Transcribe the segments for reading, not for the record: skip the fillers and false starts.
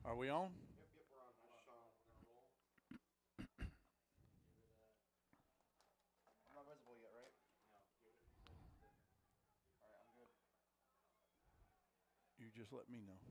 Are we on? Yep, we're on. Nice shot. We're gonna roll. I'm not visible yet, right? No. All right, I'm good. You just let me know.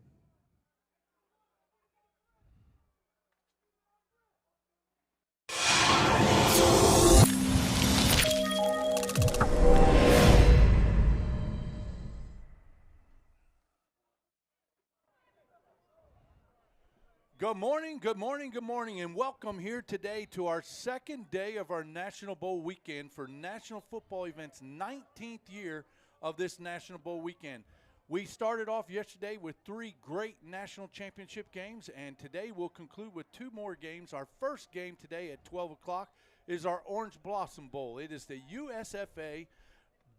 Good morning, good morning, good morning, and welcome here today to our second day of our National Bowl weekend for National Football Event's 19th year of this National Bowl weekend. We started off yesterday with 3 great national championship games, and today we'll conclude with 2 more games. Our first game today at 12 o'clock is our Orange Blossom Bowl. It is the USFA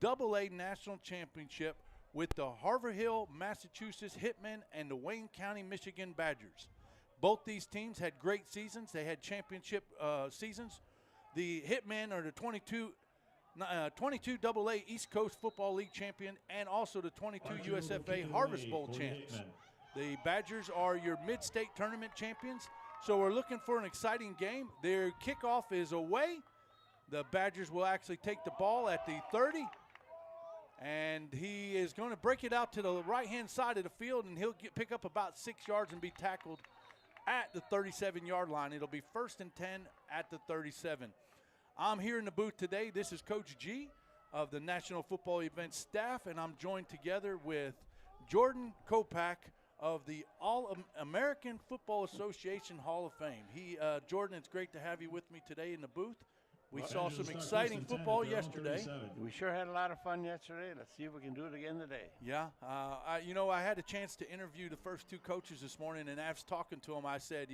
AA National Championship with the Haverhill, Massachusetts Hitmen and the Wayne County, Michigan Badgers. Both these teams had great seasons. They had championship seasons. The Hitmen are the 22 AA East Coast Football League champion and also the 22 USFA Harvest Bowl champs. The Badgers are your mid-state tournament champions. So we're looking for an exciting game. Their kickoff is away. The Badgers will actually take the ball at the 30. And he is going to break it out to the right-hand side of the field, and he'll pick up about 6 yards and be tackled at the 37-yard line. It'll be 1st and 10 at the 37. I'm here in the booth today. This is Coach G of the National Football Event staff, and I'm joined together with Jordan Kopak of the All-American Football Association Hall of Fame. Jordan, it's great to have you with me today in the booth. We saw some exciting football yesterday. We sure had a lot of fun yesterday. Let's see if we can do it again today. Yeah. I had a chance to interview the first 2 coaches this morning, and as talking to them, I said,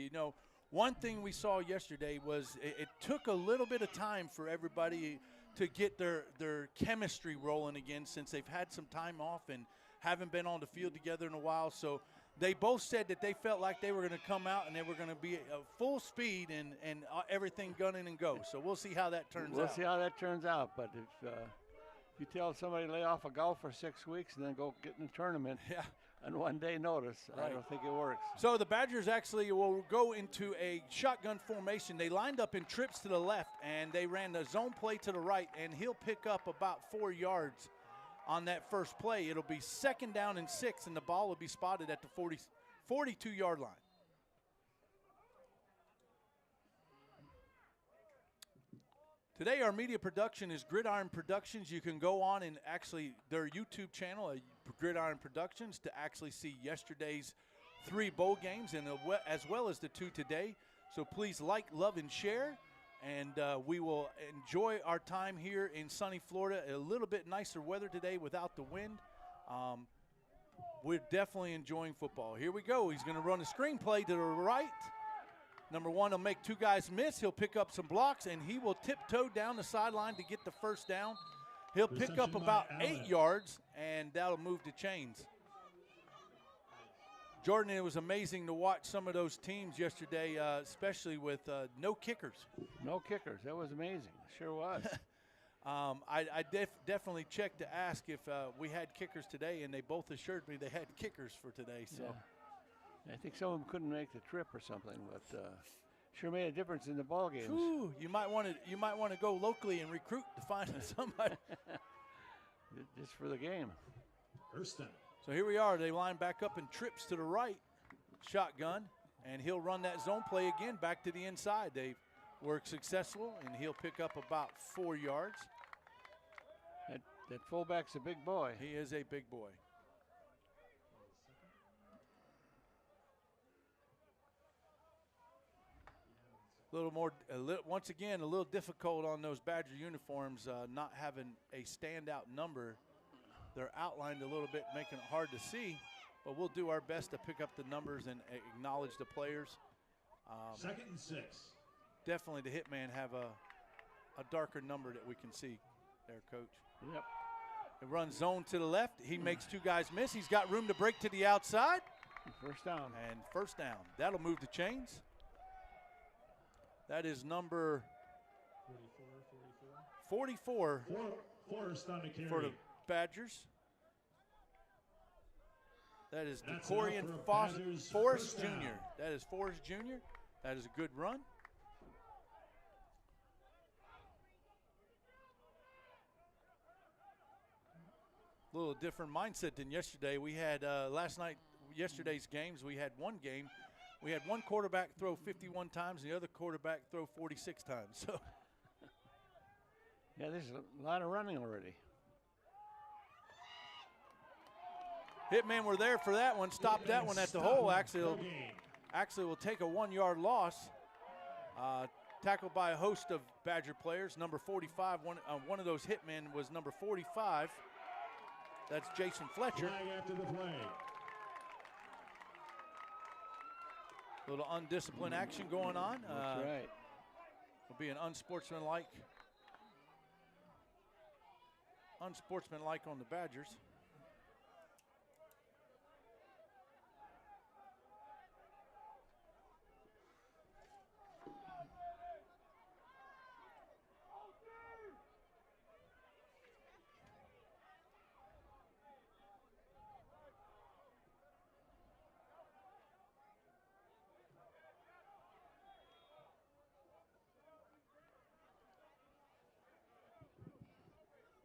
one thing we saw yesterday was it took a little bit of time for everybody to get their chemistry rolling again since they've had some time off and haven't been on the field together in a while. So they both said that they felt like they were going to come out and they were going to be full speed and everything gunning and go. So we'll see how that turns out. We'll see how that turns out. But if you tell somebody to lay off of golf for 6 weeks and then go get in a tournament on 1 day notice, right. I don't think it works. So the Badgers actually will go into a shotgun formation. They lined up in trips to the left, and they ran the zone play to the right, and he'll pick up about 4 yards on that first play. It'll be 2nd down and 6, and the ball will be spotted at the 42-yard line. Today our media production is Gridiron Productions. You can go on and actually their YouTube channel, Gridiron Productions, to actually see yesterday's 3 bowl games and as well as the 2 today. So please like, love, and share. And we will enjoy our time here in sunny Florida. A little bit nicer weather today without the wind. We're definitely enjoying football. Here we go. He's going to run a screenplay to the right. Number 1 will make 2 guys miss. He'll pick up some blocks, and he will tiptoe down the sideline to get the 1st down. He'll pick up about 8 yards, and that'll move the chains. Jordan, it was amazing to watch some of those teams yesterday, especially with no kickers. No kickers. That was amazing. Sure was. I definitely checked to ask if we had kickers today, and they both assured me they had kickers for today. So, yeah. I think some of them couldn't make the trip or something, but sure made a difference in the ball games. Ooh, you might want to go locally and recruit to find somebody just for the game. 1st down. So here we are. They line back up and trips to the right, shotgun, and he'll run that zone play again back to the inside. They were successful, and he'll pick up about 4 yards. That fullback's a big boy. He is a big boy. Once again, a little difficult on those Badger uniforms, not having a standout number. They're outlined a little bit, making it hard to see, but we'll do our best to pick up the numbers and acknowledge the players. 2nd and 6. Definitely the Hitman have a darker number that we can see there, Coach. Yep. He runs zone to the left. He makes 2 guys miss. He's got room to break to the outside. 1st down. And 1st down. That'll move the chains. That is number 44 Forrest on the carry for the Badgers. That is That's DeCorian out for a Badgers Forrest first down. Jr. That is Forrest Jr. That is a good run. A little different mindset than yesterday. We had yesterday's games, we had one game. We had one quarterback throw 51 times and the other quarterback throw 46 times. So, Yeah, there's a lot of running already. Hitmen were there for that one, stopped that one at the hole. Actually will take a 1-yard loss. Tackled by a host of Badger players. Number 45, one of those Hitmen was number 45. That's Jason Fletcher. Flag after the play. A little undisciplined action going on. That's right. Will be an unsportsmanlike on the Badgers.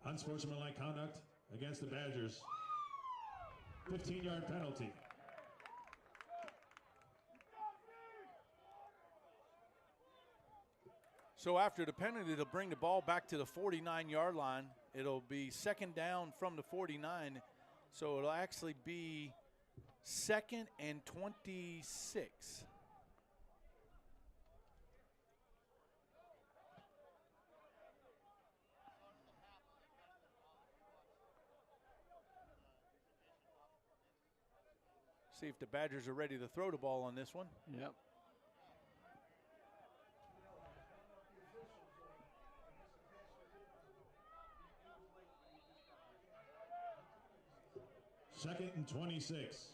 Unsportsmanlike conduct against the Badgers. 15-yard penalty. So after the penalty, they'll bring the ball back to the 49-yard line. It'll be second down from the 49. So it'll actually be 2nd and 26. See if the Badgers are ready to throw the ball on this one. Yep. Second and 26.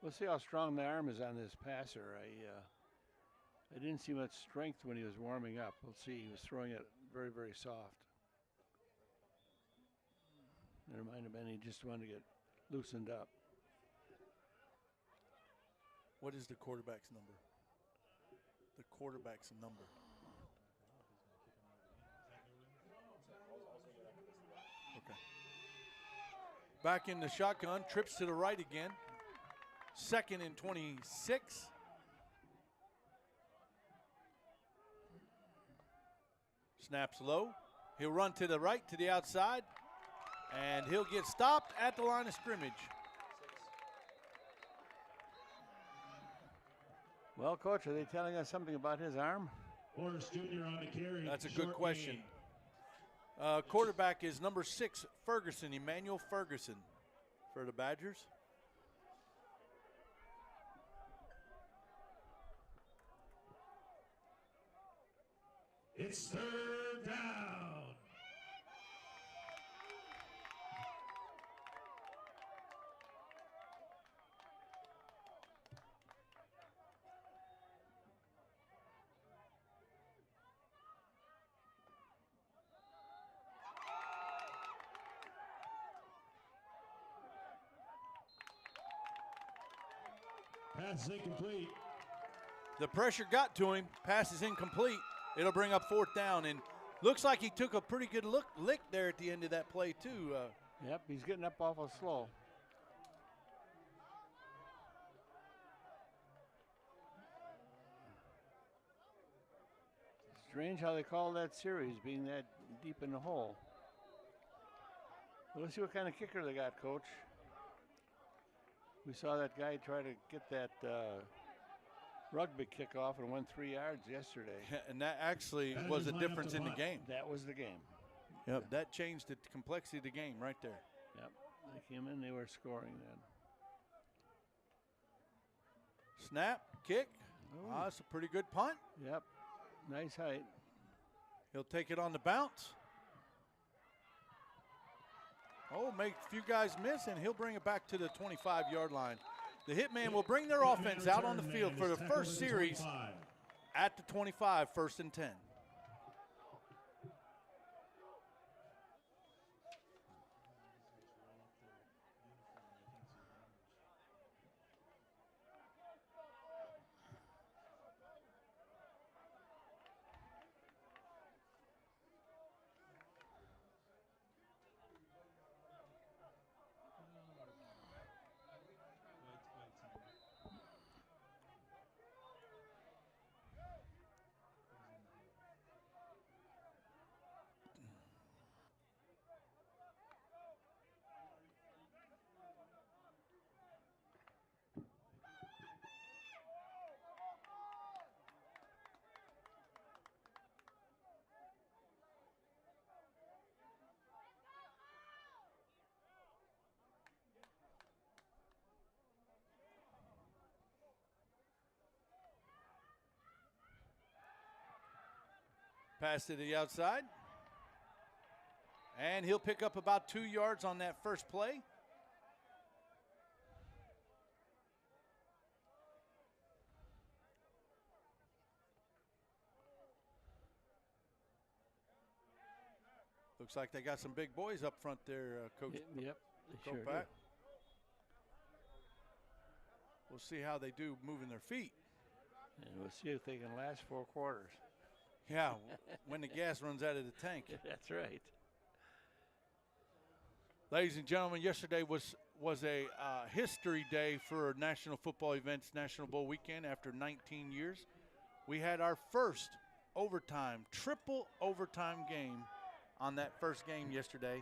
We'll see how strong the arm is on this passer. I didn't see much strength when he was warming up. We'll see. He was throwing it very, very soft. There might have been he just wanted to get loosened up. What is the quarterback's number? The quarterback's number. Okay. Back in the shotgun, trips to the right again. 2nd and 26. Snaps low. He'll run to the right, to the outside, and he'll get stopped at the line of scrimmage. Well, Coach, are they telling us something about his arm? Forrest Jr. on the carry. That's a good Short question. gain. Quarterback is number 6, Ferguson, Emmanuel Ferguson for the Badgers. It's 3rd down. Pass is incomplete. The pressure got to him. Pass is incomplete. It'll bring up 4th down, and looks like he took a pretty good lick there at the end of that play too. Yep, he's getting up awful slow. Strange how they call that series, being that deep in the hole. Well, let's see what kind of kicker they got, Coach. We saw that guy try to get that rugby kickoff and went 3 yards yesterday. And that actually was the difference in the game. That was the game. Yep, that changed the complexity of the game right there. Yep, they came in, they were scoring then. Snap, kick. That's a pretty good punt. Yep, nice height. He'll take it on the bounce. Oh, make a few guys miss, and he'll bring it back to the 25-yard line. The Hitman will bring their offense out on the field for the first series at the 25, 1st and 10. Pass to the outside. And he'll pick up about 2 yards on that first play. Looks like they got some big boys up front there, Coach. Yep, they sure do. We'll see how they do moving their feet. And we'll see if they can last 4 quarters. Yeah, when the gas runs out of the tank. That's right. Ladies and gentlemen, yesterday was a history day for National Football Events National Bowl Weekend after 19 years. We had our first overtime, triple overtime game on that first game yesterday.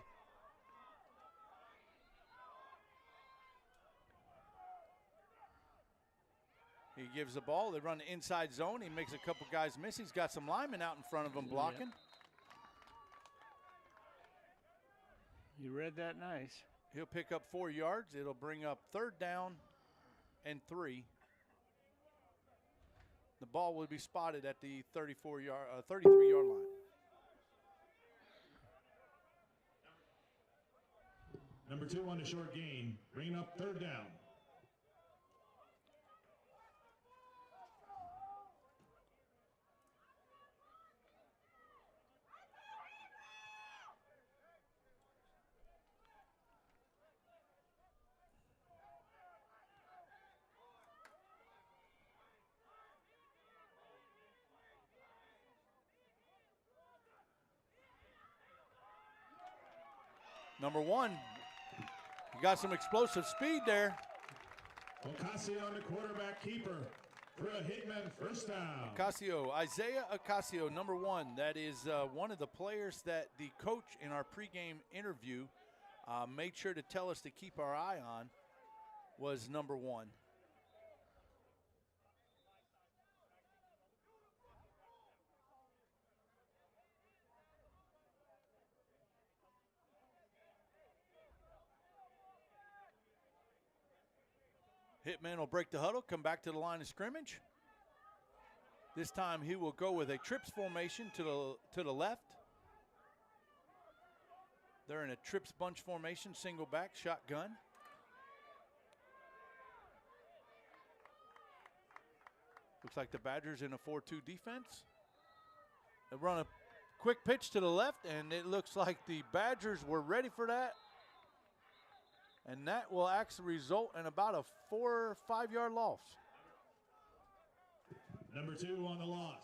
He gives the ball. They run the inside zone. He makes a couple guys miss. He's got some linemen out in front of him blocking. You read that nice. He'll pick up 4 yards. It'll bring up 3rd down and 3. The ball will be spotted at the 33-yard line. Number 2 on the short gain, bringing up 3rd down. Number 1, he got some explosive speed there. Ocasio, the quarterback keeper, for a Hitman 1st down. Isaiah Ocasio, number 1. That is one of the players that the coach in our pregame interview made sure to tell us to keep our eye on, was number 1. Hitman will break the huddle, come back to the line of scrimmage. This time he will go with a trips formation to the left. They're in a trips bunch formation, single back, shotgun. Looks like the Badgers in a 4-2 defense. They run a quick pitch to the left, and it looks like the Badgers were ready for that. And that will actually result in about a 4 or 5 yard loss. Number 2 on the loss.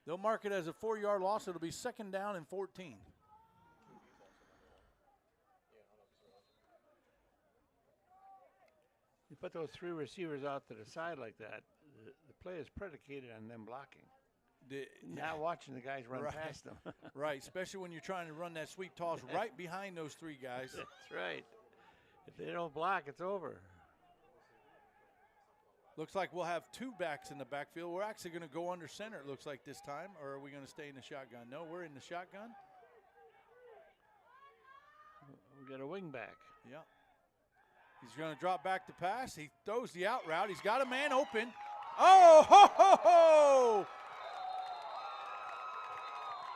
They'll mark it as a 4 yard loss. It'll be 2nd down and 14. You put those 3 receivers out to the side like that, the play is predicated on them blocking. Not watching the guys run past them. Right, especially when you're trying to run that sweep toss right behind those 3 guys. That's right. If they don't block, it's over. Looks like we'll have 2 backs in the backfield. We're actually going to go under center, it looks like this time, or are we going to stay in the shotgun? No, we're in the shotgun. We got a wing back. Yeah. He's going to drop back to pass. He throws the out route. He's got a man open. Oh, ho, ho, ho!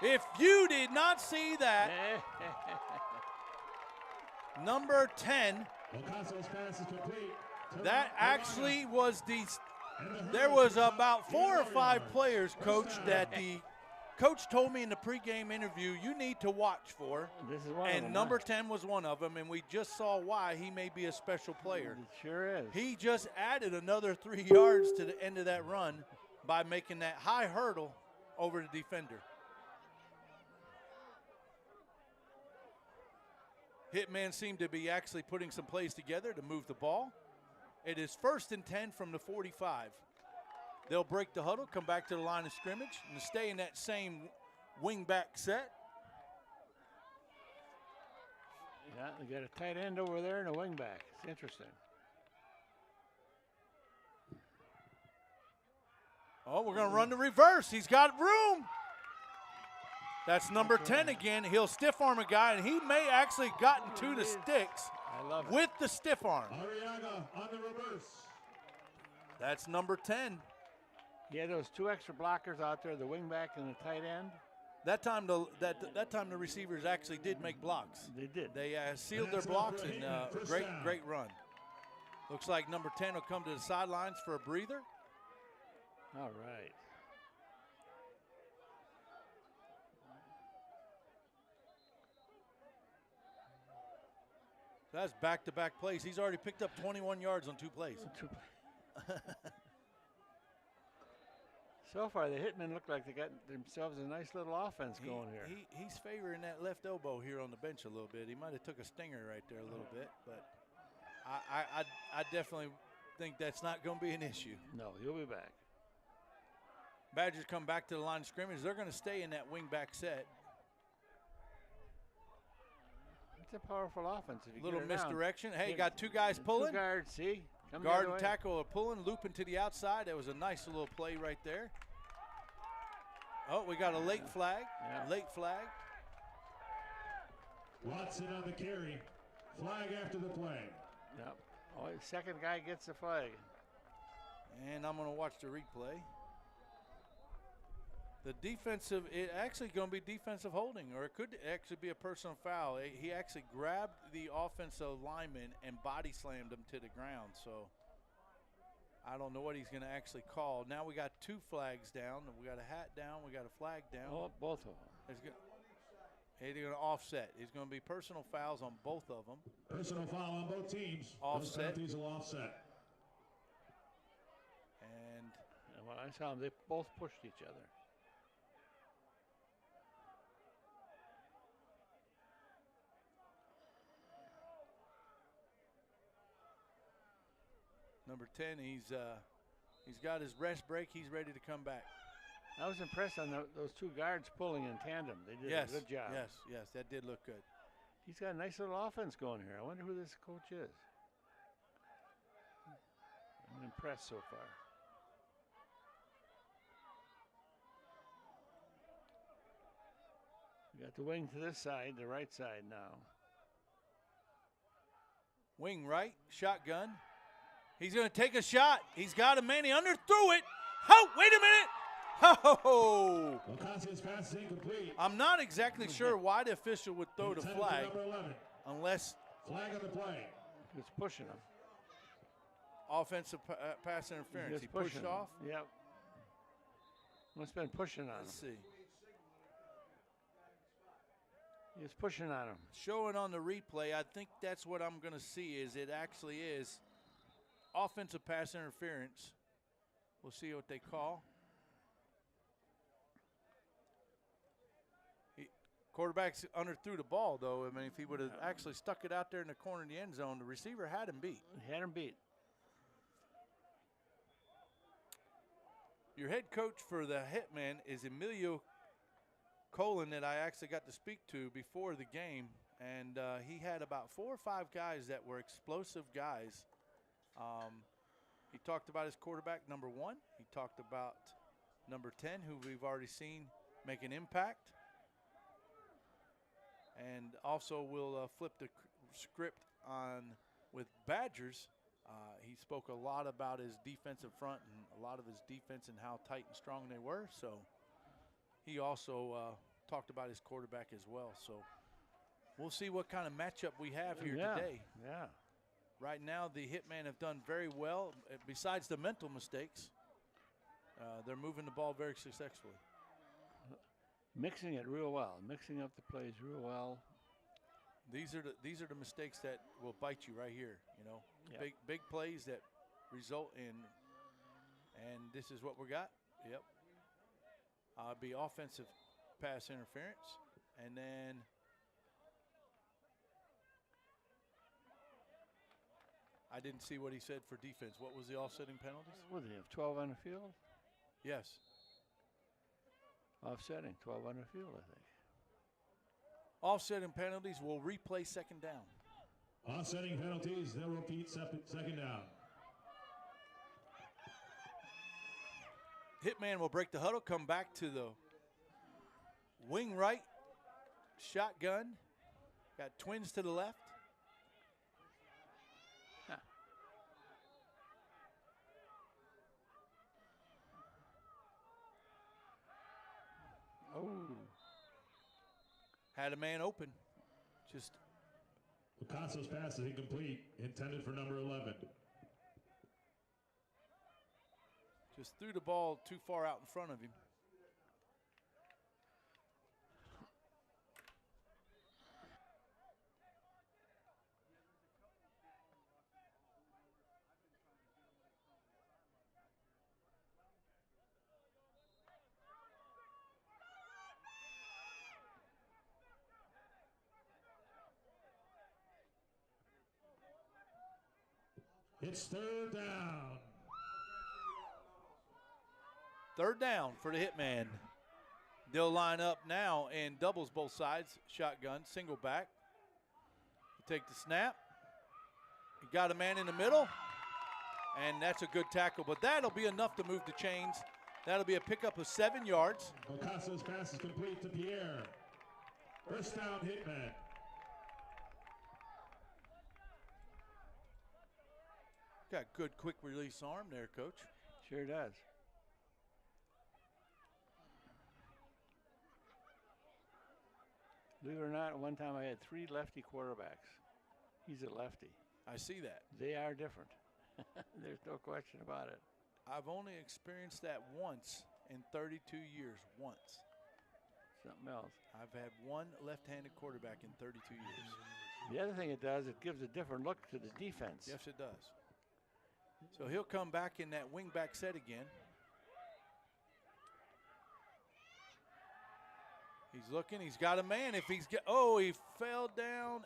If you did not see that, number 10, Ocasio's pass is complete. that actually was there was about 4 or 5 players, Coach, that the coach told me in the pregame interview you need to watch for. This is one and of them, number 10 was one of them, and we just saw why he may be a special player. It sure is. He just added another 3 yards to the end of that run by making that high hurdle over the defender. Hitman seemed to be actually putting some plays together to move the ball. It is 1st and 10 from the 45. They'll break the huddle, come back to the line of scrimmage, and stay in that same wing back set. Yeah, they got a tight end over there and a wing back. It's interesting. Oh, we're going to run the reverse. He's got room. That's number 10 again. He'll stiff arm a guy, and he may actually gotten to the sticks with the stiff arm. Ariaga on the reverse. That's number 10. Yeah, those 2 extra blockers out there, the wing back and the tight end. That time the receivers actually did make blocks. They did. They sealed their blocks, and great run. Looks like number 10 will come to the sidelines for a breather. All right. That's back-to-back plays. He's already picked up 21 yards on 2 plays. So far, the Hitmen look like they got themselves a nice little offense going here. He's favoring that left elbow here on the bench a little bit. He might have took a stinger right there a little bit, but I definitely think that's not going to be an issue. No, he'll be back. Badgers come back to the line of scrimmage. They're going to stay in that wing-back set. It's a powerful offense. If you Little get it misdirection. Down. Hey, you got 2 guys pulling. 2 guards, see? Come Guard and tackle are pulling, looping to the outside. That was a nice little play right there. Oh, we got a late flag. Yeah. Late flag. Watson on the carry. Flag after the play. Yep. Oh, the second guy gets the flag. And I'm going to watch the replay. The defensive, it actually going to be defensive holding, or it could actually be a personal foul. He actually grabbed the offensive lineman and body slammed him to the ground. So I don't know what he's going to actually call. Now we got 2 flags down. We got a hat down. We got a flag down. Oh, both of them. He's going to offset. He's going to be personal fouls on both of them. Personal foul on both teams. Offset. Those penalties will offset. And when I saw them, they both pushed each other. number 10, he's got his rest break. He's ready to come back. I was impressed on those 2 guards pulling in tandem. They did a good job. Yes, that did look good. He's got a nice little offense going here. I wonder who this coach is. I'm impressed so far. We got the wing to this side, the right side now. Wing right, shotgun. He's going to take a shot. He's got a man. He underthrew it. Oh, wait a minute. Oh! Ocasio's pass is incomplete. I'm not exactly sure why the official would throw the flag, unless flag on the play. He's pushing him. Offensive pass interference. He pushed off. Yep. Must have been pushing on him. Let's see. He was pushing on him. Showing on the replay, I think that's what I'm going to see. Is it actually is offensive pass interference. We'll see what they call. Quarterback's underthrew the ball, though. I mean, if he would have actually stuck it out there in the corner of the end zone, the receiver had him beat. He had him beat. Your head coach for the Hitman is Emilio Colin, that I actually got to speak to before the game, and he had about 4 or 5 guys that were explosive guys. He talked about his quarterback, number 1. He talked about number 10, who we've already seen make an impact. And also we'll flip the script on with Badgers. He spoke a lot about his defensive front and a lot of his defense and how tight and strong they were. So he also talked about his quarterback as well. So we'll see what kind of matchup we have here Yeah, today. yeah. Right now, the Hitman have done very well. Besides the mental mistakes, they're moving the ball very successfully. Mixing it real well, mixing up the plays real well. These are the mistakes that will bite you right here. You know, Yep. big plays that result in, and this is what we got. Yep. Be offensive pass interference, and then I didn't see what he said for defense. What was the offsetting penalties? What do they have, 12 on the field? Yes. Offsetting, 12 on the field, I think. Offsetting penalties will replay second down. Offsetting penalties, they'll repeat second down. Hitman will break the huddle, come back to the wing right, shotgun. Got twins to the left. Huh. Oh. Had a man open. Just Picasso's pass is incomplete, intended for number 11. Just threw the ball too far out in front of him. It's third down. Third down for the Hitman. They'll line up now and doubles both sides. Shotgun, single back. Take the snap. He got a man in the middle. And that's a good tackle. But that'll be enough to move the chains. That'll be a pickup of 7 yards. Picasso's pass is complete to Pierre. First down, Hitman. Got good quick release arm there, Coach. Sure does. Believe it or not, one time I had 3 lefty quarterbacks. He's a lefty. I see that. They are different. There's no question about it. I've only experienced that once in 32 years. Once. Something else. I've had one left-handed quarterback in 32 years. The other thing it does, it gives a different look to the defense. Yes, it does. So he'll come back in that wing-back set again. He's looking. He's got a man. If he's he fell down.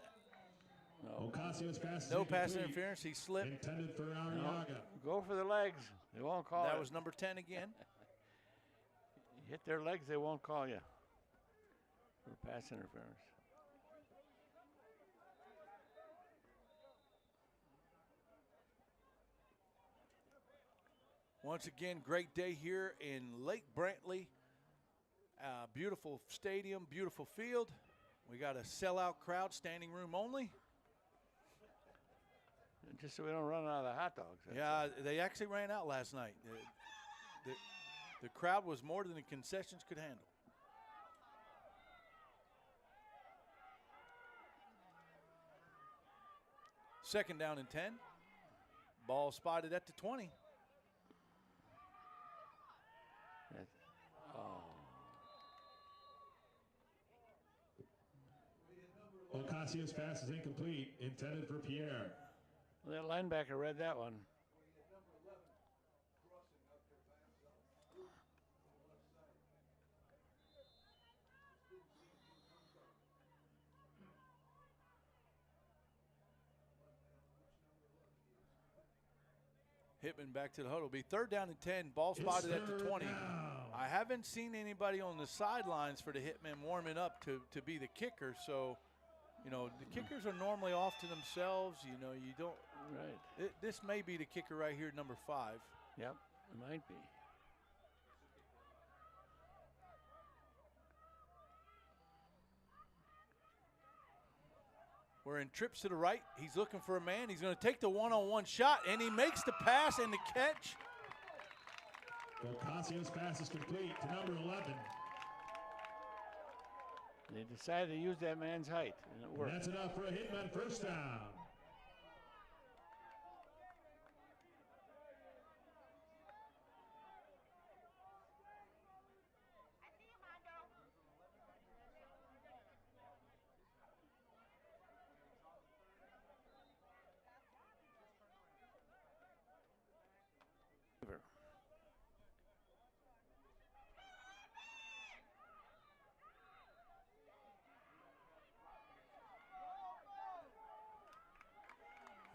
No. Ocasio's pass is No pass incomplete, interference. He slipped. intended for Arriaga. Go for the legs. They won't call it. That was number 10 again. You hit their legs, they won't call you for pass interference. Once again, great day here in Lake Brantley. Beautiful stadium, beautiful field. We got a sellout crowd, standing room only. Just so we don't run out of the hot dogs. That's Yeah, they actually ran out last night. The crowd was more than the concessions could handle. Second down and 10. Ball spotted at the 20. Ocasio's pass is incomplete, intended for Pierre. Well, that linebacker read that one. Hitman back to the huddle. Be third down and 10. Ball spotted at the 20. Down. I haven't seen anybody on the sidelines for the Hitman warming up to be the kicker. So, you know, the kickers are normally off to themselves. You know, you don't. Right. This may be the kicker right here, number 5. Yep, it might be. We're in trips to the right. He's looking for a man. He's going to take the one-on-one shot, and he makes the pass and the catch. Ocasio's pass is complete to number 11. They decided to use that man's height, and it worked. That's enough for a Hitman first down.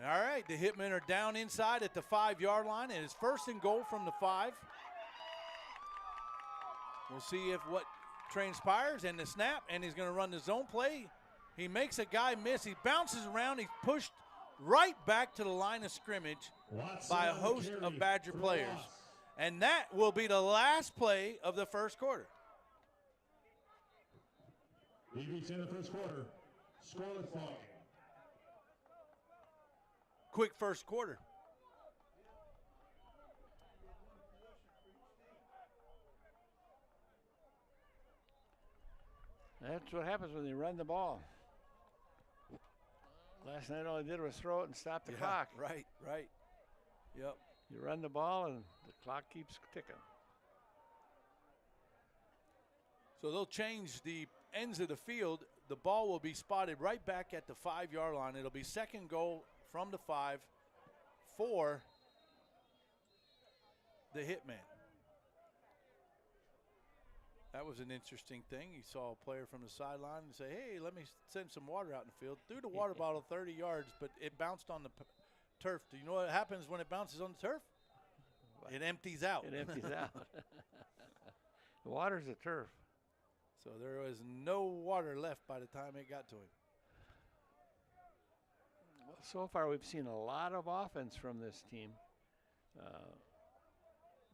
All right, the Hitmen are down inside at the 5-yard line, and it's 1st and goal from the 5. We'll see if what transpires, and the snap, and he's going to run the zone play. He makes a guy miss. He bounces around. He's pushed right back to the line of scrimmage by a host of Badger players. And that will be the last play of the first quarter. BB's in the first quarter. Scoreless ball. Quick first quarter. That's what happens when you run the ball. Last night all I did was throw it and stop the clock. Right. Yep. You run the ball and the clock keeps ticking. So they'll change the ends of the field. The ball will be spotted right back at the 5-yard line. It'll be 2nd goal from the 5 for the Hitman. That was an interesting thing. You saw a player from the sideline and say, hey, let me send some water out in the field. Threw the water bottle 30 yards, but it bounced on the turf. Do you know what happens when it bounces on the turf? What? It empties out. It empties out. The water's the turf. So there was no water left by the time it got to him. So far, we've seen a lot of offense from this team.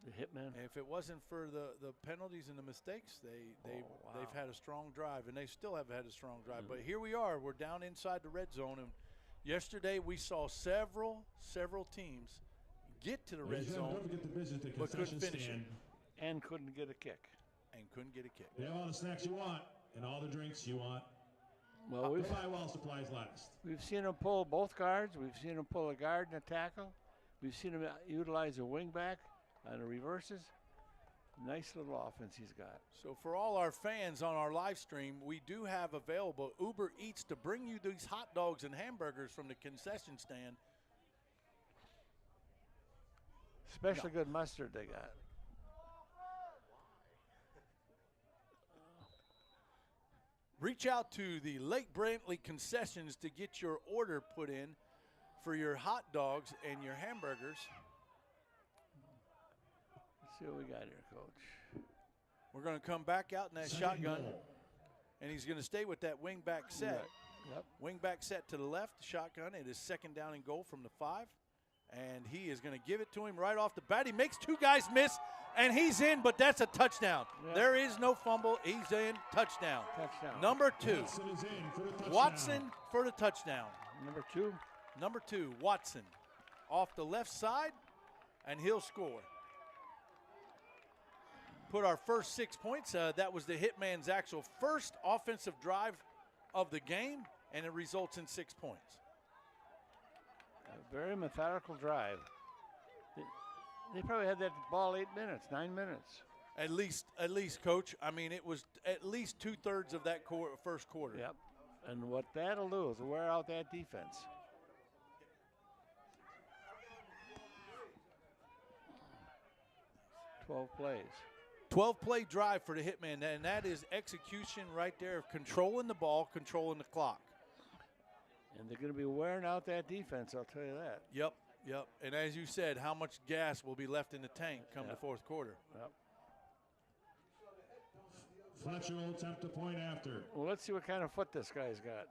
The Hitmen. And if it wasn't for the penalties and the mistakes, they've had a strong drive, and they still have had a strong drive. But here we are. We're down inside the red zone, and yesterday we saw several teams get to the red zone, but couldn't finish it. And couldn't get a kick. They have all the snacks you want and all the drinks you want. Well, buy while supplies last. We've seen him pull both guards. We've seen him pull a guard and a tackle. We've seen him utilize a wing back on the reverses. Nice little offense he's got. So for all our fans on our live stream, we do have available Uber Eats to bring you these hot dogs and hamburgers from the concession stand. Especially good mustard they got. Reach out to the Lake Brantley concessions to get your order put in for your hot dogs and your hamburgers. Let's see what we got here, Coach. We're going to come back out in that shotgun, and he's going to stay with that wing back set. Yep. Wing back set to the left, shotgun. It is 2nd down and goal from the 5. And he is going to give it to him right off the bat. He makes 2 guys miss, and he's in, but that's a touchdown. Yep. There is no fumble. He's in. Touchdown. Number 2. Watson for the touchdown. Number 2, Watson. Off the left side, and he'll score. Put our first 6 points. That was the Hitman's actual first offensive drive of the game, and it results in 6 points. A very methodical drive. They probably had that ball 8 minutes, 9 minutes. At least, Coach. I mean, it was at least 2/3 of that first quarter. Yep. And what that'll do is wear out that defense. Twelve plays. 12-play drive for the Hitman, and that is execution right there of controlling the ball, controlling the clock. And they're going to be wearing out that defense, I'll tell you that. Yep. And as you said, how much gas will be left in the tank come the fourth quarter? Yep. Fletcher will attempt a point after. Well, let's see what kind of foot this guy's got.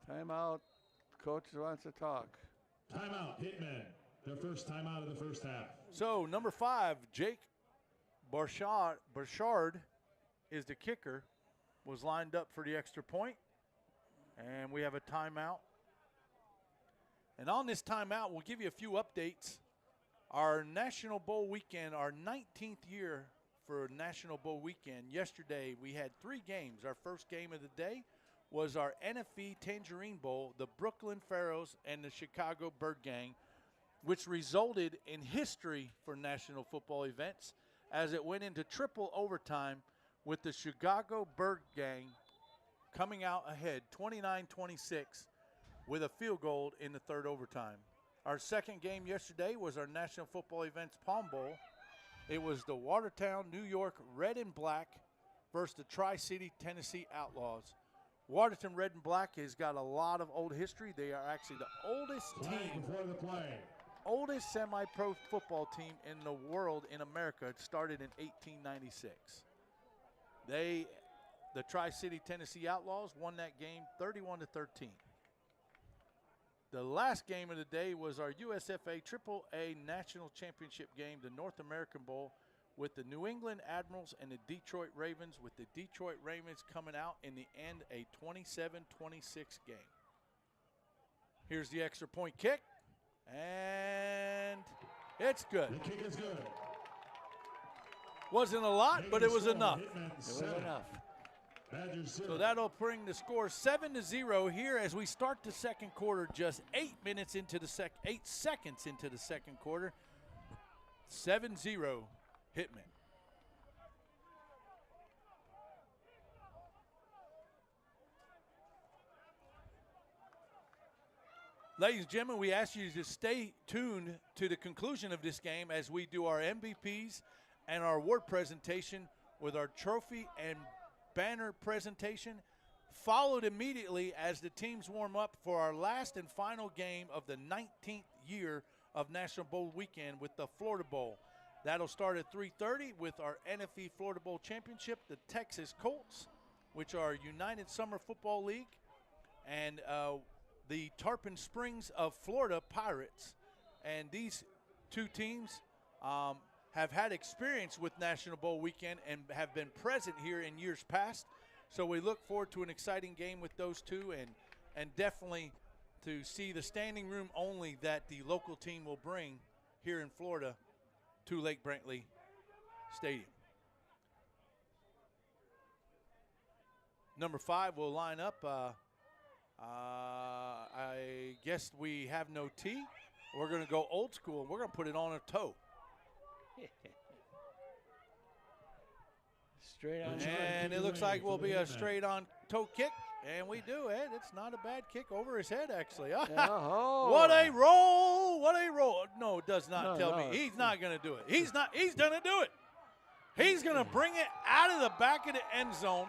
Timeout. Coach wants to talk. Timeout, Hitmen. Their first timeout of the first half. So, number 5, Jake Burchard is the kicker, was lined up for the extra point. And we have a timeout. And on this timeout, we'll give you a few updates. Our National Bowl weekend, our 19th year for National Bowl weekend. Yesterday we had 3 games. Our first game of the day was our NFE Tangerine Bowl, the Brooklyn Pharaohs and the Chicago Bird Gang, which resulted in history for national football events as it went into triple overtime with the Chicago Bird Gang coming out ahead 29-26 with a field goal in the 3rd overtime. Our second game yesterday was our National Football Events Palm Bowl. It was the Watertown, New York Red and Black versus the Tri-City, Tennessee Outlaws. Watertown Red and Black has got a lot of old history. They are actually the oldest team, Before the play. oldest semi-pro football team in the world in America. It started in 1896. The Tri-City, Tennessee Outlaws won that game 31-13. The last game of the day was our USFA AAA National Championship game, the North American Bowl, with the New England Admirals and the Detroit Ravens, with the Detroit Ravens coming out in the end a 27-26 game. Here's the extra point kick, and it's good. The kick is good. Wasn't a lot, but it was enough. Hitmen It was 7. enough. Badgers 0. So that'll bring the score 7-0 here as we start the second quarter. Just 8 seconds into the second quarter. 7-0 Hitmen. Ladies and gentlemen, we ask you to stay tuned to the conclusion of this game as we do our MVPs and our award presentation with our trophy and banner presentation, followed immediately as the teams warm up for our last and final game of the 19th year of National Bowl weekend with the Florida Bowl. That'll start at 3:30 with our NFE Florida Bowl Championship, the Texas Colts, which are United Summer Football League, and the Tarpon Springs of Florida Pirates. And these 2 teams have had experience with National Bowl weekend and have been present here in years past. So we look forward to an exciting game with those 2 and definitely to see the standing room only that the local team will bring here in Florida to Lake Brantley Stadium. Number 5 will line up. I guess we have no tee. We're going to go old school. We're going to put it on a toe. Straight on. And it looks like we'll be a straight-on toe kick. And we do, Ed. It's not a bad kick over his head, actually. Oh. What a roll. What a roll. No, it does not No, tell no, me. He's not going to do it. He's going to do it. He's going to bring it out of the back of the end zone,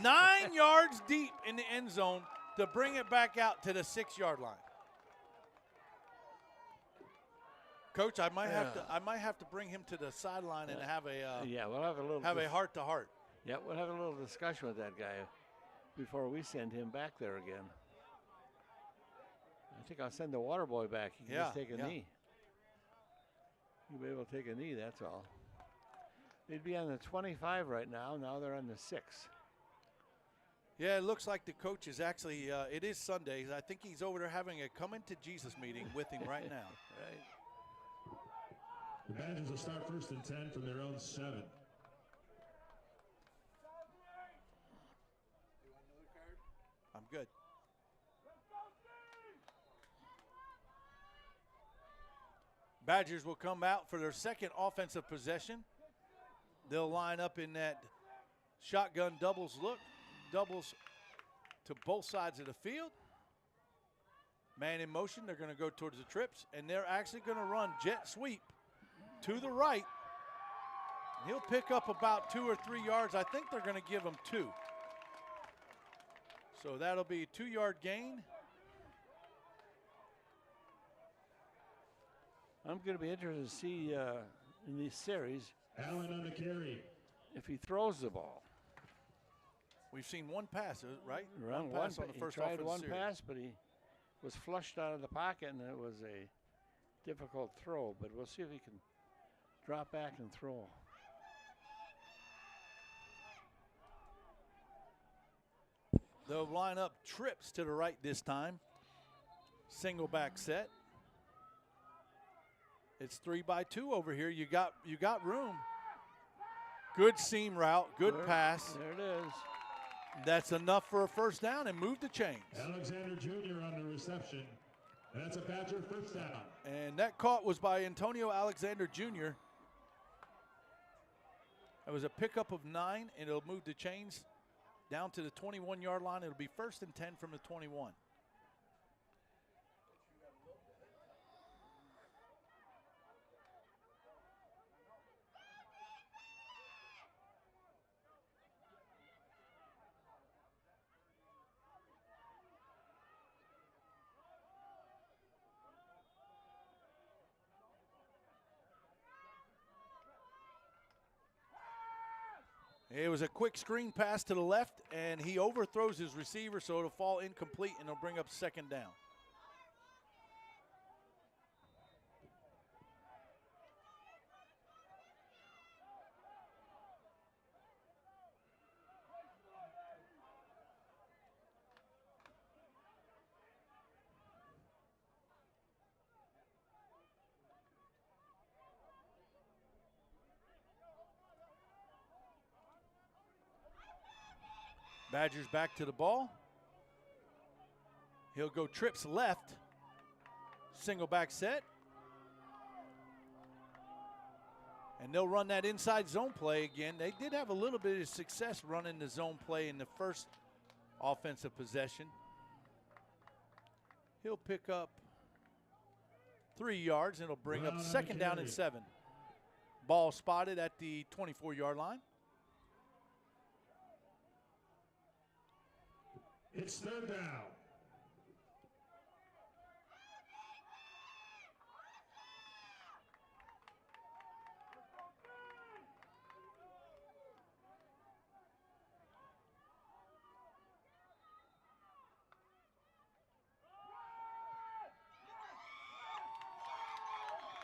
9 yards deep in the end zone to bring it back out to the 6-yard line. Coach, I might have to bring him to the sideline and have a Yeah, we'll have a little heart-to-heart. Yeah, we'll have a little discussion with that guy before we send him back there again. I think I'll send the water boy back. He can just take a knee. He'll be able to take a knee, that's all. They'd be on the 25 right now. Now they're on the 6. Yeah, it looks like the coach is actually, it is Sunday. I think he's over there having a come into Jesus meeting with him right now. Right. The Badgers will start 1st and 10 from their own 7. I'm good. Badgers will come out for their second offensive possession. They'll line up in that shotgun doubles look. Doubles to both sides of the field. Man in motion. They're going to go towards the trips, and they're actually going to run jet sweep to the right. He'll pick up about 2 or 3 yards. I think they're going to give him 2. So that'll be a 2-yard gain. I'm going to be interested to see in this series Allen on the carry. if he throws the ball. We've seen one pass, right? One pass on the first he tried offensive one series. pass, but he was flushed out of the pocket, and it was a difficult throw. But we'll see if he can drop back and throw. They'll line up trips to the right this time. Single back set. It's 3-by-2 over here. You got room. Good seam route, good pass. There it is. That's enough for a first down and move the chains. Alexander Jr. on the reception. And that's a Badger first down. And that caught was by Antonio Alexander Jr. That was a pickup of 9, and it'll move the chains down to the 21-yard line. It'll be 1st and 10 from the 21. It was a quick screen pass to the left, and he overthrows his receiver, so it'll fall incomplete, and it'll bring up 2nd down. Badgers back to the ball. He'll go trips left. Single back set. And they'll run that inside zone play again. They did have a little bit of success running the zone play in the first offensive possession. He'll pick up 3 yards, and it'll bring up 2nd down and 7. Ball spotted at the 24-yard line. It's 3rd down.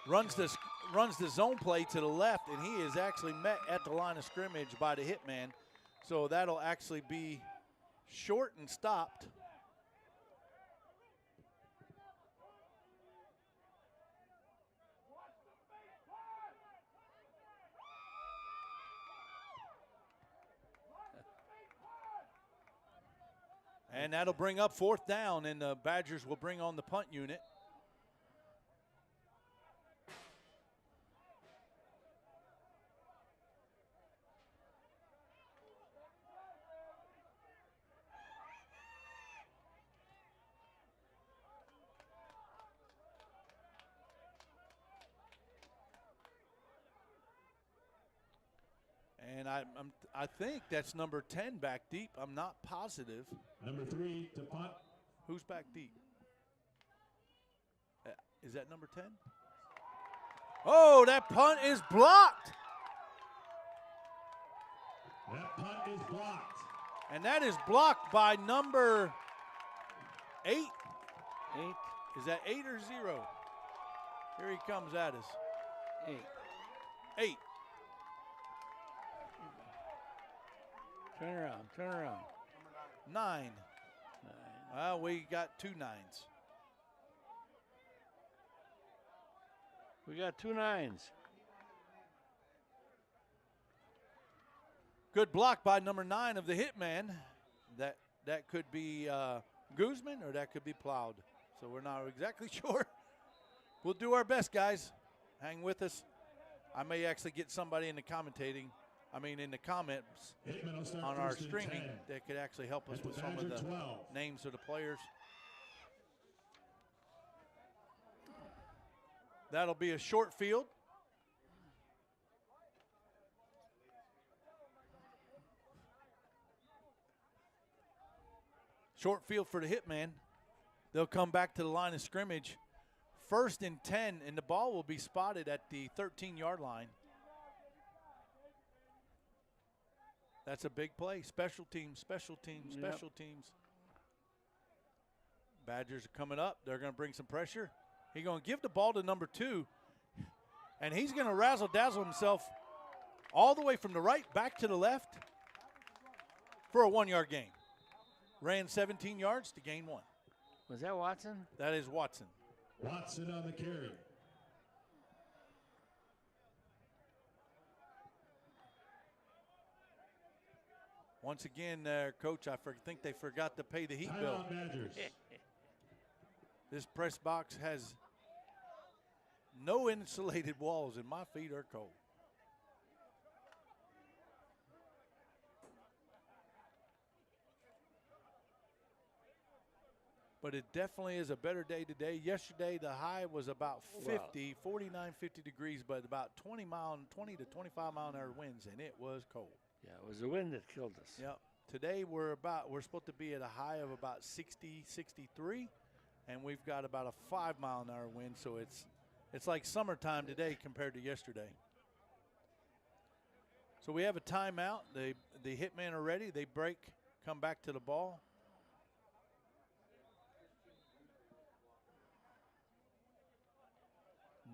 Runs the zone play to the left, and he is actually met at the line of scrimmage by the Hitman. So that'll actually be short and stopped. And that'll bring up 4th down, and the Badgers will bring on the punt unit. And I think that's number 10 back deep. I'm not positive. Number 3 to punt. Who's back deep? Is that number 10? Oh, that punt is blocked. That punt is blocked. And that is blocked by number 8. 8. Is that 8 or 0? Here he comes at us. 8. 8. Turn around, turn around. 9. 9. Well, we got 2 9s. We got 2 9s. Good block by number 9 of the Hitman. That could be Guzman or that could be Plowed. So we're not exactly sure. We'll do our best, guys. Hang with us. I may actually get somebody in the in the comments on our streaming that could actually help us with some of the names of the players. That'll be a short field. Short field for the Hitman. They'll come back to the line of scrimmage. 1st and 10, and the ball will be spotted at the 13-yard line. That's a big play. Special teams, special teams, special teams. Badgers are coming up. They're going to bring some pressure. He's going to give the ball to number 2, and he's going to razzle-dazzle himself all the way from the right back to the left for a 1-yard gain. Ran 17 yards to gain 1. Was that Watson? That is Watson. Watson on the carry. Once again, Coach, I think they forgot to pay the heat bill. Timeout Badgers. This press box has no insulated walls, and my feet are cold. But it definitely is a better day today. Yesterday, the high was about 50, 49, 50 degrees, but about 20 to 25 mile an hour winds, and it was cold. Yeah, it was the wind that killed us. Yep. Today we're supposed to be at a high of about 60, 63, and we've got about a 5 mile an hour wind, so it's like summertime today compared to yesterday. So we have a timeout. The Hitmen are ready. They break, come back to the ball.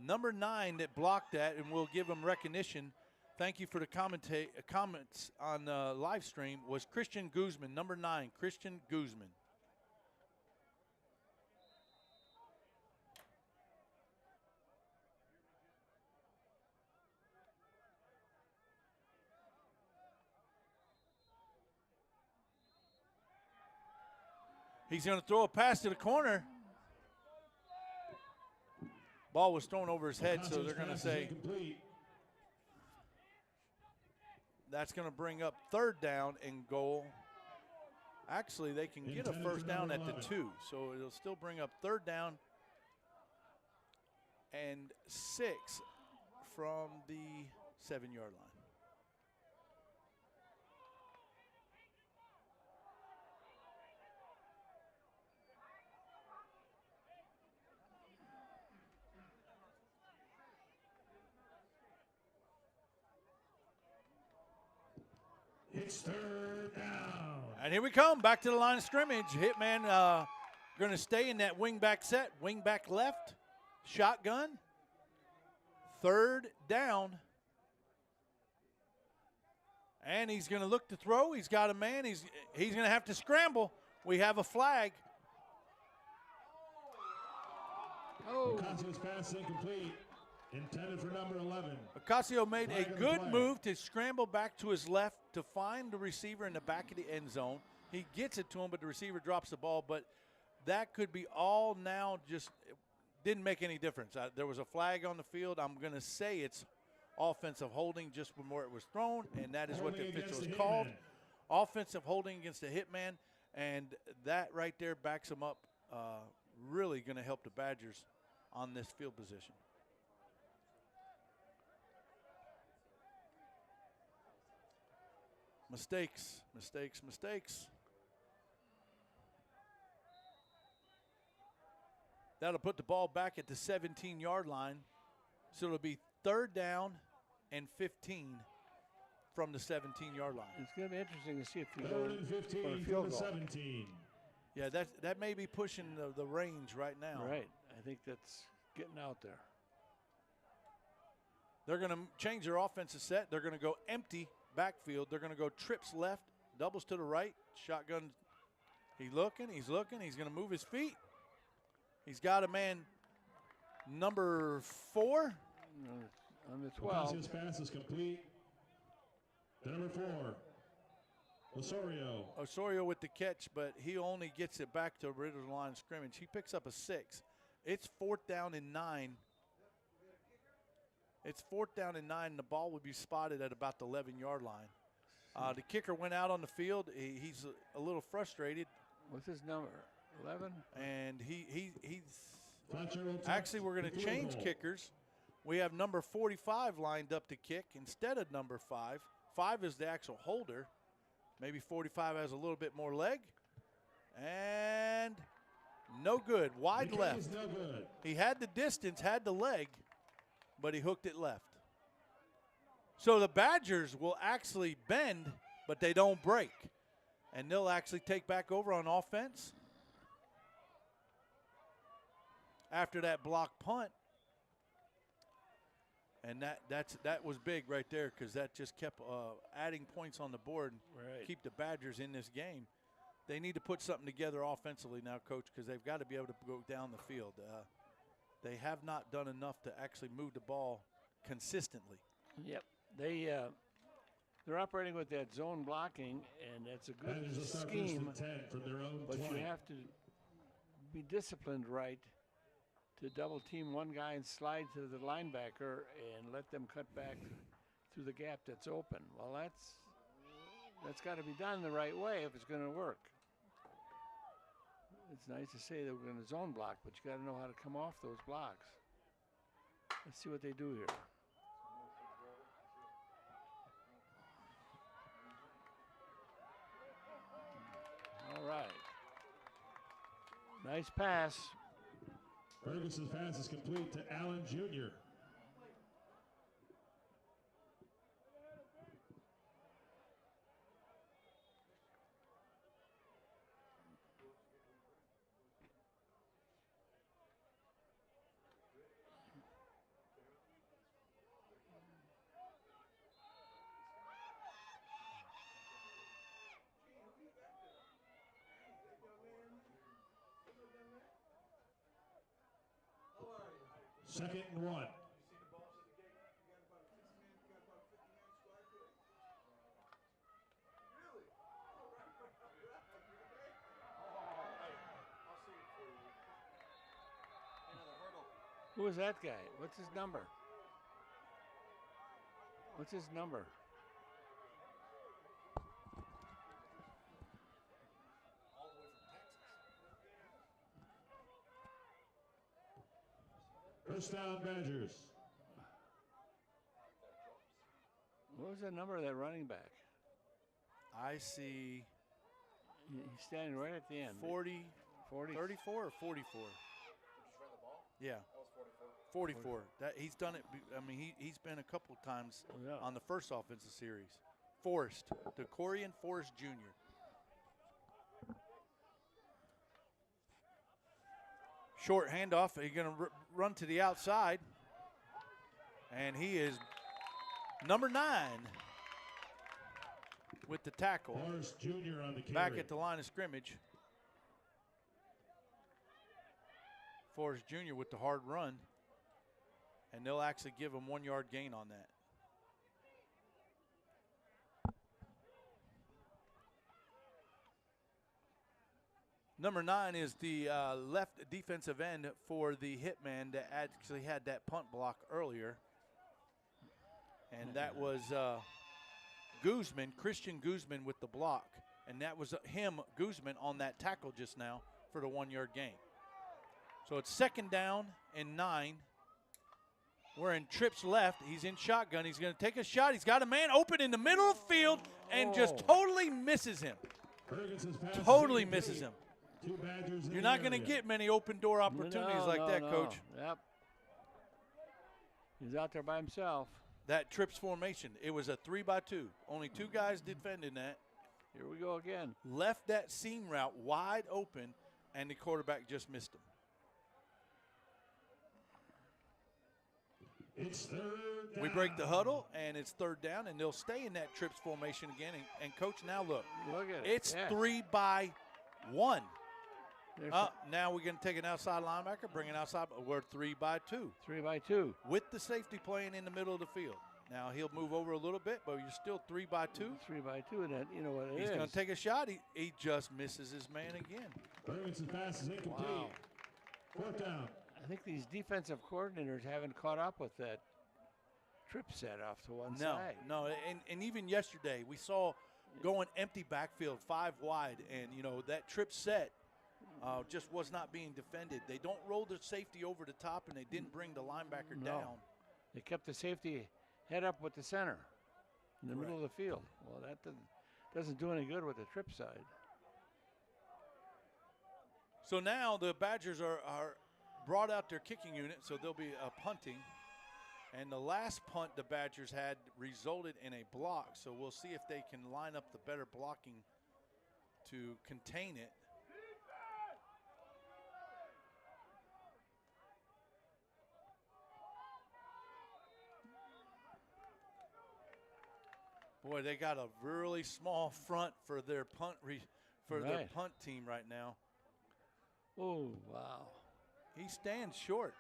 Number 9 that blocked that, and we'll give him recognition. Thank you for the comments on the live stream, was Christian Guzman, number 9, Christian Guzman. He's going to throw a pass to the corner. Ball was thrown over his head, so they're going to say that's going to bring up 3rd down and goal. Actually, they can get a first down at the 2, so it'll still bring up 3rd down and 6 from the 7-yard line. It's 3rd down. And here we come, back to the line of scrimmage. Hitman going to stay in that wing back set, wing back left, shotgun, 3rd down. And he's going to look to throw. He's got a man. He's going to have to scramble. We have a flag. Oh. Ocasio's pass incomplete. Intended for number 11. Ocasio made a Flag on the good play. move to scramble back to his left to find the receiver in the back of the end zone. He gets it to him, but the receiver drops the ball. But that could be all now just didn't make any difference. There was a flag on the field. I'm going to say it's offensive holding just from where it was thrown, and that is what the Holding official against has the called. Hitman. Offensive holding against the Hitman, and that right there backs him up. Really going to help the Badgers on this field position. Mistakes, mistakes, mistakes. That'll put the ball back at the 17-yard line. So it'll be 3rd down and 15 from the 17-yard line. It's going to be interesting to see if you 3rd go and for 15 a from field the goal. 17. Yeah, that may be pushing the range right now. Right. I think that's getting out there. They're going to change their offensive set. They're going to go empty backfield. They're going to go trips left, doubles to the right, shotgun. He's looking. He's going to move his feet. He's got a man, number 4. On the 12. Ocasio's pass is complete. The number 4, Osorio. Osorio with the catch, but he only gets it back to the original line of scrimmage. He picks up a 6. It's 4th down and 9. It's 4th down and 9. The ball would be spotted at about the 11-yard line. The kicker went out on the field. He's a little frustrated. What's his number? 11? And he's Fletcher will take actually, we're going the to field change goal. kickers. We have number 45 lined up to kick instead of number 5. 5 is the actual holder. Maybe 45 has a little bit more leg. And no good. The Wide kick left. is no good. He had the distance, had the leg, but he hooked it left. So the Badgers will actually bend, but they don't break. And they'll actually take back over on offense after that block punt. And that was big right there because that just kept adding points on the board and Right. keep the Badgers in this game. They need to put something together offensively now, Coach, because they've got to be able to go down the field. They have not done enough to actually move the ball consistently. Yep. They they're operating with that zone blocking, and that's a good Badgers will start first scheme. and 10 from their own But 20. you have to be disciplined right to double team one guy and slide to the linebacker and let them cut back through the gap that's open. Well, that's got to be done the right way if it's going to work. It's nice to say that we're going to zone block, but you got to know how to come off those blocks. Let's see what they do here. All right. Nice pass. Ferguson's pass is complete to Allen Jr. Second and 1. Who is that guy? What's his number? What's his number? First down, Badgers. What was the number of that running back? I see He's standing right at the end. 40, 40. 34 or 44. Did you try the ball? Yeah, That was 44. 44. That he's done it. I mean, he's been a couple of times Yeah. on the first offensive series. Forrest, DeCorian Forrest Jr. Short handoff. He's going to run to the outside, and he is number 9 with the tackle. Forrest Jr. on the carry. Back at the line of scrimmage. Forrest Jr. with the hard run, and they'll actually give him 1 yard gain on that. Number 9 is the left defensive end for the Hitman that actually had that punt block earlier. And that was Guzman, Christian Guzman with the block. And that was him, Guzman, on that tackle just now for the 1 yard gain. So it's second down and 9. We're in trips left. He's in shotgun. He's going to take a shot. He's got a man open in the middle of the field and just totally misses him. Ferguson's pass is Totally incomplete. misses him. Two Badgers in You're the not going to area. get many open door opportunities like that, Coach. Yep. He's out there by himself. That trips formation, it was a 3-by-2. Only 2 guys defending that. Here we go again. Left that seam route wide open, and the quarterback just missed him. It's third down. We break the huddle, and it's third down, and they'll stay in that trips formation again. And Coach, now look. Look at it. It's Yeah. 3-by-1. There's Now we're going to take an outside linebacker, bring an outside. We're 3-by-2 3-by-2. with the safety playing in the middle of the field. Now he'll move over a little bit, but you're still 3-by-2. 3-by-2, and that, you know what it is. He's going to take a shot. He just misses his man again. Ferguson's pass is incomplete. Wow. Fourth down. I think these defensive coordinators haven't caught up with that trip set off to one side. No, and even yesterday we saw going empty backfield 5 wide, and you know that trip set just was not being defended. They don't roll the safety over the top, and they didn't bring the linebacker No. down. They kept the safety head up with the center in the middle of Correct. the field. Well, that doesn't do any good with the trip side. So now the Badgers are brought out their kicking unit, so there'll be a punting. And the last punt the Badgers had resulted in a block, so we'll see if they can line up the better blocking to contain it. Boy, they got a really small front for their their punt team right now. Oh, wow. He stands short.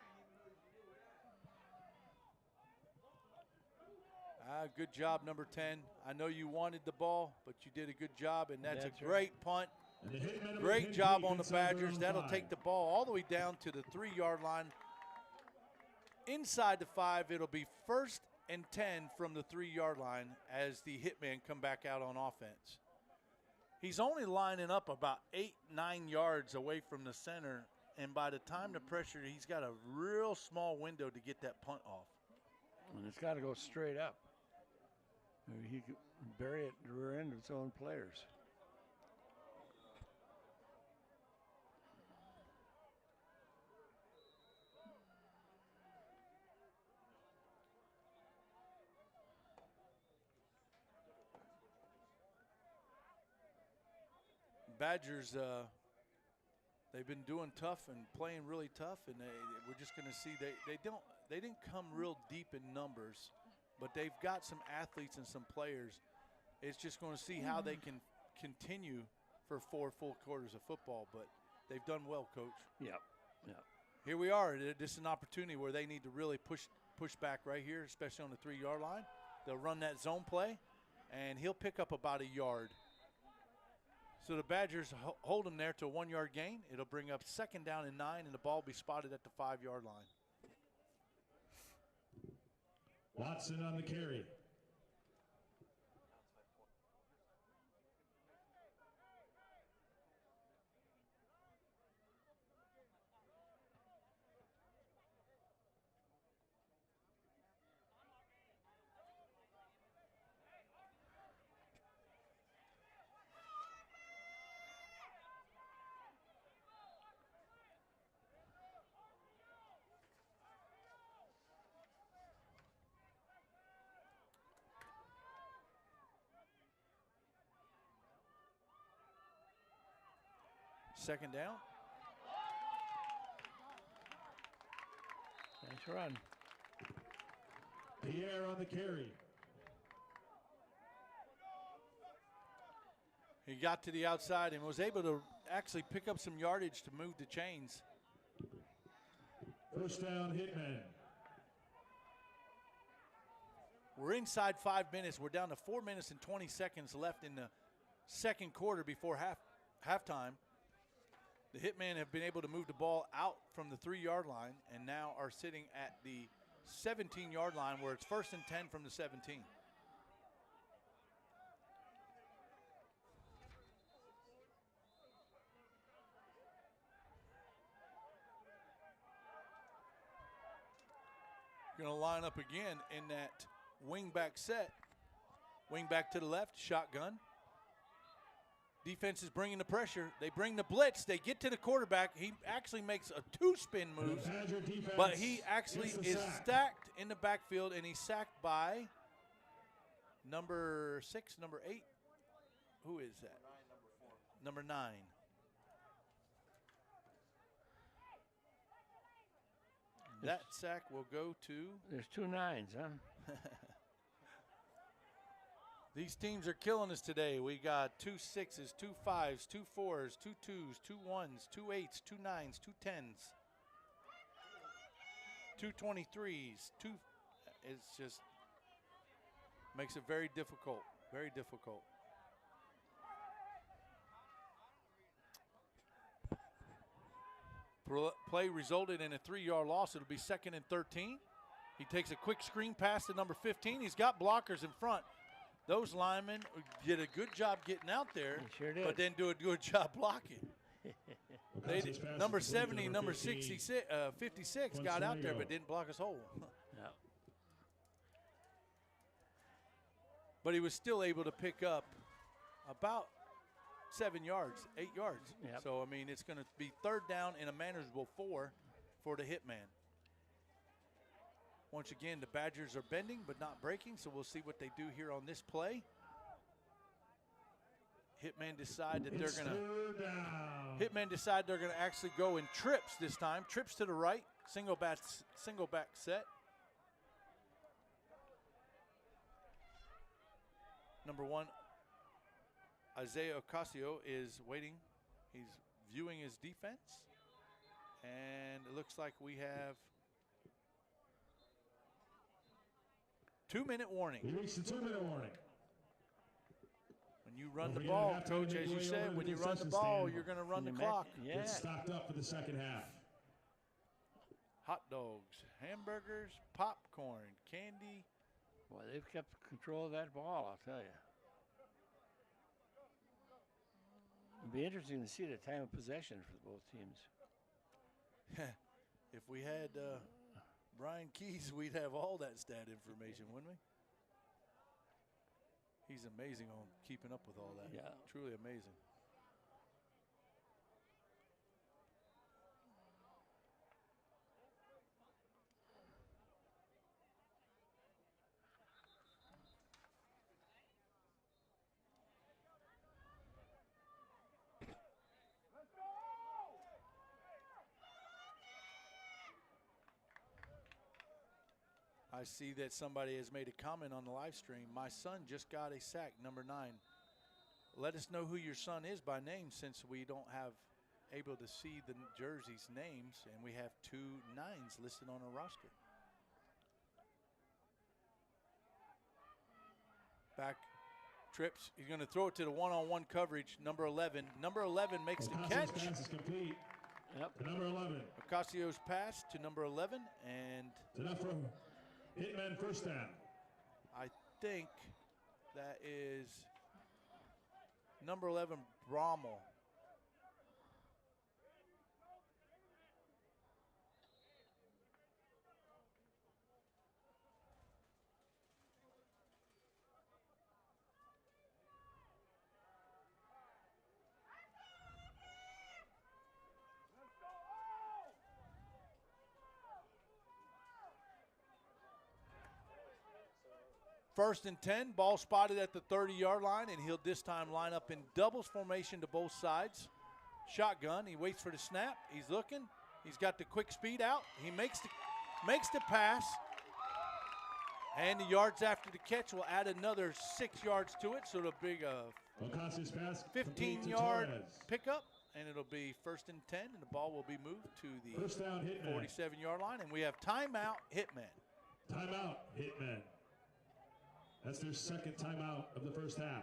Good job, number 10. I know you wanted the ball, but you did a good job, and that's a That's right. great punt. And the Hitmen will Great hit job on the defense over Badgers. on That'll 5. take the ball all the way down to the 3-yard line. Inside the 5, it'll be 1st and 10 from the 3-yard line as the Hitmen come back out on offense. He's only lining up about 8-9 yards away from the center, and by the time the pressure, he's got a real small window to get that punt off. And it's got to go straight up. Maybe he could bury it at the rear end of its own players. Badgers, they've been doing tough and playing really tough, and we're just going to see they didn't come real deep in numbers, but they've got some athletes and some players. It's just going to see how they can continue for 4 full quarters of football, but they've done well, Coach. Yep. Here we are. This is an opportunity where they need to really push back right here, especially on the 3-yard line. They'll run that zone play, and he'll pick up about a yard. So the Badgers hold him there to a 1-yard gain. It'll bring up 2nd down and 9, and the ball will be spotted at the 5-yard line. Watson on the carry. Second down. Nice run. Pierre on the carry. He got to the outside and was able to actually pick up some yardage to move the chains. 1st down, Hitman. We're inside 5 minutes. We're down to 4 minutes and 20 seconds left in the 2nd quarter before halftime. The Hitmen have been able to move the ball out from the 3-yard line and now are sitting at the 17-yard line where it's 1st and 10 from the 17. Going to line up again in that wing back set. Wing back to the left, shotgun. Defense is bringing the pressure. They bring the blitz. They get to the quarterback. He actually makes a 2-spin move, but he actually is stacked in the backfield, and he's sacked by number 6, number 8. Who is that? Number 9. That sack will go to... There's 2 9s, huh? These teams are killing us today. We got 2 6s, 2 5s, 2 4s, 2 2s, 2 1s, 2 8s, 2 9s, 2 10s, 2 23s, 2. It's just makes it very difficult. Very difficult. Play resulted in a 3-yard loss. It'll be 2nd and 13. He takes a quick screen pass to number 15. He's got blockers in front. Those linemen did a good job getting out there, sure did. but then do a good job blocking. Number 70, number 66, 56 got out there but didn't block his hole. Yeah. But he was still able to pick up about 7 yards, 8 yards. Yep. So, I mean, it's going to be 3rd down and a manageable 4 for the Hitman. Once again, the Badgers are bending but not breaking, so we'll see what they do here on this play. Hitmen decide that they're going to actually go in trips this time. Trips to the right, single back set. Number 1, Isaiah Ocasio is waiting. He's viewing his defense. And it looks like we have 2-minute warning. We reached the 2-minute warning. When you run the Don't forget ball, at halftime, Coach, make as your you way said, over when to you the run the concession ball, stand. you're going to run the Can you clock. Yeah. Get stocked up for the second half. Hot dogs, hamburgers, popcorn, candy. Boy, they've kept control of that ball, I'll tell you. It'd be interesting to see the time of possession for both teams. If we had Brian Keys, we'd have all that stat information, wouldn't we? He's amazing on keeping up with all that. Yeah. Truly amazing. I see that somebody has made a comment on the live stream. My son just got a sack, number 9. Let us know who your son is by name, since we don't have able to see the jerseys' names, and we have 2 9s listed on our roster. Back trips. He's going to throw it to the one-on-one coverage, number 11. Number 11 makes the catch. Pass is complete. Yep. To number 11. Ocasio's pass to number 11, and Enough for Hitman first down. I think that is number 11, Brommel. First and 10, ball spotted at the 30-yard line, and he'll this time line up in doubles formation to both sides. Shotgun, he waits for the snap. He's looking. He's got the quick speed out. He makes the pass, and the yards after the catch will add another 6 yards to it, so it'll be a Ocasio's pass 15-yard Torres. pickup, and it'll be first and 10, and the ball will be moved to the First down, Hitman. 47-yard line, and we have timeout, Hitman. Timeout, Hitman. That's their second timeout of the first half.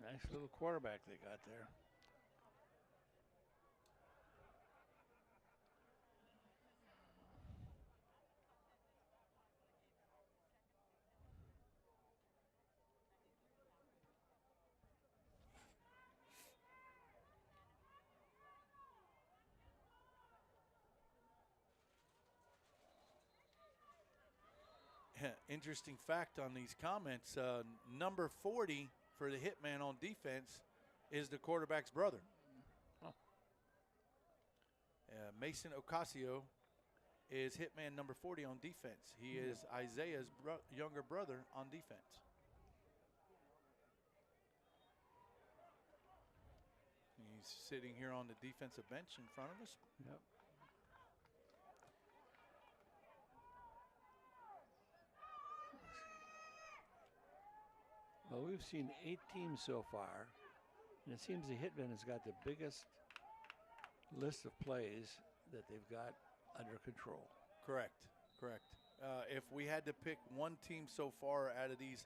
Nice little quarterback they got there. Interesting fact on these comments, number 40 for the Hitman on defense is the quarterback's brother. Oh. Mason Ocasio is Hitman number 40 on defense. He is Isaiah's younger brother on defense. He's sitting here on the defensive bench in front of us. Yep. Well, we've seen 8 teams so far, and it seems the Hitman has got the biggest list of plays that they've got under control. Correct, correct. If we had to pick one team so far out of these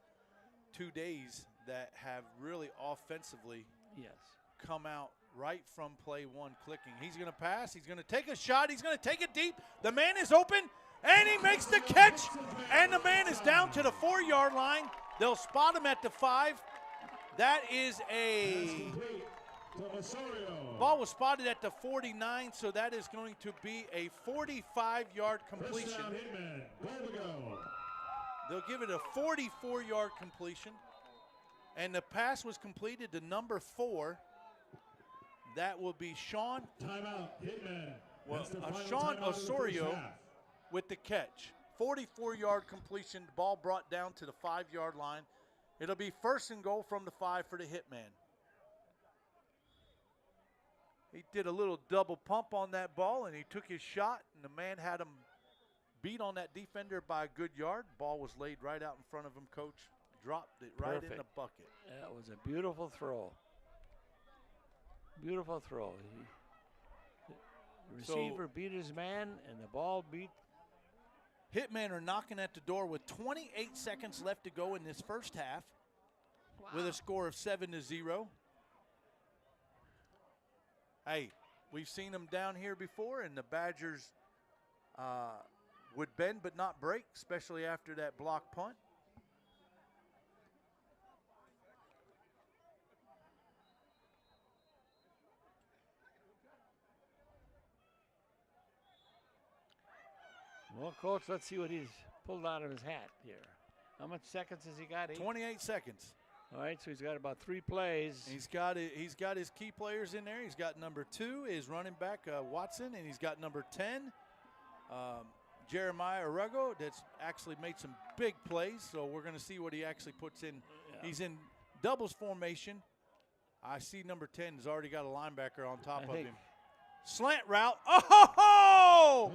2 days that have really offensively Yes. come out right from play 1 clicking. He's going to pass. He's going to take a shot. He's going to take it deep. The man is open, and he makes the catch, and the man is down to the 4-yard line. They'll spot him at the 5. That is a ball was spotted at the 49, so that is going to be a 45-yard completion. First down, Hitman. Goal to go. They'll give it a 44-yard completion, and the pass was completed to number 4. That will be Sean. Timeout, Hitman. Well, That's the final Sean timeout of the first Osorio half. with the catch. 44-yard completion, ball brought down to the 5-yard line. It'll be first and goal from the 5 for the Hitman. He did a little double pump on that ball, and he took his shot, and the man had him beat on that defender by a good yard. Ball was laid right out in front of him, Coach. Dropped it right in Perfect. the bucket. That was a beautiful throw. Beautiful throw. The receiver beat his man, and the ball beat. Hitmen are knocking at the door with 28 seconds left to go in this first half with a score of 7-0. Hey, we've seen them down here before, and the Badgers would bend but not break, especially after that block punt. Well, Coach, let's see what he's pulled out of his hat here. How much seconds has he got? 28 seconds. All right, so he's got about 3 plays. He's got his key players in there. He's got number 2, his running back Watson, and he's got number 10, Jeremiah Arrego, that's actually made some big plays. So we're going to see what he actually puts in. Yeah. He's in doubles formation. I see number 10 has already got a linebacker on top of him. Slant route. Oh!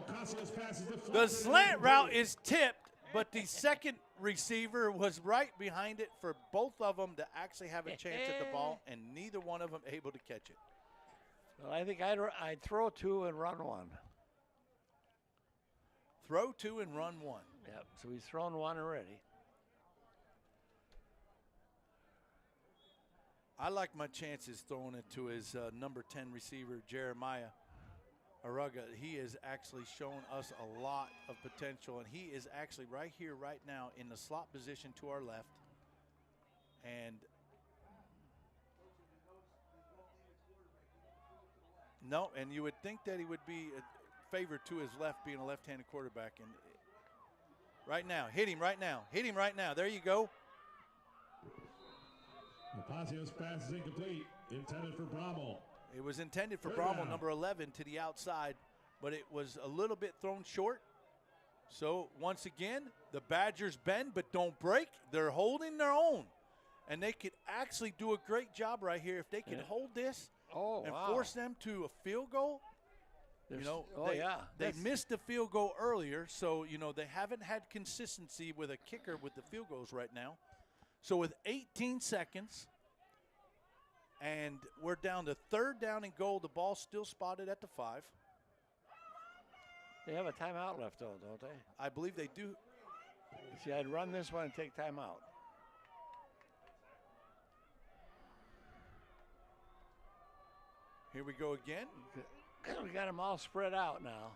The slant route is tipped, but the second receiver was right behind it for both of them to actually have a chance at the ball, and neither one of them able to catch it. Well, I think I'd throw 2 and run 1. Throw 2 and run 1. Yep, so he's thrown 1 already. I like my chances throwing it to his number 10 receiver, Jeremiah Arrego. He has actually shown us a lot of potential, and he is actually right here, right now, in the slot position to our left. And no, and you would think that he would be favored to his left, being a left-handed quarterback. And right now, hit him right now. Hit him right now. There you go. Pasio's pass is incomplete. Intended for Brommel. It was intended for Brommel, number 11, to the outside, but it was a little bit thrown short. So once again, the Badgers bend but don't break. They're holding their own, and they could actually do a great job right here if they could hold this and force them to a field goal. You know, they missed the field goal earlier, so you know they haven't had consistency with a kicker with the field goals right now. So with 18 seconds, and we're down to 3rd down and goal. The ball's still spotted at the 5. They have a timeout left, though, don't they? I believe they do. See, I'd run this one and take timeout. Here we go again. We got them all spread out now.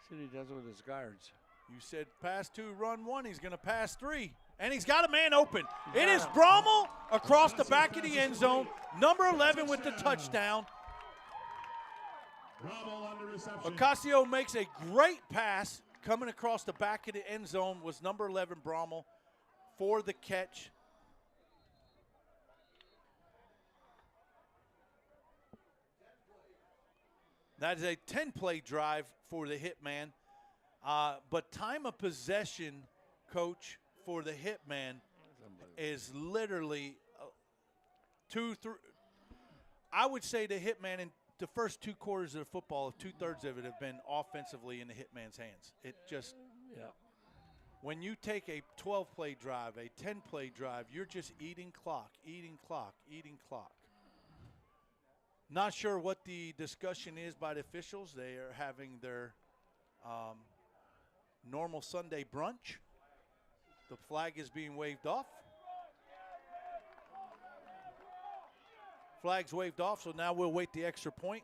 See what he does with his guards. You said pass 2, run 1. He's going to pass 3. And he's got a man open. It is Brommel across the back of the end zone. Number 11 with the touchdown. Ocasio makes a great pass coming across the back of the end zone. Was number 11 Brommel for the catch. That is a 10-play drive for the Hitman. But time of possession, Coach, for the Hitman is literally 2-3. I would say the Hitman in the first 2 quarters of the football, 2/3 of it have been offensively in the Hitman's hands. It just, when you take a 12-play drive, a 10-play drive, you're just eating clock, eating clock, eating clock. Not sure what the discussion is by the officials. They are having their normal Sunday brunch. The flag is being waved off. Flag's waved off, so now we'll wait the extra point.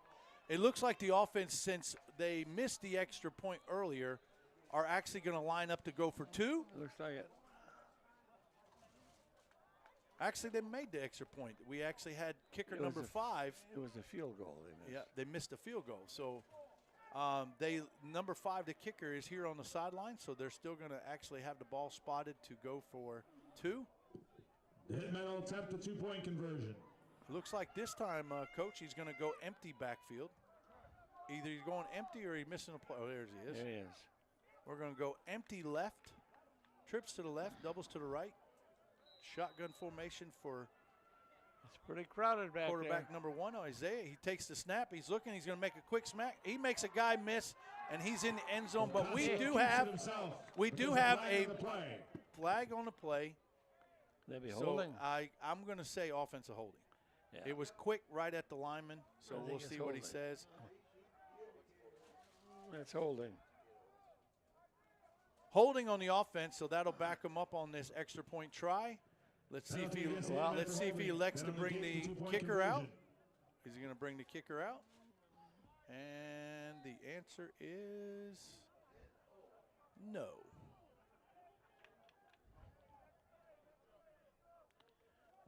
It looks like the offense, since they missed the extra point earlier, are actually going to line up to go for 2. Looks like it. Actually, they made the extra point. We actually had kicker number 5. It was a field goal they missed. Yeah, they missed a field goal. So number 5, the kicker, is here on the sideline, so they're still going to actually have the ball spotted to go for 2. The Hitman will attempt the 2-point conversion. Looks like this time, Coach, he's going to go empty backfield. Either he's going empty or he's missing a play. Oh, there he is. There he is. We're going to go empty left, trips to the left, doubles to the right. Shotgun formation for it's pretty crowded back quarterback there. number 1, Isaiah. He takes the snap. He's looking. He's going to make a quick smack. He makes a guy miss, and he's in the end zone. But we do have a flag on the play. They'll be so holding. I'm going to say offensive holding. Yeah. It was quick right at the lineman, so we'll see what he says. That's holding. Holding on the offense, so that'll back him up on this extra point try. Let's see if he elects to bring the kicker out. Is he going to bring the kicker out? And the answer is no.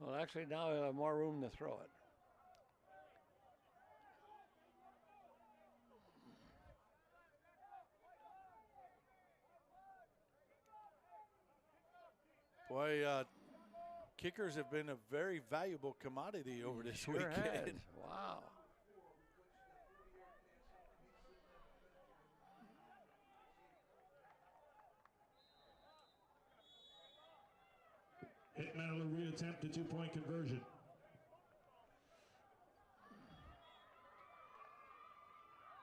Well, actually, now he'll have more room to throw it. Boy, kickers have been a very valuable commodity over this weekend. Has. Wow. Hitman will reattempt the 2-point conversion.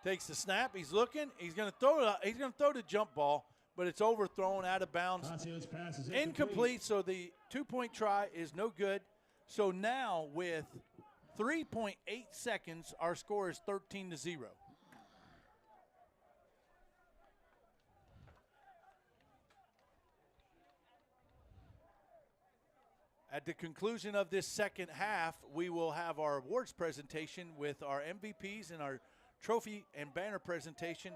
Takes the snap. He's looking. He's going to throw it. He's going to throw the jump ball, but it's overthrown, out of bounds. Pass is Incomplete, so the 2-point try is no good. So now with 3.8 seconds, our score is 13-0. At the conclusion of this second half, we will have our awards presentation with our MVPs and our trophy and banner presentation,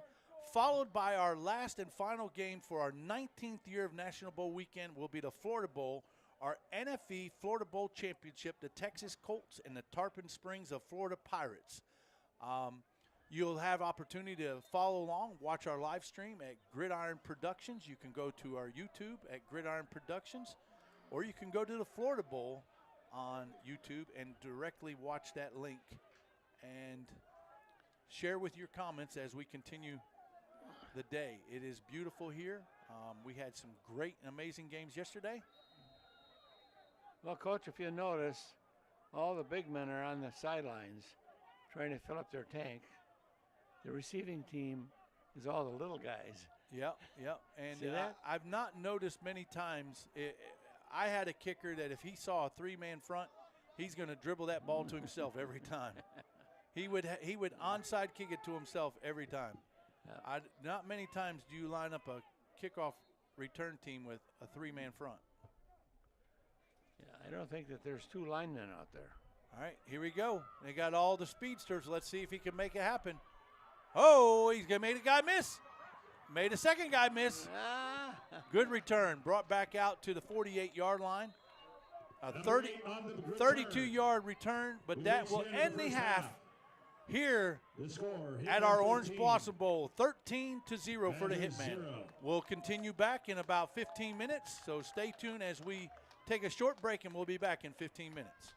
followed by our last and final game for our 19th year of National Bowl weekend will be the Florida Bowl, our NFE Florida Bowl Championship, the Texas Colts and the Tarpon Springs of Florida Pirates. You'll have opportunity to follow along, watch our live stream at Gridiron Productions. You can go to our YouTube at Gridiron Productions, or you can go to the Florida Bowl on YouTube and directly watch that link and share with your comments as we continue the day. It is beautiful here. We had some great and amazing games yesterday. Well, Coach, if you notice, all the big men are on the sidelines trying to fill up their tank. The receiving team is all the little guys. Yep. And See that? I've not noticed many times. I had a kicker that if he saw a 3-man front, he's going to dribble that ball to himself every time. He would onside kick it to himself every time. Yeah. Not many times do you line up a kickoff return team with a 3-man front. Yeah, I don't think that there's 2 linemen out there. All right, here we go. They got all the speedsters. Let's see if he can make it happen. Oh, he's going to make a guy miss. Made a second guy miss. Good return. Brought back out to the 48-yard line. A 32-yard return, but that will end the half here at our Orange Blossom Bowl. 13-0 for the Hitman. We'll continue back in about 15 minutes, so stay tuned as we take a short break, and we'll be back in 15 minutes.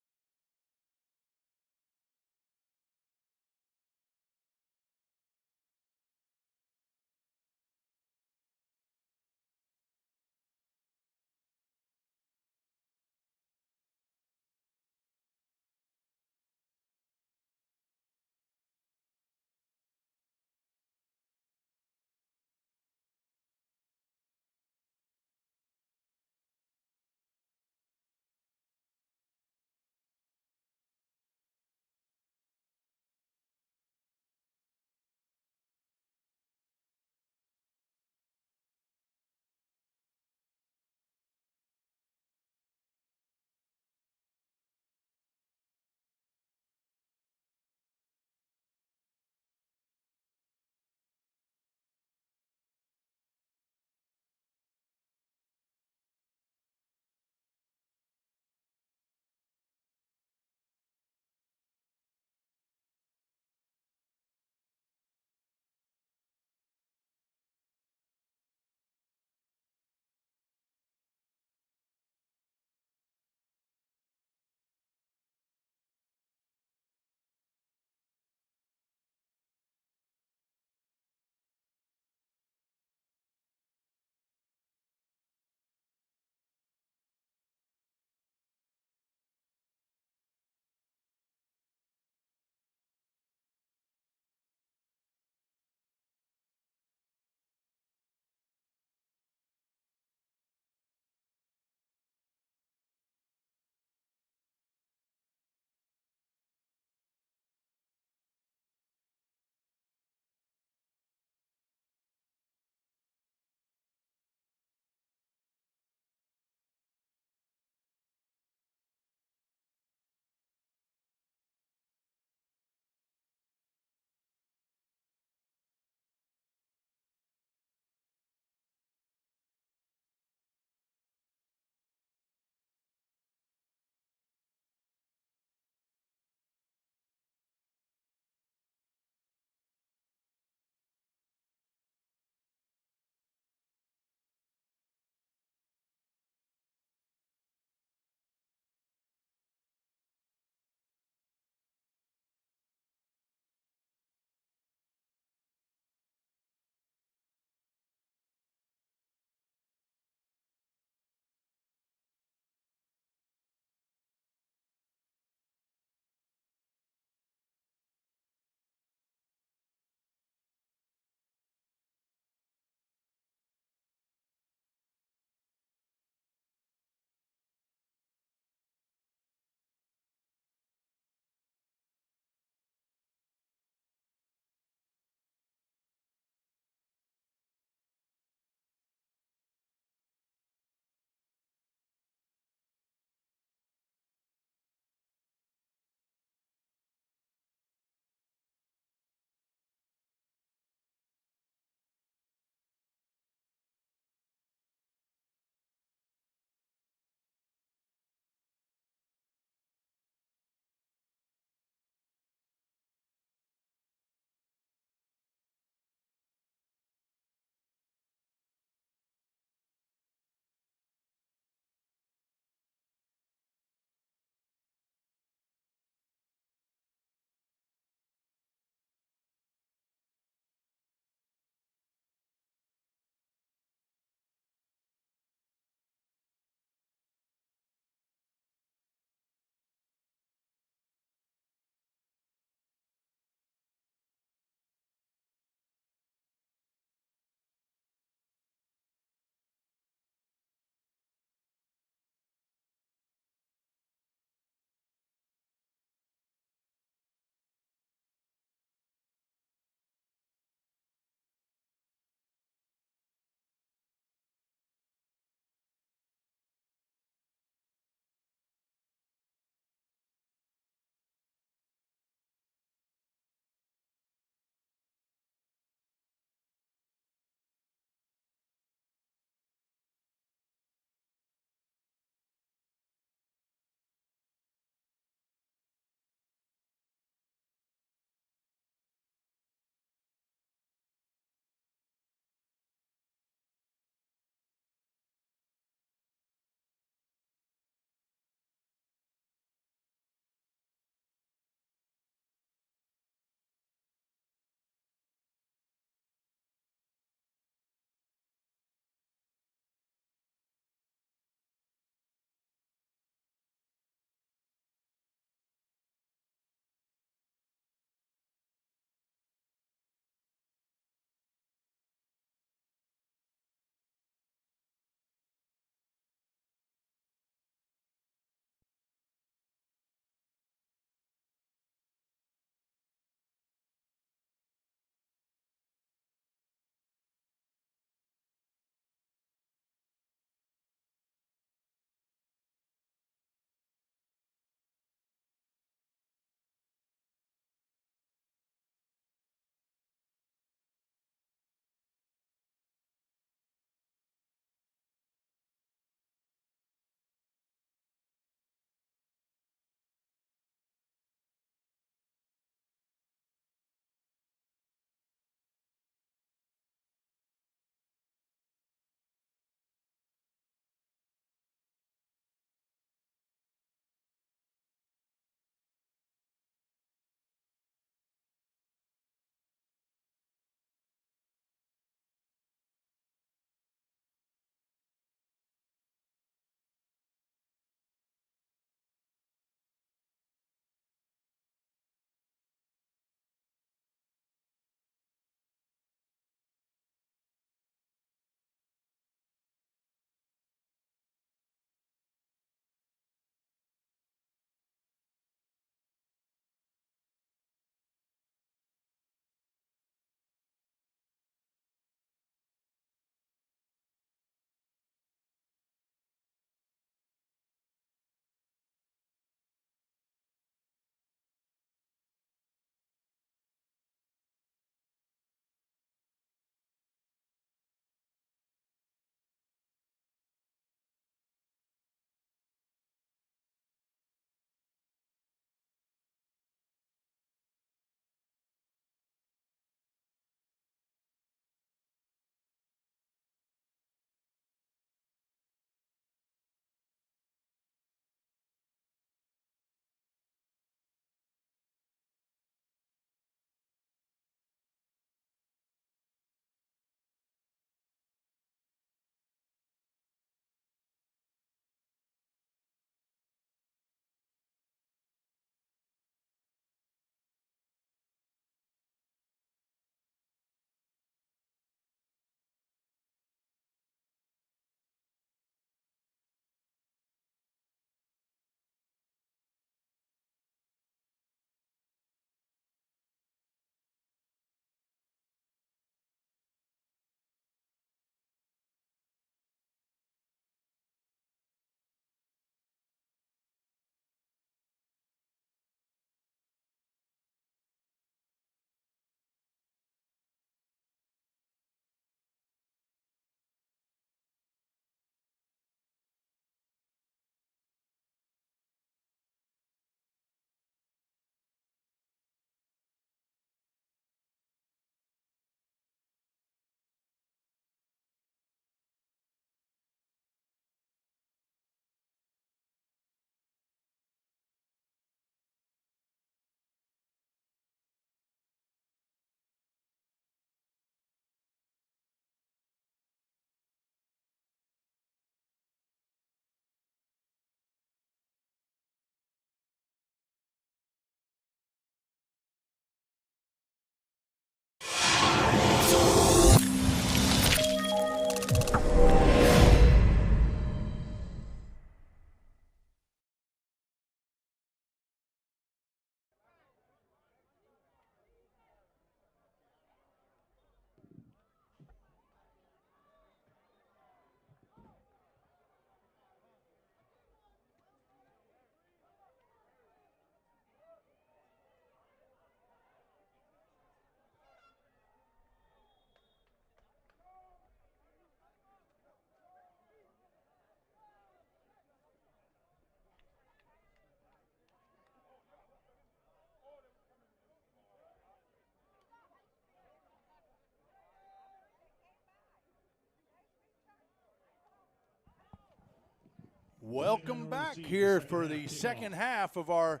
Welcome back here for the second half of our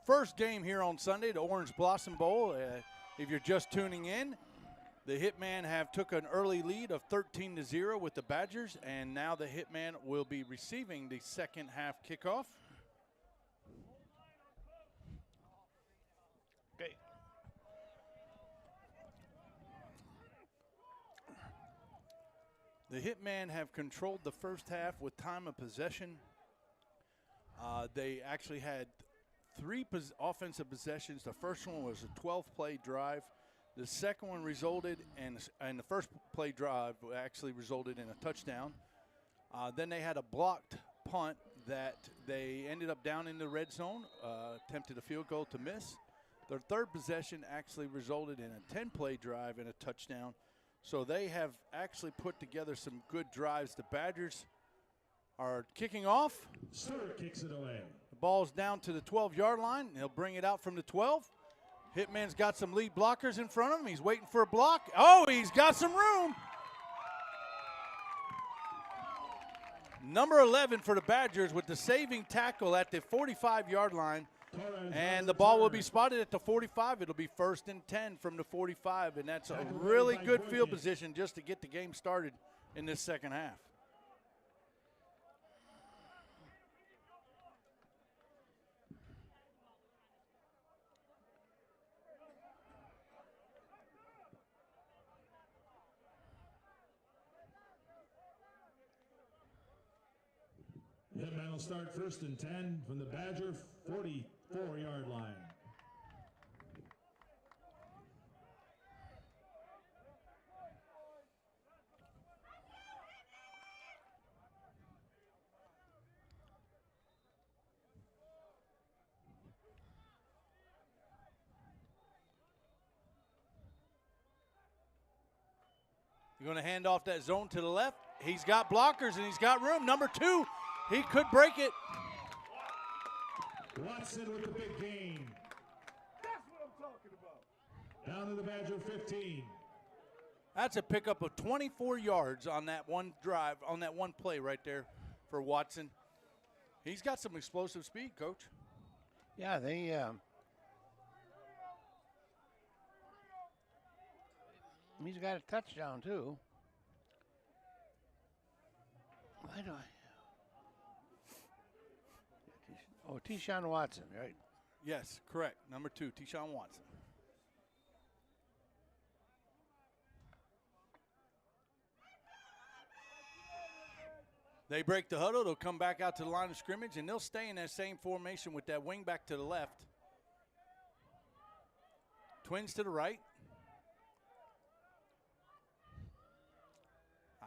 first game here on Sunday, the Orange Blossom Bowl. If you're just tuning in, the Hitman have took an early lead of 13-0 with the Badgers, and now the Hitman will be receiving the second half kickoff. Okay. The Hitman have controlled the first half with time of possession. They actually had three offensive possessions. The first one was a 12-play drive. The second one resulted and the first play drive actually resulted in a touchdown. Then they had a blocked punt that they ended up down in the red zone, attempted a field goal to miss. Their third possession actually resulted in a 10-play drive and a touchdown. So they have actually put together some good drives. The Badgers are kicking off. Stewart kicks it away. The ball's down to the 12-yard line. He'll bring it out from the 12. Hitman's got some lead blockers in front of him. He's waiting for a block. Oh, he's got some room. Number 11 for the Badgers with the saving tackle at the 45-yard line. And the ball will be spotted at the 45. It'll be 1st and 10 from the 45, and that's a really good field position just to get the game started in this second half. Hitman will start 1st and 10 from the Badger 44-yard line. You're going to hand off that zone to the left. He's got blockers and he's got room. Number 2. He could break it. Watson with the big gain. That's what I'm talking about. Down to the Badger 15. That's a pickup of 24 yards on that one drive, on that one play right there for Watson. He's got some explosive speed, Coach. Yeah, he's got a touchdown, too. Why do I? Oh, T-Shawn Watson, right? Yes, correct. Number 2, T-Shawn Watson. They break the huddle. They'll come back out to the line of scrimmage, and they'll stay in that same formation with that wing back to the left. Twins to the right.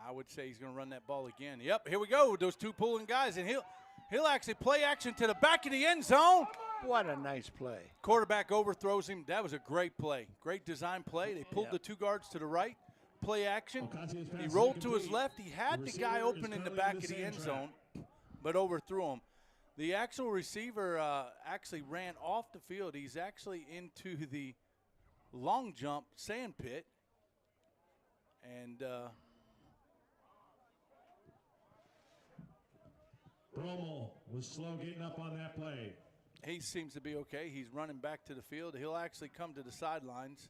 I would say he's going to run that ball again. Yep, here we go. Those two pulling guys, and he'll actually play action to the back of the end zone. What a nice play. Quarterback overthrows him. That was a great play. Great design play. They pulled the two guards to the right. Play action. He rolled to his left. He had the guy open in the back of the end zone, but overthrew him. The actual receiver actually ran off the field. He's actually into the long jump sand pit. And Rommel was slow getting up on that play. he seems to be okay. He's running back to the field. He'll actually come to the sidelines.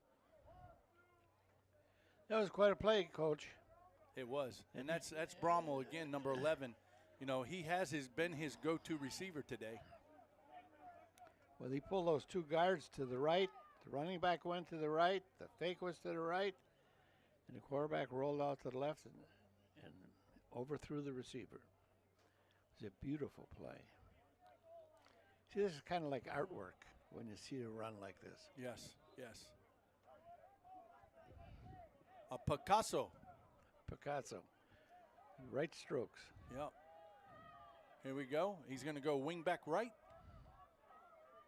That was quite a play, Coach. It was. And that's Brommel again, number 11. You know, he has been his go-to receiver today. Well, he pulled those two guards to the right. The running back went to the right. The fake was to the right. And the quarterback rolled out to the left and overthrew the receiver. It was a beautiful play. See, this is kind of like artwork when you see a run like this. Yes, yes. A Picasso. Right strokes. Yep. Here we go. He's going to go wing back right.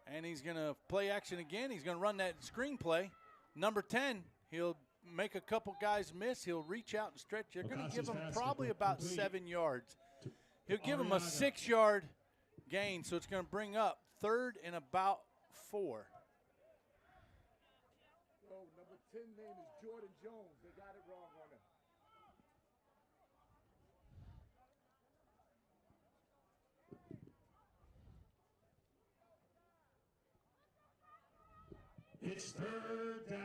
And he's going to play action again. He's going to run that screen play. Number 10, he'll make a couple guys miss. He'll reach out and stretch. You're going to give him probably about 7 yards. He'll give him a 6-yard gain, so it's going to bring up 3rd and about 4. Yo, number 10 name is Jordan Jones. They got it wrong on him. It's third down.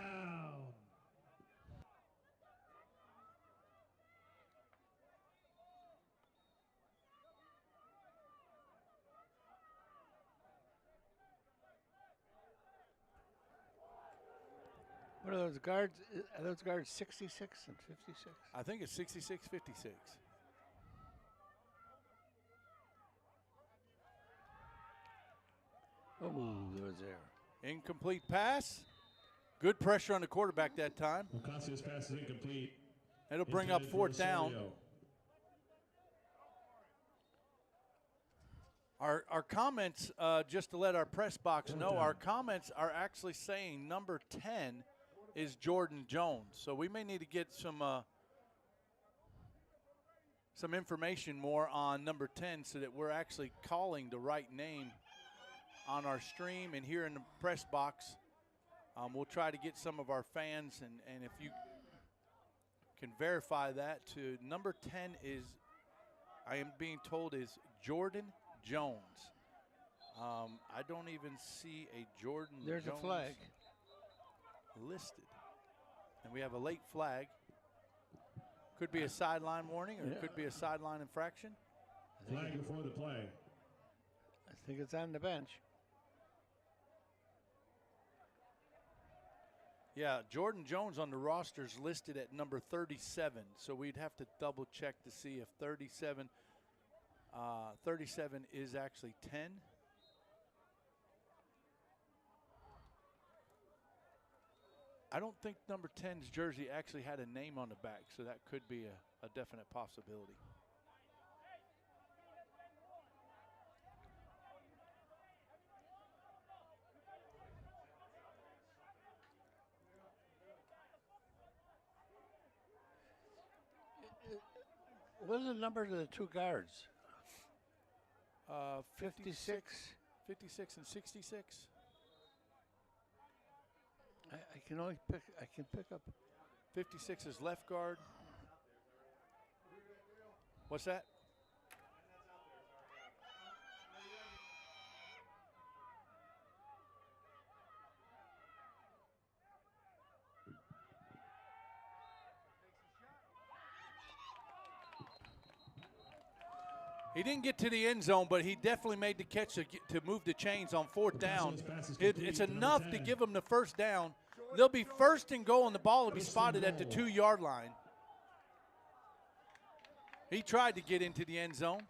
What are those guards? Are those guards 66 and 56? I think it's 66, 56. Oh, there was there. Incomplete pass. Good pressure on the quarterback that time. Ocasio's pass is incomplete. It'll bring up Intended for fourth down. Osorio. Our comments, just to let our press box know, our comments are actually saying number 10 is Jordan Jones. So we may need to get some information more on number 10 so that we're actually calling the right name on our stream and here in the press box. We'll try to get some of our fans, and if you can verify that, to number 10 is, I am being told, is Jordan Jones. I don't even see a Jordan There's Jones a flag listed. And we have a late flag. Could be a sideline warning, or it could be a sideline infraction. Flag before the play. I think it's on the bench. Yeah, Jordan Jones on the roster is listed at number 37, so we'd have to double check to see if 37 is actually 10. I don't think number 10's jersey actually had a name on the back, so that could be a definite possibility. What are the numbers of the two guards? 56 and 66. I can only pick up. 56 is left guard. What's that? He didn't get to the end zone, but he definitely made the catch to move the chains on fourth down. It's enough to give them the first down. They'll be first and goal, and the ball will be spotted at the 2-yard line. He tried to get into the end zone.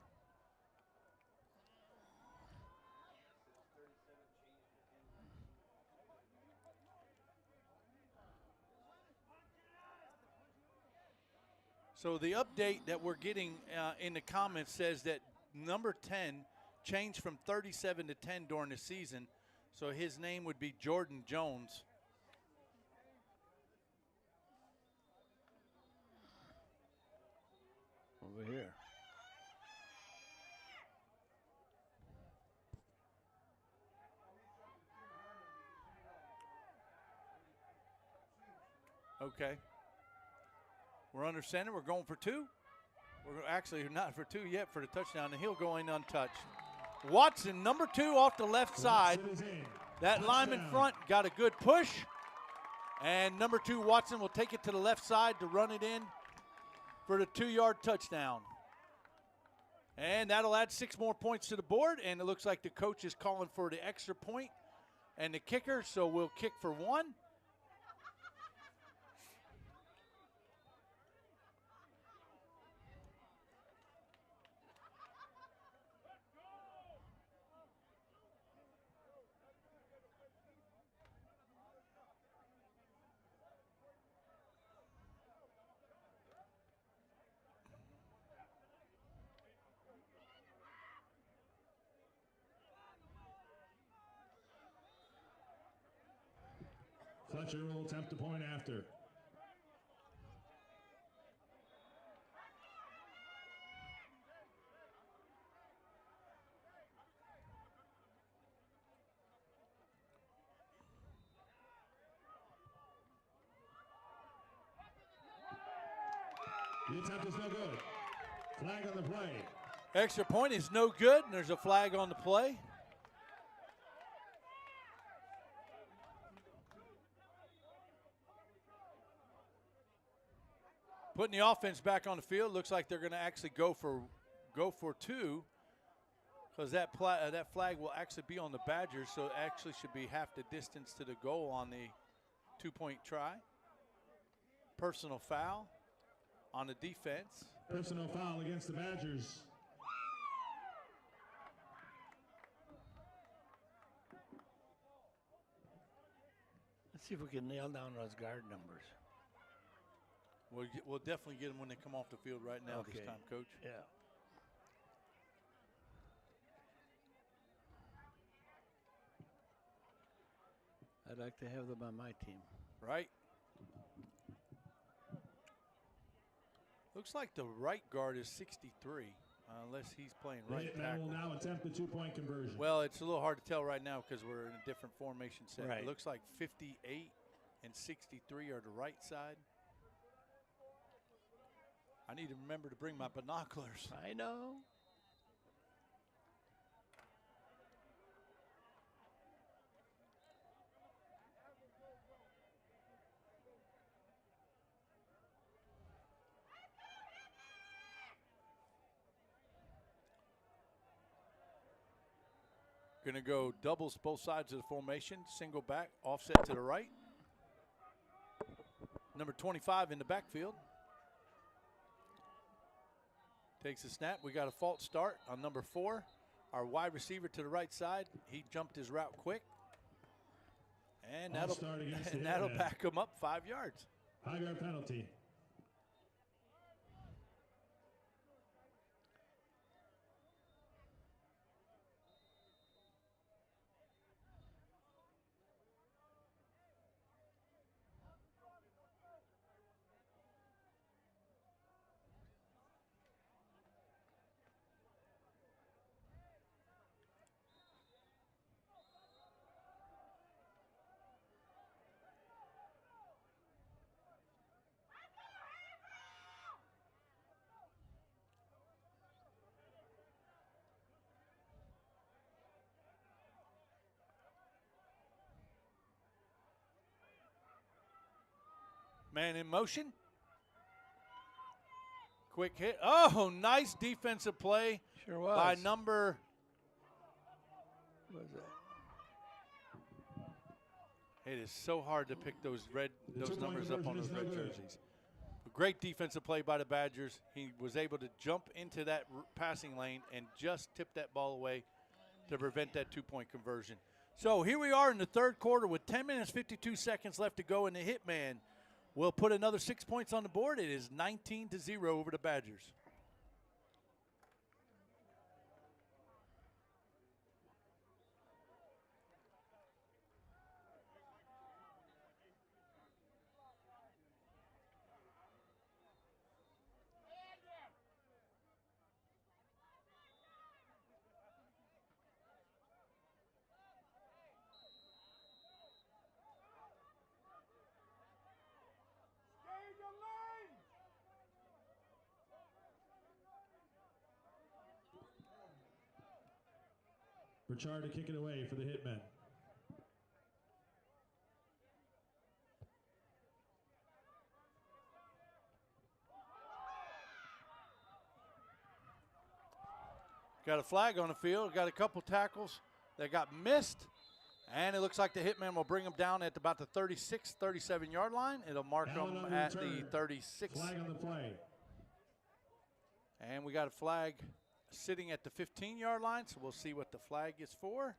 So the update that we're getting in the comments says that number 10 changed from 37 to 10 during the season. So his name would be Jordan Jones. Over here. Okay. We're under center. We're going for two. We're actually not for two yet for the touchdown, and he'll go in untouched. Watson, number 2 off the left side. That lineman front got a good push. And number 2, Watson, will take it to the left side to run it in for the 2-yard touchdown. And that'll add 6 more points to the board. And it looks like the coach is calling for the extra point and the kicker, so we'll kick for 1. Fletcher will attempt to point after. The attempt is no good. Flag on the play. Extra point is no good, and there's a flag on the play. Putting the offense back on the field. Looks like they're going to actually go for two, because that flag will actually be on the Badgers, so it actually should be half the distance to the goal on the two-point try. Personal foul on the defense. Personal foul against the Badgers. Let's see if we can nail down those guard numbers. We'll definitely get them when they come off the field right now this time, Coach. Yeah. I'd like to have them on my team. Right. Looks like the right guard is 63, unless he's playing right Hitman tackle. will now attempt the two-point conversion. Well, it's a little hard to tell right now because we're in a different formation set. Right. It looks like 58 and 63 are the right side. I need to remember to bring my binoculars. I know. Going to go doubles both sides of the formation. Single back, offset to the right. Number 25 in the backfield. Takes a snap. We got a false start on number 4. Our wide receiver to the right side. He jumped his route quick. And that'll back him up 5 yards. 5-yard penalty. Man in motion. Quick hit. Oh, nice defensive play. Sure was. By number. What was that? It is so hard to pick those numbers up on those red good. jerseys. A great defensive play by the Badgers. He was able to jump into that passing lane and just tip that ball away to prevent that two-point conversion. So here we are in the third quarter with 10 minutes, 52 seconds left to go, and the Hitman will put another 6 points on the board. It is 19-0 over the Badgers. Burchard to kick it away for the Hitmen. Got a flag on the field. Got a couple tackles that got missed. And it looks like the Hitman will bring them down at about the 36, 37-yard line. It'll mark them at the 36. Flag on the play. And we got a flag sitting at the 15-yard line, so we'll see what the flag is for.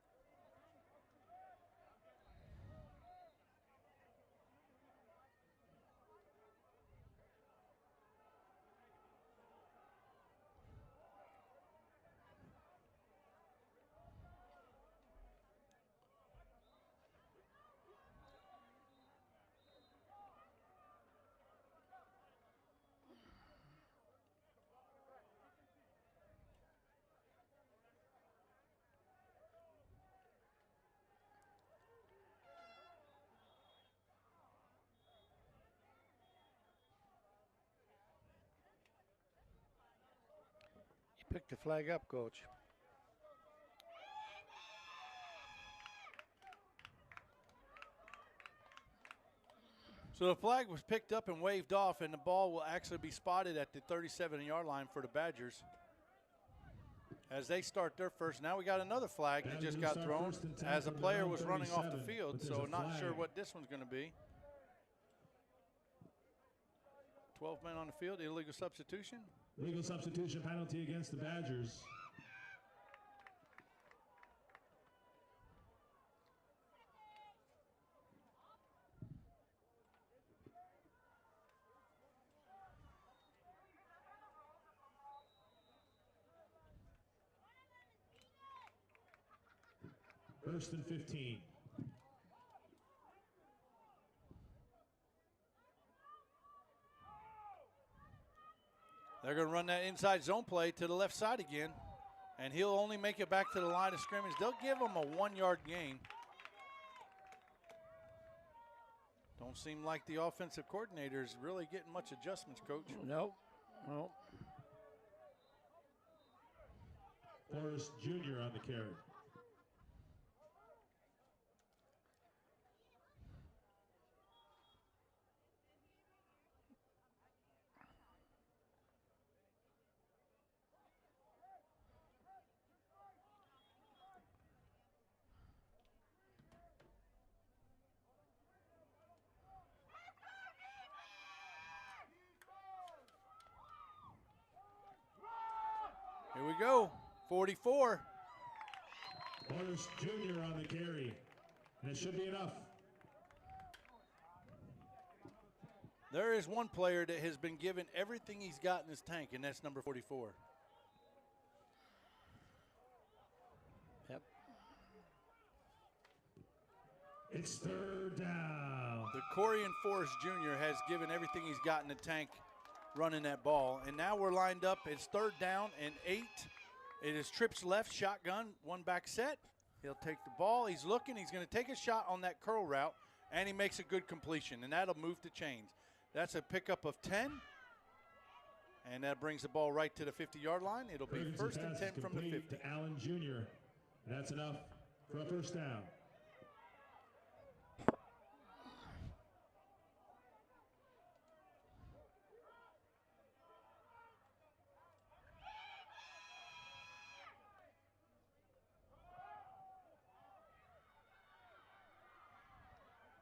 Pick the flag up, Coach. So the flag was picked up and waved off, and the ball will actually be spotted at the 37-yard line for the Badgers as they start their first. Now we got another flag that just got thrown as a player was running off the field, so not sure what this one's going to be. 12 men on the field, illegal substitution. Legal substitution penalty against the Badgers. First and 15. They're going to run that inside zone play to the left side again, and he'll only make it back to the line of scrimmage. They'll give him a 1-yard gain. Don't seem like the offensive coordinator is really getting much adjustments, Coach. Nope. Nope. Forrest Jr. on the carry. Here we go, 44. Forrest Jr. on the carry, and it should be enough. There is one player that has been given everything he's got in his tank, and that's number 44. Yep. It's third down. The Corian Forrest Jr. has given everything he's got in the tank running that ball. And now we're lined up. It's third down and 8. It is trips left, shotgun, one back set. He'll take the ball. He's looking. He's going to take a shot on that curl route, and he makes a good completion, and that'll move the chains. That's a pickup of 10, and that brings the ball right to the 50-yard line. It'll be first and 10 from the 50. To Allen Jr. That's enough for a first down.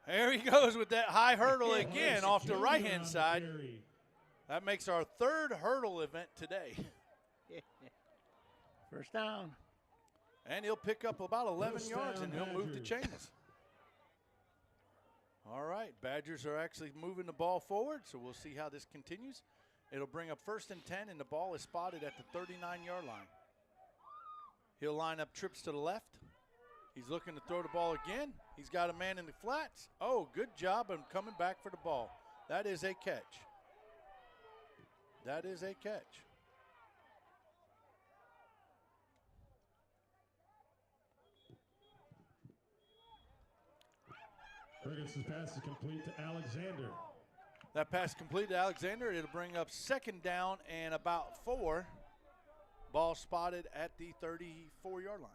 There he goes with that high hurdle again off the right-hand side. That makes our third hurdle event today. First down. And he'll pick up about 11 yards, and he'll move the chains. All right, Badgers are actually moving the ball forward, so we'll see how this continues. It'll bring up first and 10, and the ball is spotted at the 39-yard line. He'll line up trips to the left. He's looking to throw the ball again. He's got a man in the flats. Oh, good job of coming back for the ball. That is a catch. That is a catch. Ferguson's pass is complete to Alexander. That pass complete to Alexander. It'll bring up second down and about 4. Ball spotted at the 34-yard line.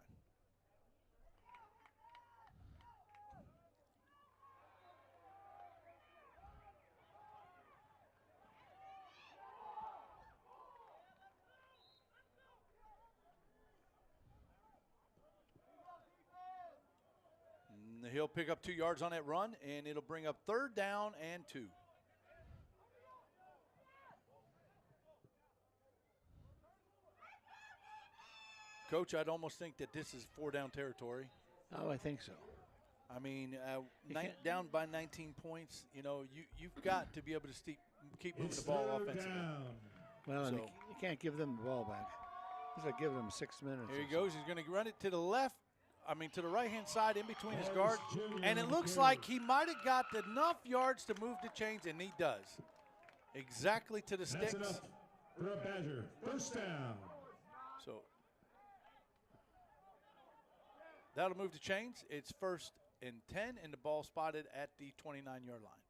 He'll pick up 2 yards on that run, and it'll bring up third down and 2. Coach, I'd almost think that this is 4-down territory. Oh, I think so. I mean, down by 19 points, you know, you've got to be able to keep moving the ball offensively. Well, and So- you can't give them the ball back. It's like giving them 6 minutes. Here or he goes. He's going to run it to the left. I mean, to the right-hand side in between his guards. And it looks like he might have got enough yards to move the chains, and he does. Exactly to the sticks. That's enough for a Badger. First down. So that'll move the chains. It's first and 10, and the ball spotted at the 29-yard line.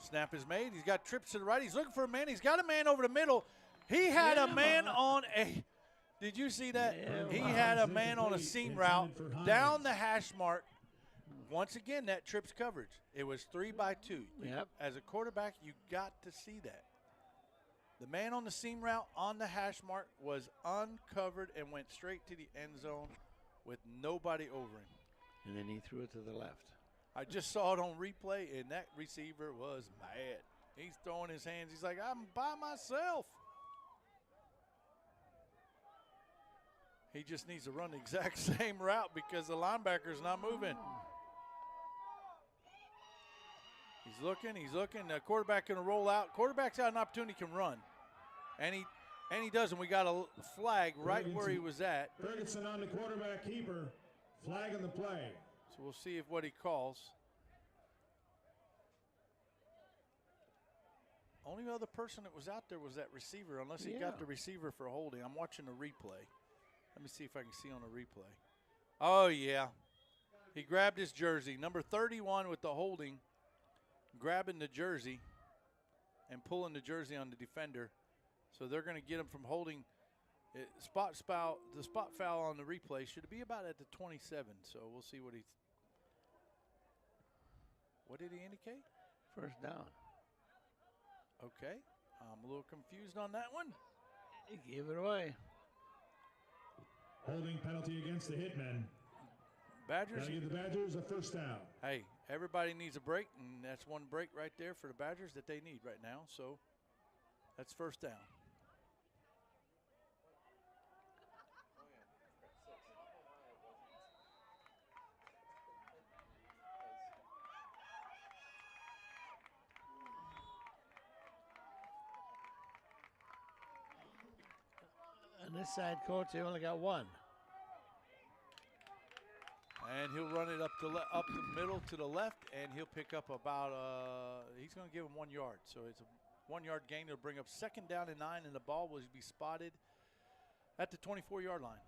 Snap is made. He's got trips to the right. He's looking for a man. He's got a man over the middle. He had a man on a – did you see that? Yeah, He had a man on a seam route down the hash mark. Once again, that trips coverage. It was 3-by-2. Yep. As a quarterback, you got to see that. The man on the seam route on the hash mark was uncovered and went straight to the end zone with nobody over him. And then he threw it to the left. I just saw it on replay, and that receiver was mad. He's throwing his hands. He's like, I'm by myself. He just needs to run the exact same route because the linebacker's not moving. He's looking. The quarterback going to roll out. Quarterback's got an opportunity, can run. And he doesn't. We got a flag right where he was at. Ferguson on the quarterback keeper. Flag in the play. So we'll see what he calls. Only other person that was out there was that receiver, unless he got the receiver for holding. I'm watching the replay. Let me see if I can see on the replay. Oh, yeah. He grabbed his jersey. Number 31 with the holding, grabbing the jersey and pulling the jersey on the defender. So they're going to get him from holding. The spot foul on the replay should be about at the 27. So we'll see what what did he indicate? First down. Okay. I'm a little confused on that one. He gave it away. Holding penalty against the Hitmen. Badgers. Gotta give the Badgers a first down. Hey, everybody needs a break, and that's one break right there for the Badgers that they need right now. So that's first down. On this side, coach, they only got one. And he'll run it up the middle to the left, and he'll pick up about, he's going to give him 1 yard. So it's a 1 yard gain. It'll bring up second down and 9, and the ball will be spotted at the 24-yard line.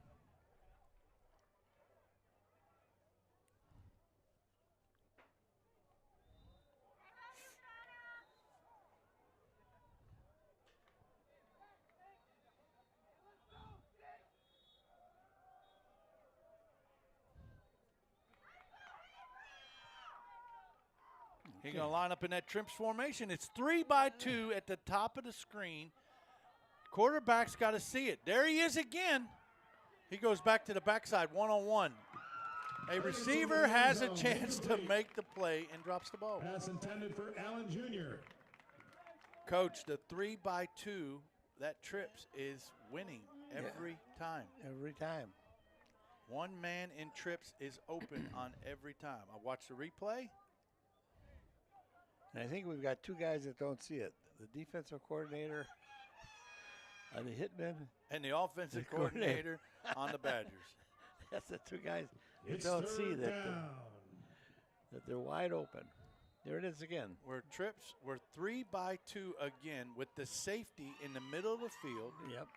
He's going to line up in that Trimps formation. It's 3-by-2 at the top of the screen. Quarterback's got to see it. There he is again. He goes back to the backside, one-on-one. A receiver has a chance to make the play and drops the ball. Pass intended for Allen Jr. Coach, the 3-by-2, that Trips is winning every time. Every time. One man in Trips is open on every time. I watched the replay. And I think we've got two guys that don't see it. The defensive coordinator on the Hitmen. And the offensive coordinator on the Badgers. That's the two guys that It's don't see third that down. that they're wide open. There it is again. We're 3-by-2 again with the safety in the middle of the field. Yep.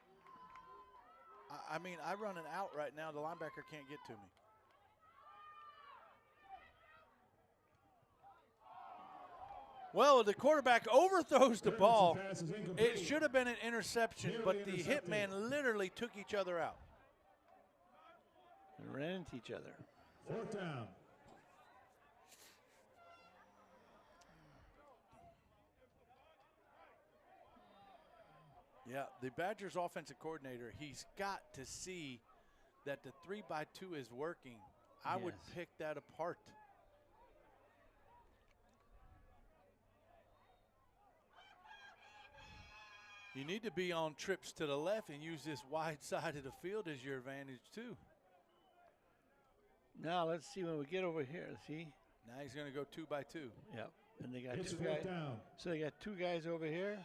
I mean, I run an out right now. The linebacker can't get to me. Well, the quarterback overthrows the ball. It should have been an interception, but the Hitman literally took each other out. And ran into each other. Fourth down. Yeah, the Badgers offensive coordinator, he's got to see that the 3-by-2 is working. I would pick that apart. You need to be on trips to the left and use this wide side of the field as your advantage too. Now let's see when we get over here. See? Now he's going to go 2-by-2. Yep. And they got It's two fourth guys. down. So they got two guys over here.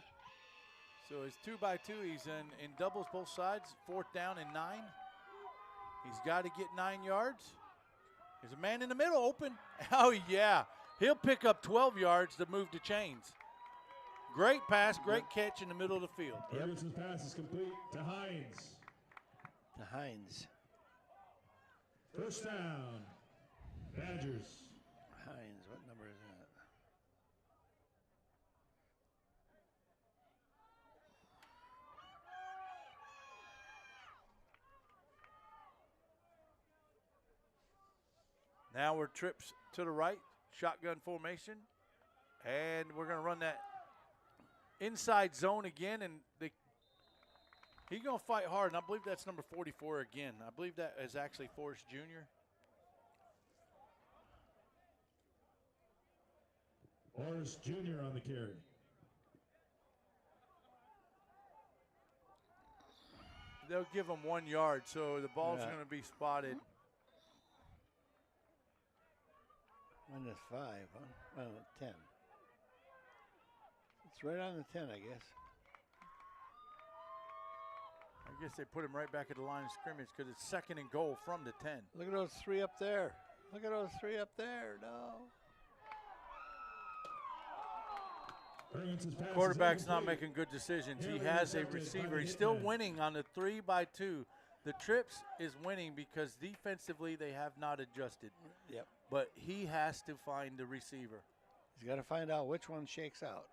So it's 2-by-2. He's in doubles both sides. Fourth down and 9. He's got to get 9 yards. There's a man in the middle open. Oh, yeah. He'll pick up 12 yards to move the chains. Great pass, great catch in the middle of the field. Ferguson's pass is complete to Hines. To Hines. First down. Badgers. Hines, what number is that? Now we're trips to the right, shotgun formation, and we're going to run that inside zone again, and he's going to fight hard, and I believe that's number 44 again. I believe that is actually Forrest Jr. Forrest Jr. on the carry. They'll give him 1 yard, so the ball's going to be spotted. -5, huh? Well, 10. It's right on the 10, I guess. I guess they put him right back at the line of scrimmage because it's 2nd and goal from the 10. Look at those 3 up there. Look at those 3 up there. No. Quarterback's not making good decisions. He has a receiver. He's still winning on the 3-by-2. The trips is winning because defensively they have not adjusted. Yep. But he has to find the receiver. He's got to find out which one shakes out.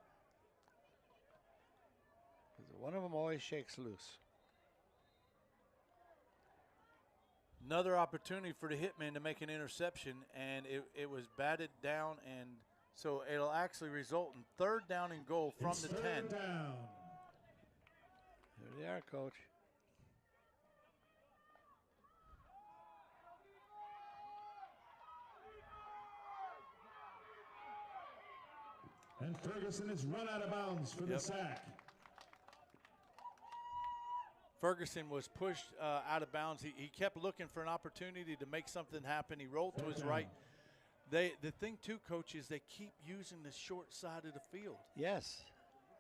Because one of them always shakes loose. Another opportunity for the Hitman to make an interception, and it was batted down, and so it'll actually result in 3rd down and goal from the 10. Down. There they are, Coach. And Ferguson is run out of bounds for the sack. Ferguson was pushed out of bounds. He kept looking for an opportunity to make something happen. He rolled to his right. The thing, too, Coach, is they keep using the short side of the field. Yes.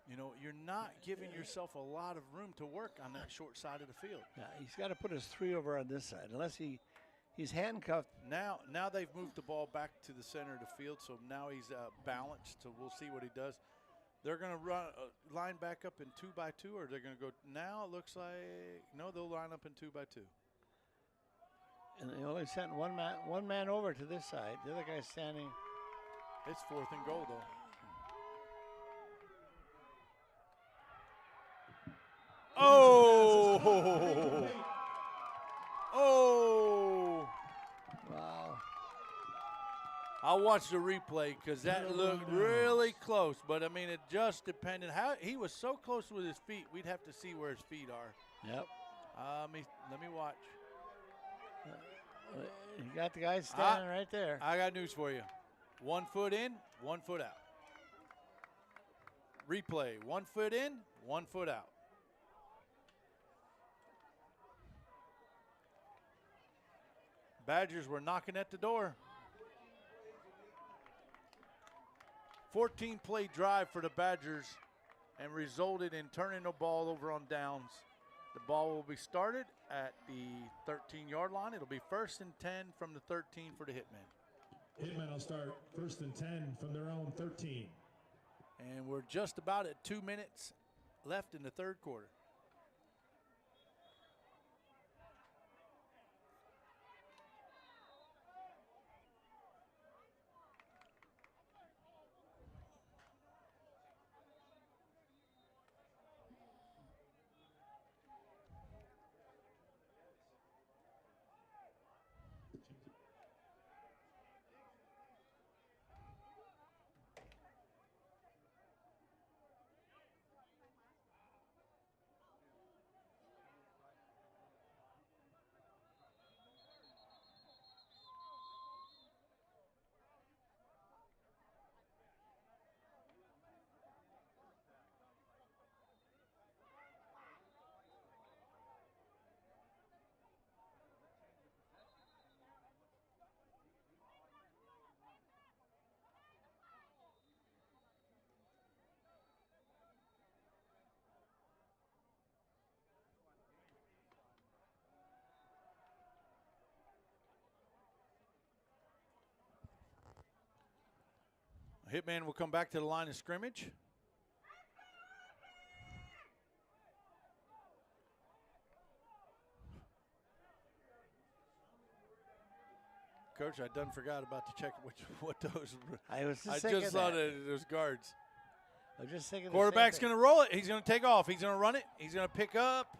You know, you're not giving yourself a lot of room to work on that short side of the field. Yeah, he's got to put his 3 over on this side, unless he's handcuffed. Now they've moved the ball back to the center of the field, so now he's balanced, so we'll see what he does. They're going to run line back up in 2-by-2, or they're going to go now. It looks like no, they'll line up in 2-by-2. And they only sent one man over to this side. The other guy's standing. It's 4th and goal though. Oh! Oh! Wow. I'll watch the replay because that looked really close. But, I mean, it just depended. How he was so close with his feet, we'd have to see where his feet are. Yep. Let me watch. You got the guy standing right there. I got news for you. 1 foot in, 1 foot out. Replay. 1 foot in, 1 foot out. Badgers were knocking at the door. 14-play drive for the Badgers and resulted in turning the ball over on downs. The ball will be started at the 13-yard line. It'll be 1st and 10 from the 13 for the Hitmen. Hitmen will start 1st and 10 from their own 13. And we're just about at 2 minutes left in the 3rd quarter. Hitman will come back to the line of scrimmage. Coach, I done forgot about to check what those. I just saw that it was guards. I was just thinking. Quarterback's going to roll it. He's going to take off. He's going to run it. He's going to pick up.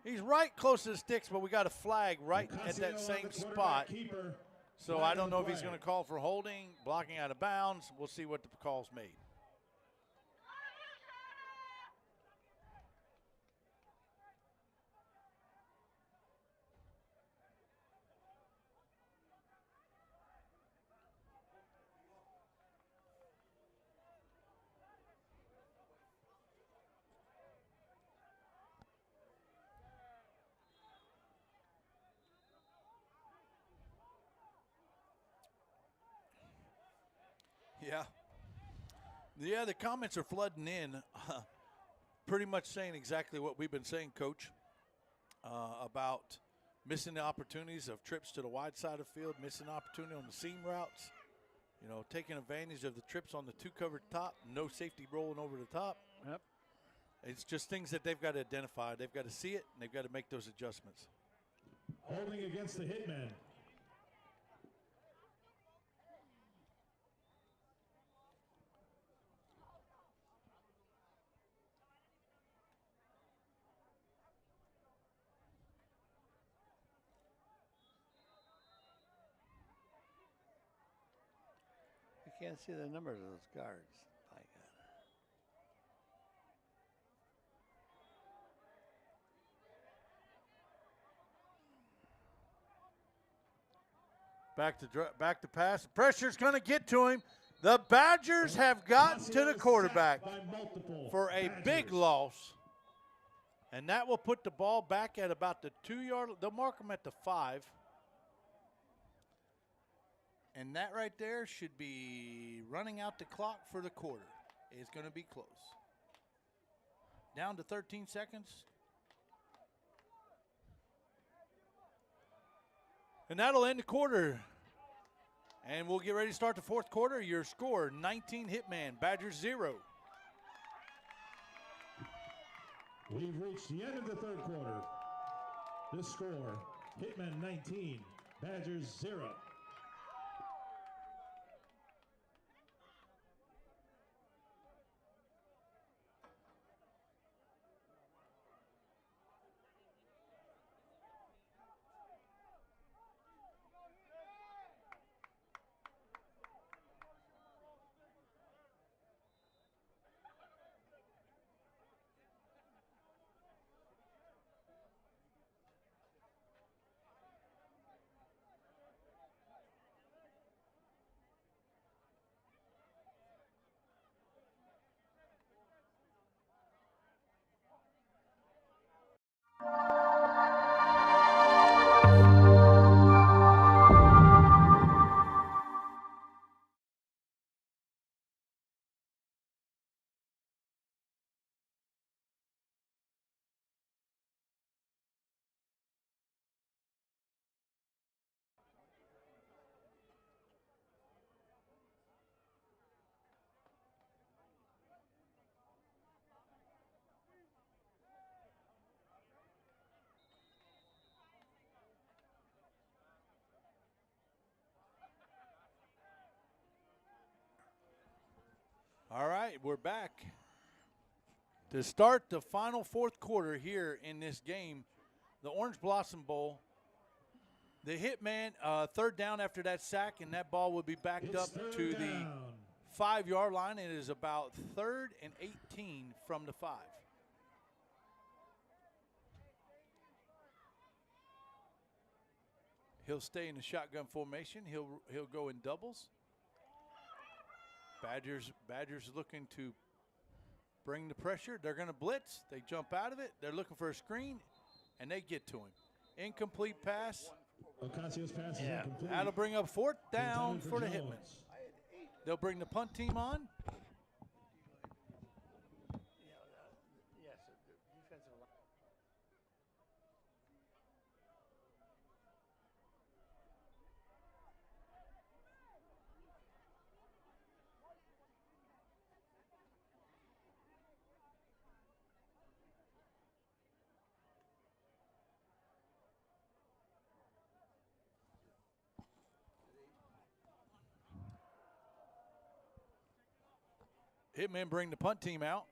He's right close to the sticks, but we got a flag right at that same spot. Keeper So I don't know if he's going to call for holding, blocking out of bounds. We'll see what the call's made. Yeah, the comments are flooding in, pretty much saying exactly what we've been saying, Coach, about missing the opportunities of trips to the wide side of the field, missing opportunity on the seam routes, you know, taking advantage of the trips on the two-covered top, no safety rolling over the top. Yep. It's just things that they've got to identify. They've got to see it, and they've got to make those adjustments. Holding against the Hitmen. You can't see the numbers of those guards. My God. Back to pass. Pressure's going to get to him. The Badgers have gotten to the quarterback for a big loss. And that will put the ball back at about the 2-yard. They'll mark them at the 5. And that right there should be running out the clock for the quarter. It's going to be close. Down to 13 seconds. And that'll end the quarter. And we'll get ready to start the fourth quarter. Your score, 19 Hitman, Badgers 0. We've reached the end of the third quarter. The score, Hitman 19, Badgers 0. All right, we're back to start the final fourth quarter here in this game, the Orange Blossom Bowl. The Hitman, third down after that sack, and that ball will be backed up to the 5-yard line. It is about 3rd and 18 from the 5. He'll stay in the shotgun formation. He'll go in doubles. Badgers looking to bring the pressure. They're going to blitz. They jump out of it. They're looking for a screen, and they get to him. Incomplete pass. Ocasio's pass is incomplete. That'll bring up 4th down Intended for the Jones. Hitmen. They'll bring the punt team on. Yes, the defensive line. Hitmen bring the punt team out.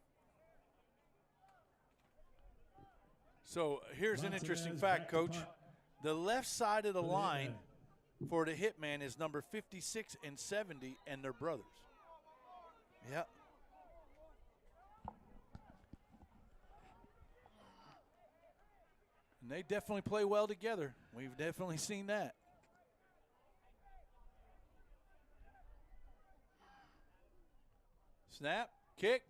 So here's an interesting fact, Coach. The left side of the line for the Hitman is number 56 and 70, and they're brothers. Yep. And they definitely play well together. We've definitely seen that. Snap, kick.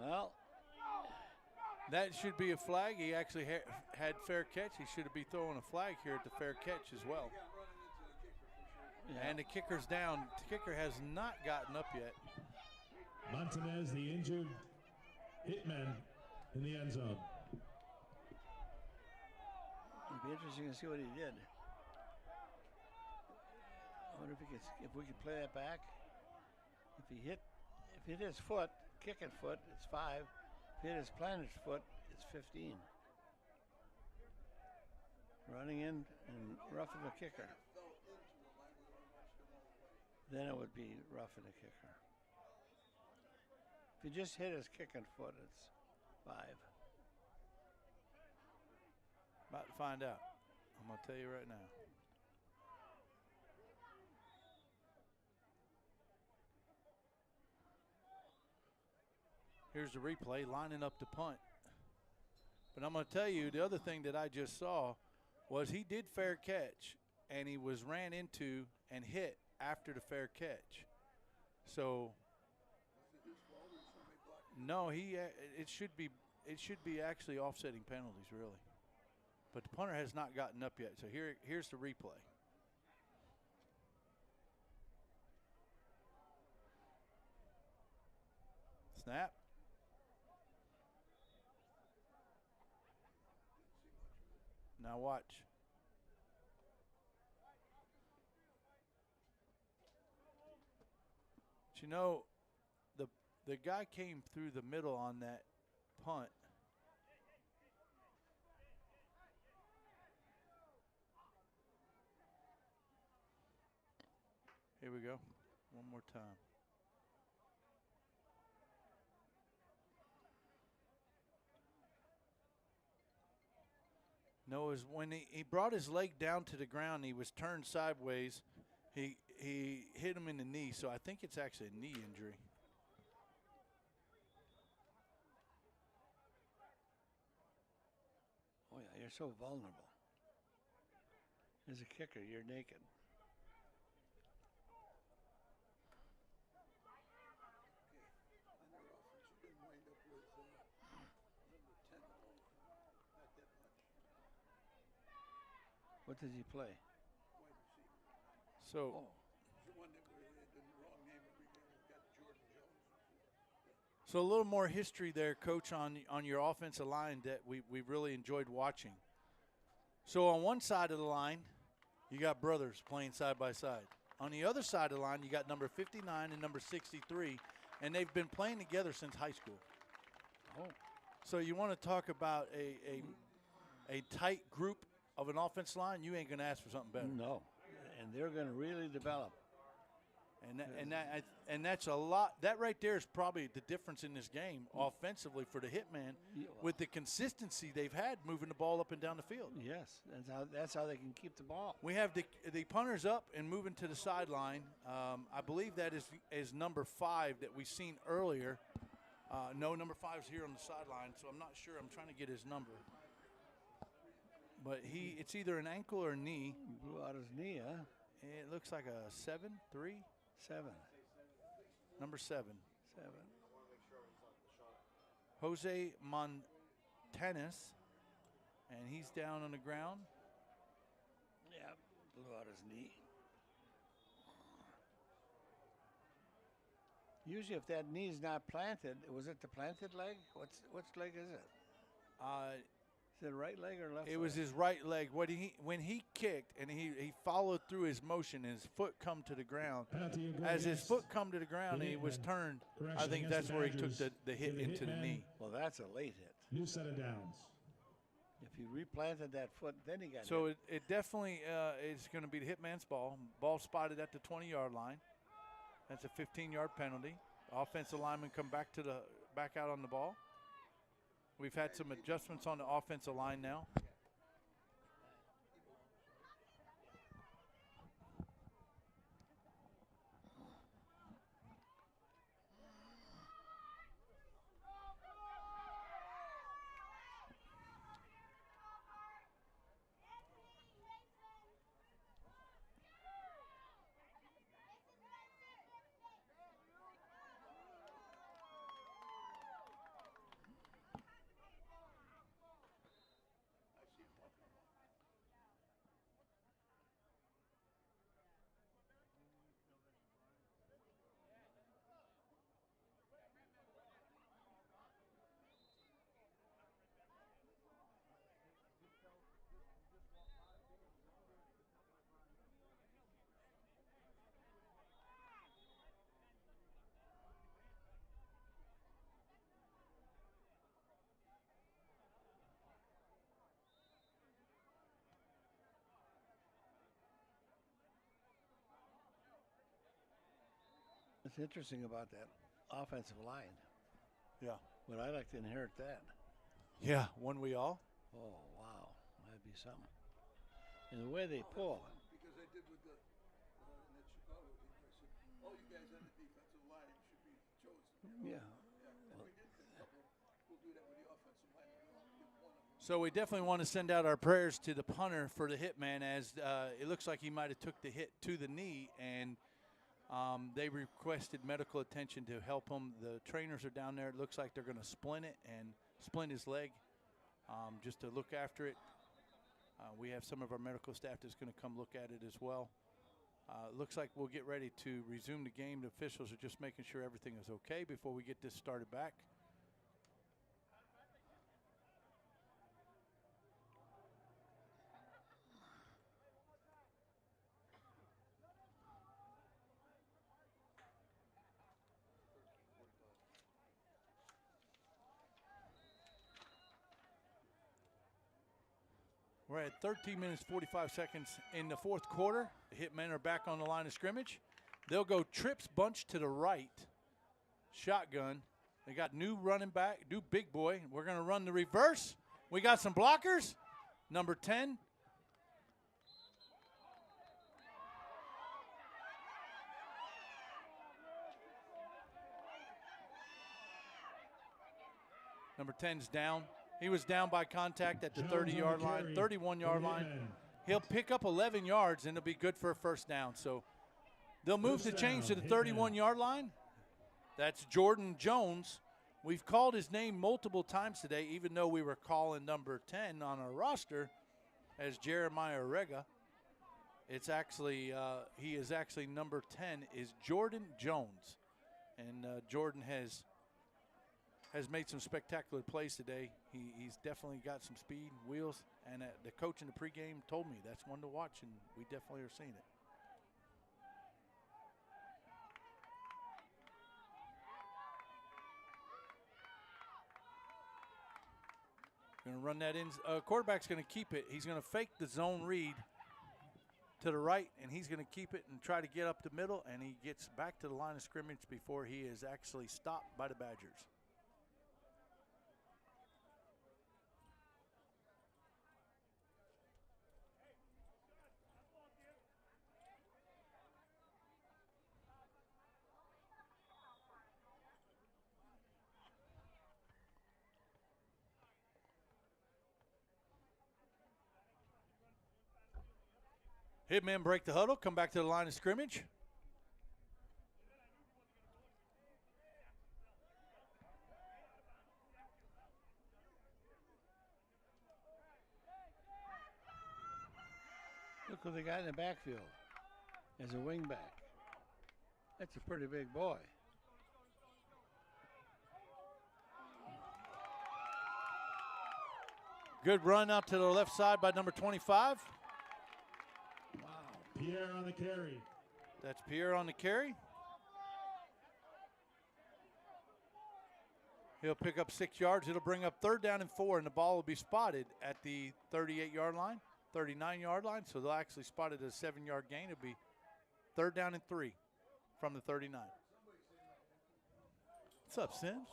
Well, that should be a flag. He actually had fair catch. He should be throwing a flag here at the fair catch as well. yeah. And the kicker's down. The kicker has not gotten up yet. Montanez, the injured Hitman, in the end zone. It'd be interesting to see what he did. I wonder if we could play that back. If he hit his foot, kicking foot, it's 5. If he hit his planted foot, it's 15. Running in and roughing the kicker. Then it would be roughing the kicker. If he just hit his kicking foot, it's 5. About to find out. I'm going to tell you right now. Here's the replay, lining up to punt. But I'm going to tell you, the other thing that I just saw was he did fair catch, and he was ran into and hit after the fair catch. So, no, it should be actually offsetting penalties, really. But the punter has not gotten up yet. So here's the replay. Snap. Now watch. But you know, the guy came through the middle on that punt. Here we go. One more time. No, is when he brought his leg down to the ground, he was turned sideways. He hit him in the knee, so I think it's actually a knee injury. Oh, yeah, you're so vulnerable. As a kicker, you're naked. What does he play? So, so a little more history there, Coach, on your offensive line that we really enjoyed watching. So on one side of the line, you got brothers playing side by side. On the other side of the line, you got number 59 and number 63, and they've been playing together since high school. Oh. So you want to talk about a tight group of an offense line, you ain't going to ask for something better. No, and they're going to really develop. And that's a lot. That right there is probably the difference in this game offensively for the Hitman with the consistency they've had moving the ball up and down the field. Yes, that's how they can keep the ball. We have the punters up and moving to the sideline. I believe that is number 5 that we've seen earlier. No, number 5 is here on the sideline, so I'm not sure. I'm trying to get his number. But it's either an ankle or a knee. Blew out his knee, huh? It looks like a 7, 3? 7. Number 7. 7. Jose Montanez, and he's down on the ground. Yeah, blew out his knee. Usually if that knee's not planted, was it the planted leg? Which leg is it? Is it right leg or left leg? It was his right leg. When he kicked and he followed through his motion and his foot come to the ground. As his foot come to the ground and he was turned, I think that's where he took the hit into the knee. Well, that's a late hit. New set of downs. If he replanted that foot, then he got So hit. it definitely is going to be the Hitman's ball. Ball spotted at the 20-yard line. That's a 15-yard penalty. Offensive linemen come back out on the ball. We've had some adjustments on the offensive line now. What's interesting about that offensive line, Yeah. would I like to inherit that? Yeah, one we all. Oh, wow. That'd be something. And the way they pull. Because I did with the in that Chicago game, I said, all you guys on the defensive line should be chosen. Yeah. And we did a couple. We'll do that with the offensive line. We'll get one of them. So we definitely want to send out our prayers to the punter for the Hitman, as it looks like he might have took the hit to the knee, and they requested medical attention to help him. The trainers are down there. It looks like they're going to splint it and splint his leg just to look after it. We have some of our medical staff that's going to come look at it as well. Looks like we'll get ready to resume the game. The officials are just making sure everything is okay before we get this started back. We're at 13 minutes, 45 seconds in the fourth quarter. The Hitmen are back on the line of scrimmage. They'll go trips bunch to the right. Shotgun. They got new running back, new big boy. We're going to run the reverse. We got some blockers. Number 10. Number 10's down. He was down by contact at the 30-yard line, 31-yard line. He'll pick up 11 yards, and it'll be good for a first down. So they'll move the change to the 31-yard line. That's Jordan Jones. We've called his name multiple times today, even though we were calling number 10 on our roster as Jeremiah Rega. It's actually, he is actually number 10 is Jordan Jones. And Jordan has made some spectacular plays today. He's definitely got some speed, wheels, and the coach in the pregame told me that's one to watch, and we definitely are seeing it. Going to run that in. Quarterback's going to keep it. He's going to fake the zone read to the right, and he's going to keep it and try to get up the middle, and he gets back to the line of scrimmage before he is actually stopped by the Badgers. Hitmen break the huddle, come back to the line of scrimmage. Look who they got in the backfield as a wingback. That's a pretty big boy. Good run out to the left side by number 25. Pierre on the carry. That's Pierre on the carry. He'll pick up 6 yards. It'll bring up 3rd down and 4, and the ball will be spotted at the 38-yard line, 39-yard line. So they'll actually spot it as a 7-yard gain. It'll be 3rd down and 3 from the 39. What's up, Sims?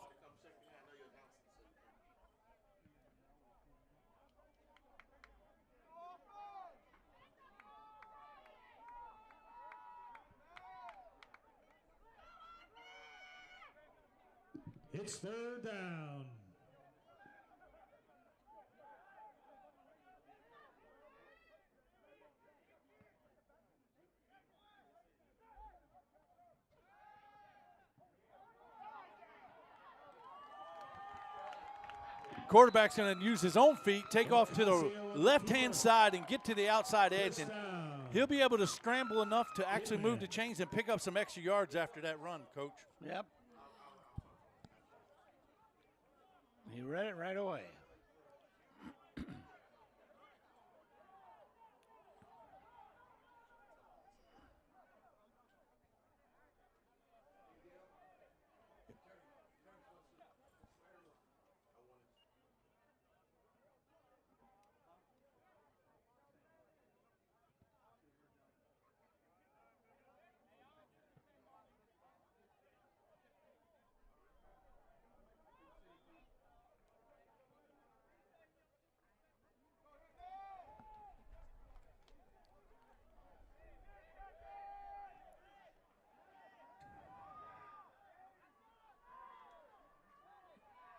It's third down. Quarterback's going to use his own feet, take off to the left-hand side and get to the outside edge, and he'll be able to scramble enough to actually move the chains and pick up some extra yards after that run, Coach. Yep. He read it right away.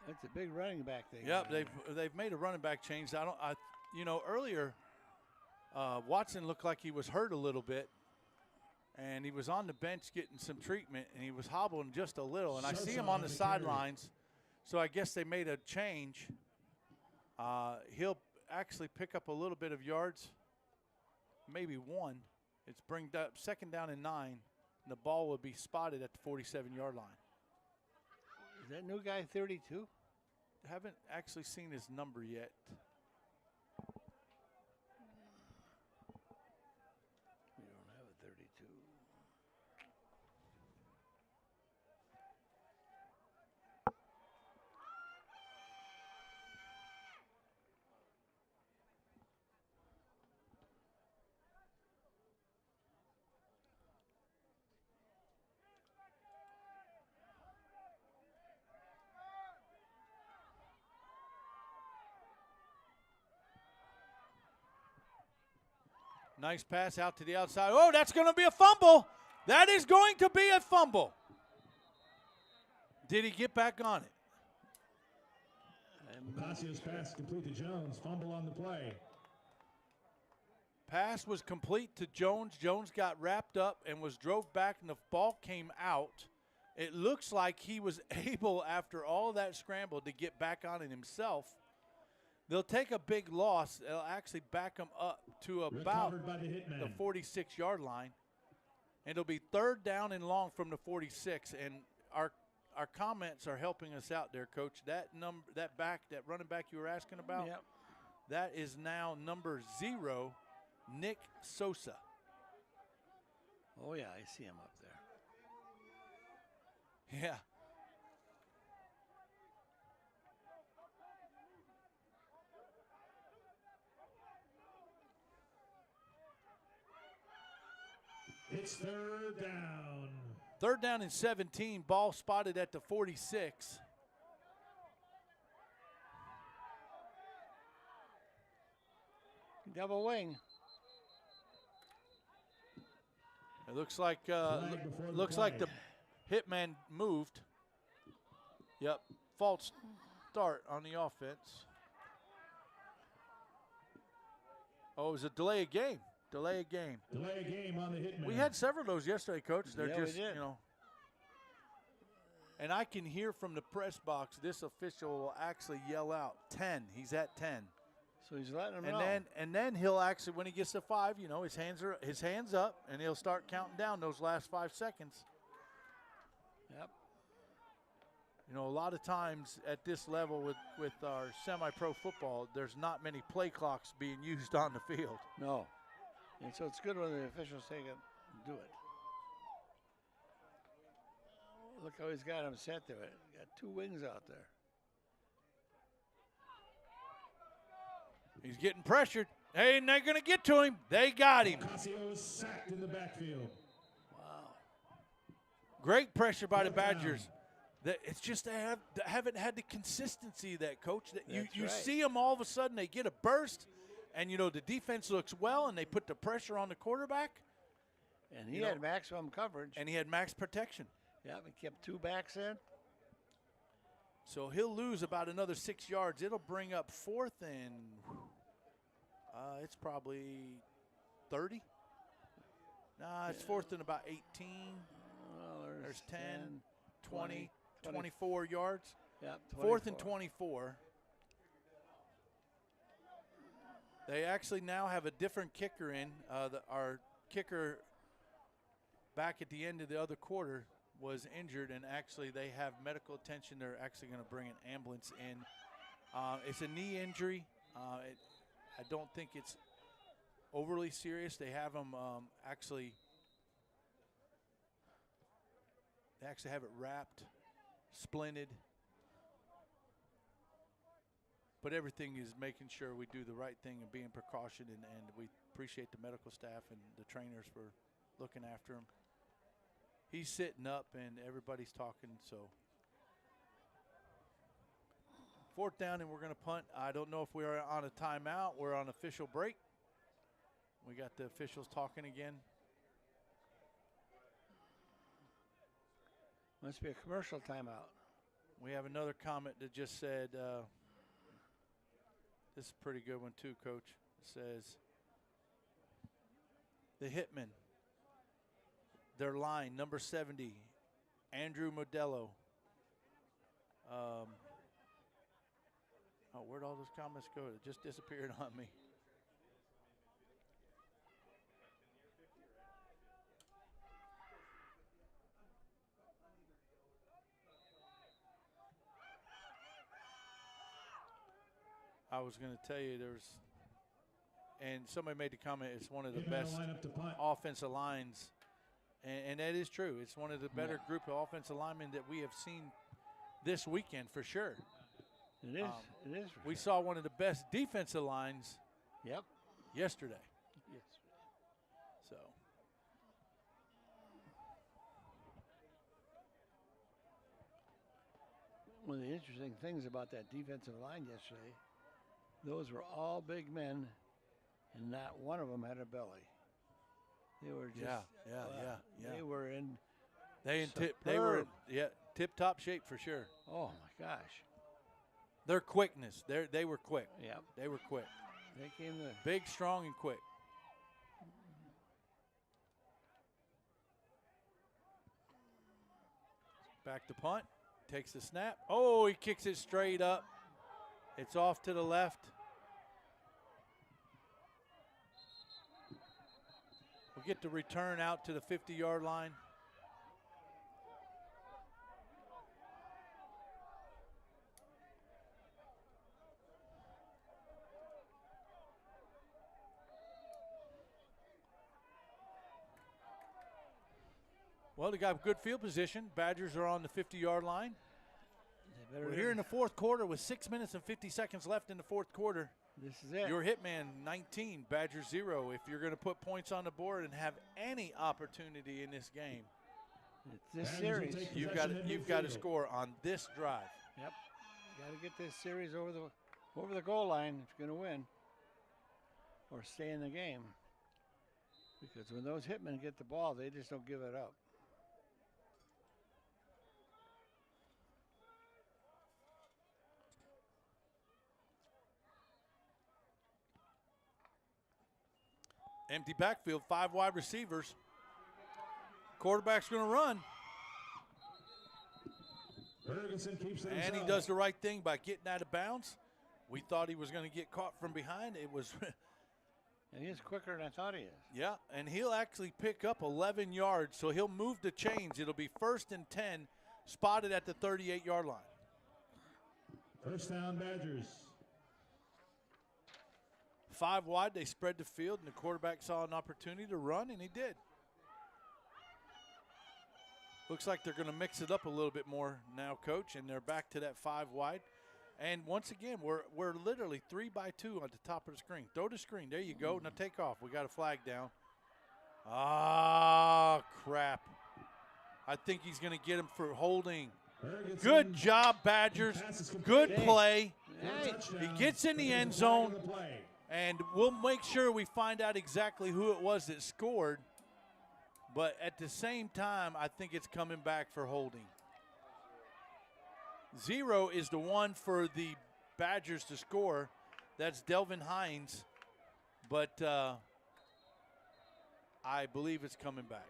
That's a big running back thing. Yep, they've made a running back change. Earlier Watson looked like he was hurt a little bit, and he was on the bench getting some treatment, and he was hobbling just a little. And I see him on the sidelines, so I guess they made a change. He'll actually pick up a little bit of yards, maybe one. It's bring up 2nd down and 9, and the ball will be spotted at the 47-yard line. Is that new guy 32? Haven't actually seen his number yet. We don't have a 32. Nice pass out to the outside. Oh, that's going to be a fumble. That is going to be a fumble. Did he get back on it? Pasio's pass complete to Jones. Fumble on the play. Pass was complete to Jones. Jones got wrapped up and was drove back, and the ball came out. It looks like he was able, after all that scramble, to get back on it himself. They'll take a big loss. They'll actually back them up to about the 46-yard line. And it'll be 3rd down and long from the 46. And our comments are helping us out there, Coach. That running back you were asking about, yep. That is now number 0, Nick Sosa. Oh, yeah, I see him up there. Yeah. It's 3rd down. 3rd down and 17. Ball spotted at the 46. Double wing. It looks like the Hitman moved. Yep, false start on the offense. Oh, it was a delay of game. Delay a game. Delay a game on the Hitman. We had several of those yesterday, Coach. They're Yeah, just, we did. And I can hear from the press box, this official will actually yell out 10. He's at 10. So he's letting him know. And then he'll actually, when he gets to 5, his hands up, and he'll start counting down those last 5 seconds. Yep. A lot of times at this level with our semi-pro football, there's not many play clocks being used on the field. No. And so it's good when the officials take it and do it. Look how he's got him set there. Got 2 wings out there. He's getting pressured. Hey, and they're going to get to him. They got him. Ocasio is sacked in the backfield. Wow. Great pressure by the Badgers. That it's just they haven't had the consistency of that, Coach. That you That's right. see them all of a sudden, they get a burst, and, you know, the defense looks well, and they put the pressure on the quarterback. And he had maximum coverage. And he had max protection. Yeah, he kept 2 backs in. So he'll lose about another 6 yards. It'll bring up 4th and it's probably 30. Nah, it's 4th and about 18. Well, There's 10, 20, 20, 24 yards. Yeah, 4th and 24. They actually now have a different kicker in. Our kicker back at the end of the other quarter was injured, and actually they have medical attention. They're actually going to bring an ambulance in. It's a knee injury. I don't think it's overly serious. They have him actually have it wrapped, splinted. But everything is making sure we do the right thing and being precaution, and we appreciate the medical staff and the trainers for looking after him. He's sitting up, and everybody's talking, so. 4th down, and we're going to punt. I don't know if we're on a timeout. We're on official break. We got the officials talking again. Must be a commercial timeout. We have another comment that just said, this is a pretty good one too, Coach. It says, the Hitmen, their line, number 70, Andrew Modello. Where'd all those comments go? It just disappeared on me. I was going to tell you and somebody made the comment, it's one of the best offensive lines. And that is true. It's one of the better group of offensive linemen that we have seen this weekend for sure. It is. It is. We saw one of the best defensive lines yesterday. Yes. So. One of the interesting things about that defensive line yesterday, those were all big men, and not one of them had a belly. They were just They were in. They were in tip-top shape for sure. Oh my gosh. Their quickness, they were quick. Yeah. They were quick. They came to big, strong, and quick. Back to punt. Takes the snap. Oh, he kicks it straight up. It's off to the left. We'll get the return out to the 50-yard line. Well, they got good field position. Badgers are on the 50-yard line. We're here in the 4th quarter with 6 minutes and 50 seconds left in the 4th quarter. This is it. Your Hitman 19, Badger 0. If you're going to put points on the board and have any opportunity in this game, this series, you've got to score on this drive. Yep. You got to get this series over the goal line if you're going to win or stay in the game. Because when those Hitmen get the ball, they just don't give it up. Empty backfield, 5 wide receivers. Quarterback's going to run. Ferguson keeps it and he does the right thing by getting out of bounds. We thought he was going to get caught from behind. It was. And he's quicker than I thought he is. Yeah, and he'll actually pick up 11 yards, so he'll move the chains. It'll be 1st and 10, spotted at the 38-yard line. First down, Badgers. 5 wide, they spread the field, and the quarterback saw an opportunity to run, and he did. Looks like they're going to mix it up a little bit more now, Coach, and they're back to that 5 wide. And once again, we're literally 3 by 2 on the top of the screen. Throw the screen. There you go. Now take off. We got a flag down. Ah, crap. I think he's going to get him for holding. Ferguson. Good job, Badgers. Good play. Hey. He gets in the end zone, The play. and we'll make sure we find out exactly who it was that scored. But at the same time, I think it's coming back for holding. 0 is the one for the Badgers to score. That's Delvin Hines. But I believe it's coming back.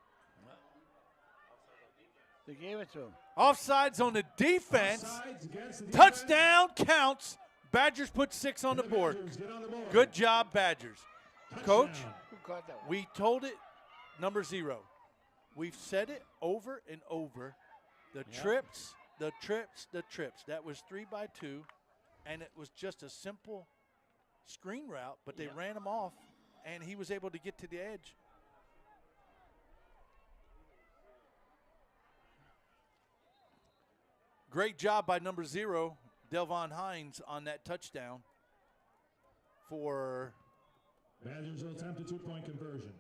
They gave it to him. Offsides on the defense. Offsides against the defense. Touchdown counts. Badgers put 6 on the The board. Badgers get on the board. Good job, Badgers. Coach, Touchdown. Who caught that one? we told it, number 0. We've said it over and over. The trips, the trips, the trips. That was 3 by 2, and it was just a simple screen route, but they ran him off, and he was able to get to the edge. Great job by number 0, Delvon Hines, on that touchdown for Badgers will attempt a 2-point conversion.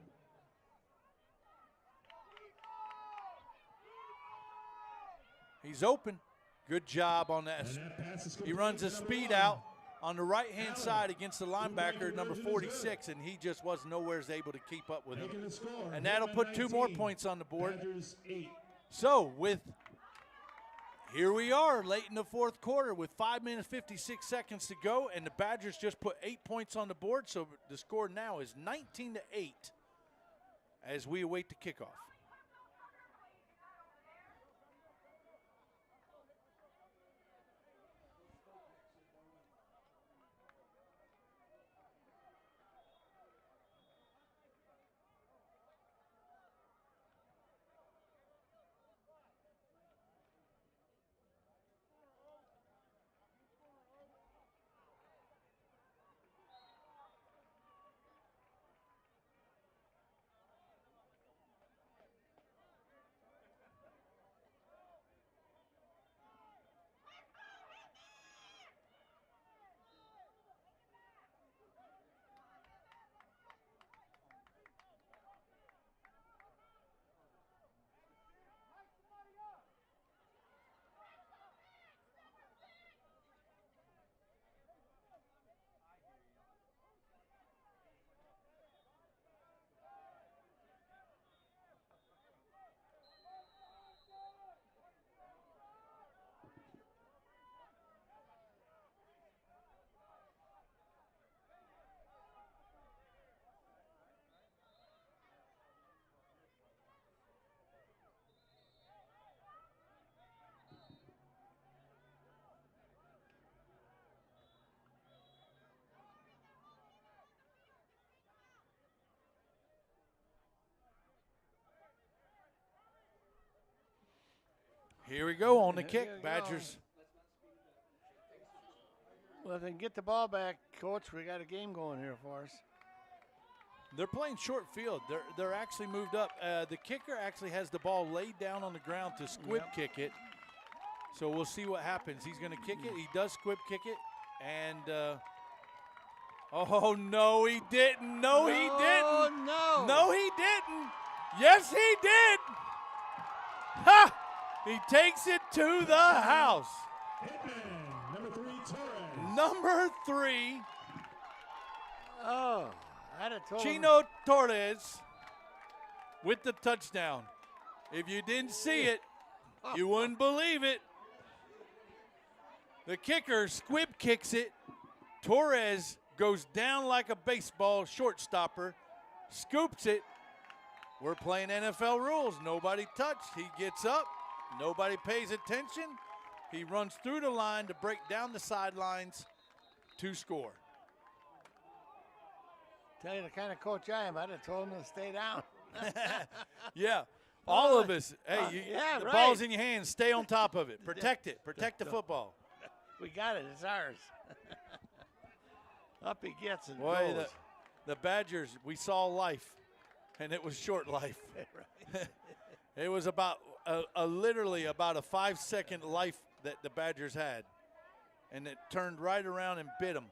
he's open. Good job on that. And that pass is He runs a complete, speed number out 1. on the right-hand side against the linebacker, number 46, and he just was nowhere able to keep up with him. Making the score. And that'll Hitman put 2 more 19, points on the board. Badgers 8. So here we are late in the 4th quarter with 5 minutes, 56 seconds to go, and the Badgers just put 8 points on the board, so the score now is 19-8 as we await the kickoff. Here we go on the Here kick, we go. Badgers. Well, if they can get the ball back, Coach, we got a game going here for us. They're playing short field. They're actually moved up. The kicker actually has the ball laid down on the ground to squib kick it. So we'll see what happens. He's going to kick it. He does squib kick it. And, oh, no, he didn't. No, he didn't. No. No, he didn't. Yes, he did. Ha! He takes it to the house. Hitman, number 3, Torres. Number 3, Oh, I'd have told him. Chino Torres with the touchdown. If you didn't see it, you wouldn't believe it. The kicker squib kicks it. Torres goes down like a baseball shortstopper, scoops it. We're playing NFL rules. Nobody touched. He gets up. Nobody pays attention. He runs through the line to break down the sidelines to score. Tell you the kind of coach I am, I'd have told him to stay down. Yeah, all of us. Hey, yeah, the right. ball's in your hands. Stay on top of it. Protect it. Protect the football. We got it. It's ours. Up he gets and Boy, goes. the Badgers, we saw life, and it was short life. Right. It was about literally about a 5-second life that the Badgers had, and it turned right around and bit them.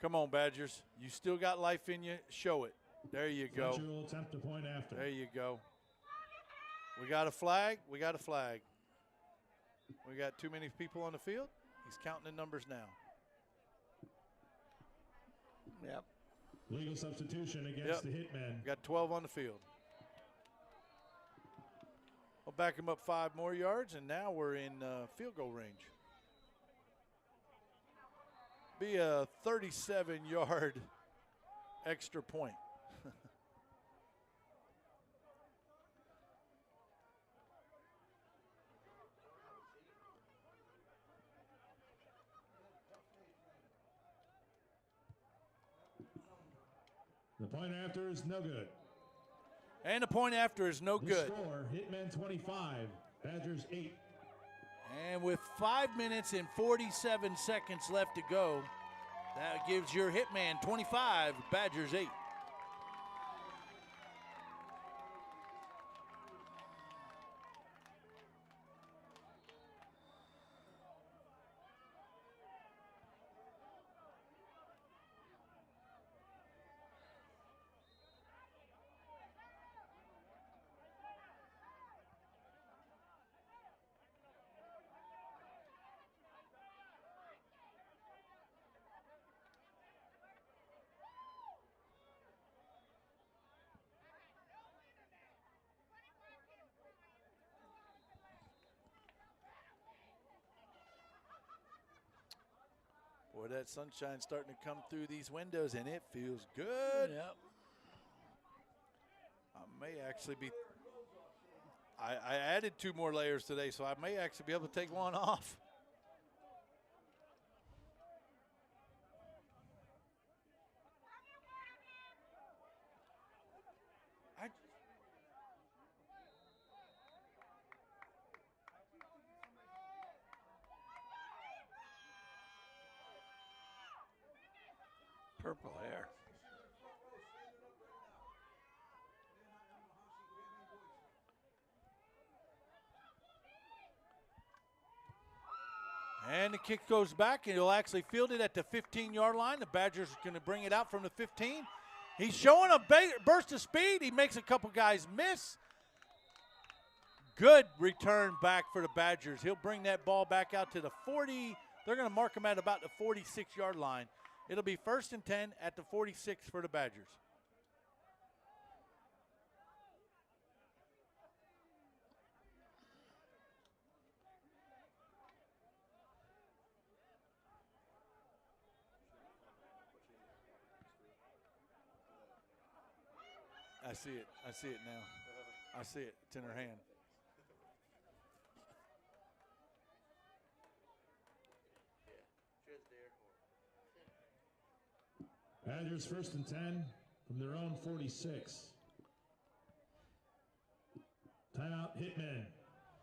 Come on, Badgers. You still got life in you. Show it. There you go. Fletcher will attempt a point after. There you go. We got a flag. We got a flag. We got too many people on the field. He's counting the numbers now. Yep. Legal substitution against the Hitmen. We got 12 on the field. We'll back him up 5 more yards, and now we're in field goal range. Be a 37-yard extra point. The point after is no good. And the point after is no The good. score, Hitmen 25, Badgers 8. And with 5 minutes and 47 seconds left to go, that gives your Hitman 25, Badgers 8. Boy, that sunshine's starting to come through these windows, and it feels good. Yep. I may actually be. I added 2 more layers today, so I may actually be able to take one off. Purple hair. And the kick goes back, and he'll actually field it at the 15-yard line. The Badgers are going to bring it out from the 15. He's showing a burst of speed. He makes a couple guys miss. Good return back for the Badgers. He'll bring that ball back out to the 40. They're going to mark him at about the 46-yard line. It'll be 1st and 10 at the 46 for the Badgers. I see it. I see it now. I see it. It's in her hand. Badgers 1st and 10 from their own 46. Timeout, Hitmen.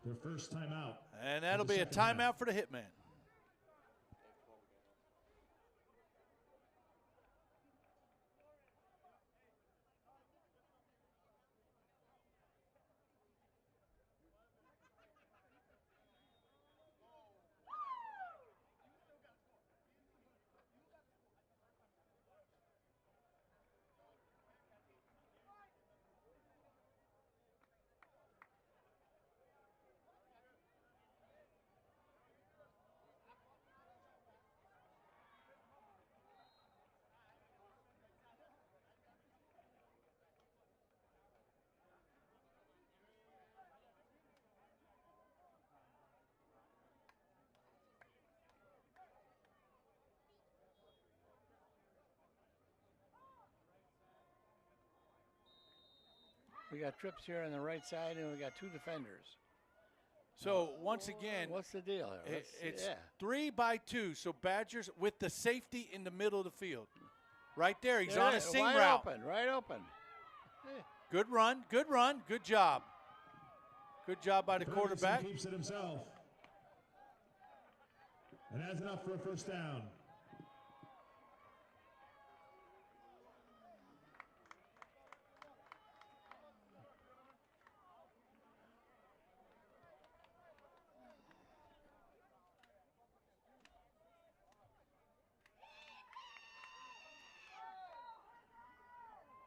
Their first timeout. And that'll be a timeout for the Hitman. We got trips here on the right side, and we got 2 defenders. So once again, What's the deal here? it's 3 by 2. So Badgers with the safety in the middle of the field. Right there, he's on a seam wide route. open, right open. Good run, good run, good job. Good job by the Ferguson quarterback. keeps it himself. And that's enough for a first down.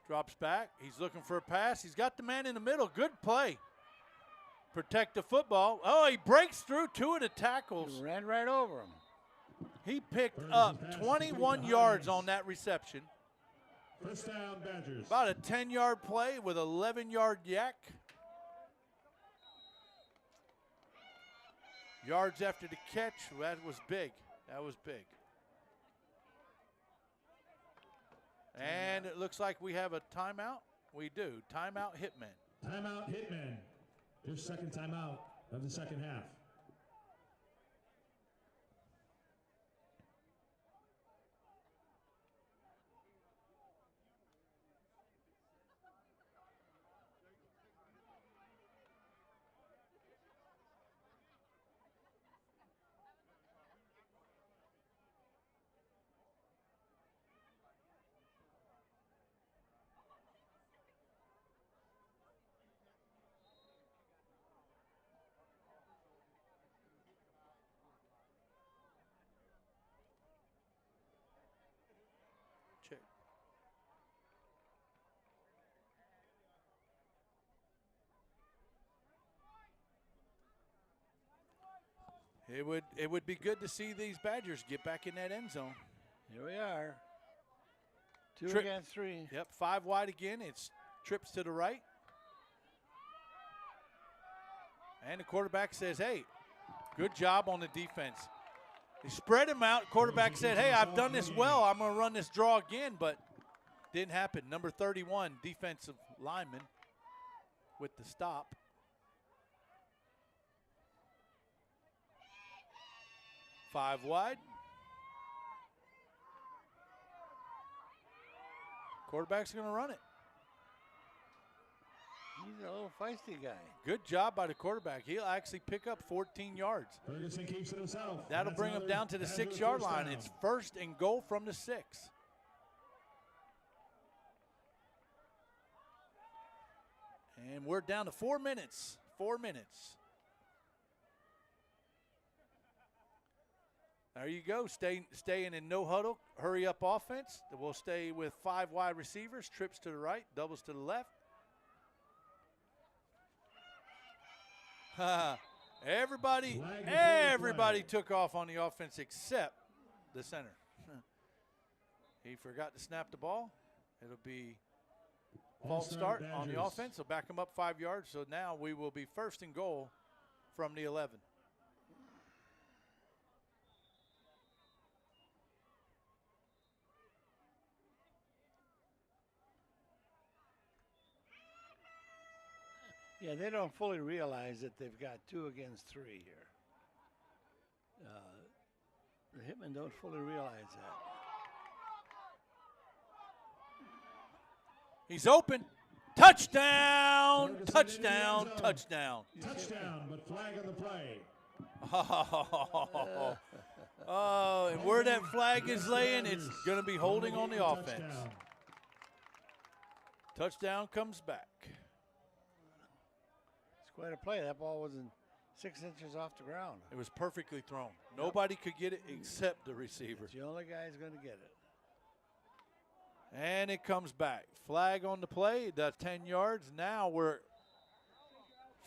Drops back. He's looking for a pass. He's got the man in the middle. Good play. Protect the football. Oh, he breaks through 2 of the tackles. He ran right over him. He picked up 21 yards on that reception. First down, Badgers. About a 10-yard play with 11-yard yak. Yards after the catch. That was big. That was big. And it looks like we have a timeout. We do. Timeout, Hitman. Timeout, Hitman. Your second timeout of the second half. Check. It would be good to see these Badgers get back in that end zone. Here we are. 2 Trip. against 3. Yep, 5 wide again. It's trips to the right. And the quarterback says, hey, good job on the defense. They spread him out. Quarterback said, hey, I've done this well. I'm going to run this draw again, but didn't happen. Number 31, defensive lineman with the stop. Five wide. Quarterback's going to run it. He's a little feisty guy. Good job by the quarterback. He'll actually pick up 14 yards. Ferguson keeps it himself. That'll bring him down to the 6-yard line. It's 1st and goal from the 6. And we're down to 4 minutes. 4 minutes. There you go. Staying in no huddle. Hurry up offense. We'll stay with 5 wide receivers. Trips to the right. Doubles to the left. Everybody took off on the offense except the center. He forgot to snap the ball. It'll be false start on the offense. So back him up 5 yards. So now we will be 1st and goal from the 11. Yeah, they don't fully realize that they've got 2 against 3 here. The Hitmen don't fully realize that. He's open. Touchdown! Touchdown! Touchdown! Touchdown, but flag on the play. Oh, and where that flag is laying, it's going to be holding on the offense. Touchdown comes back. Quite a play. That ball wasn't 6 inches off the ground. It was perfectly thrown. Nobody could get it except the receiver. It's the only guy who's going to get it. And it comes back. Flag on the play. That's 10 yards. Now we're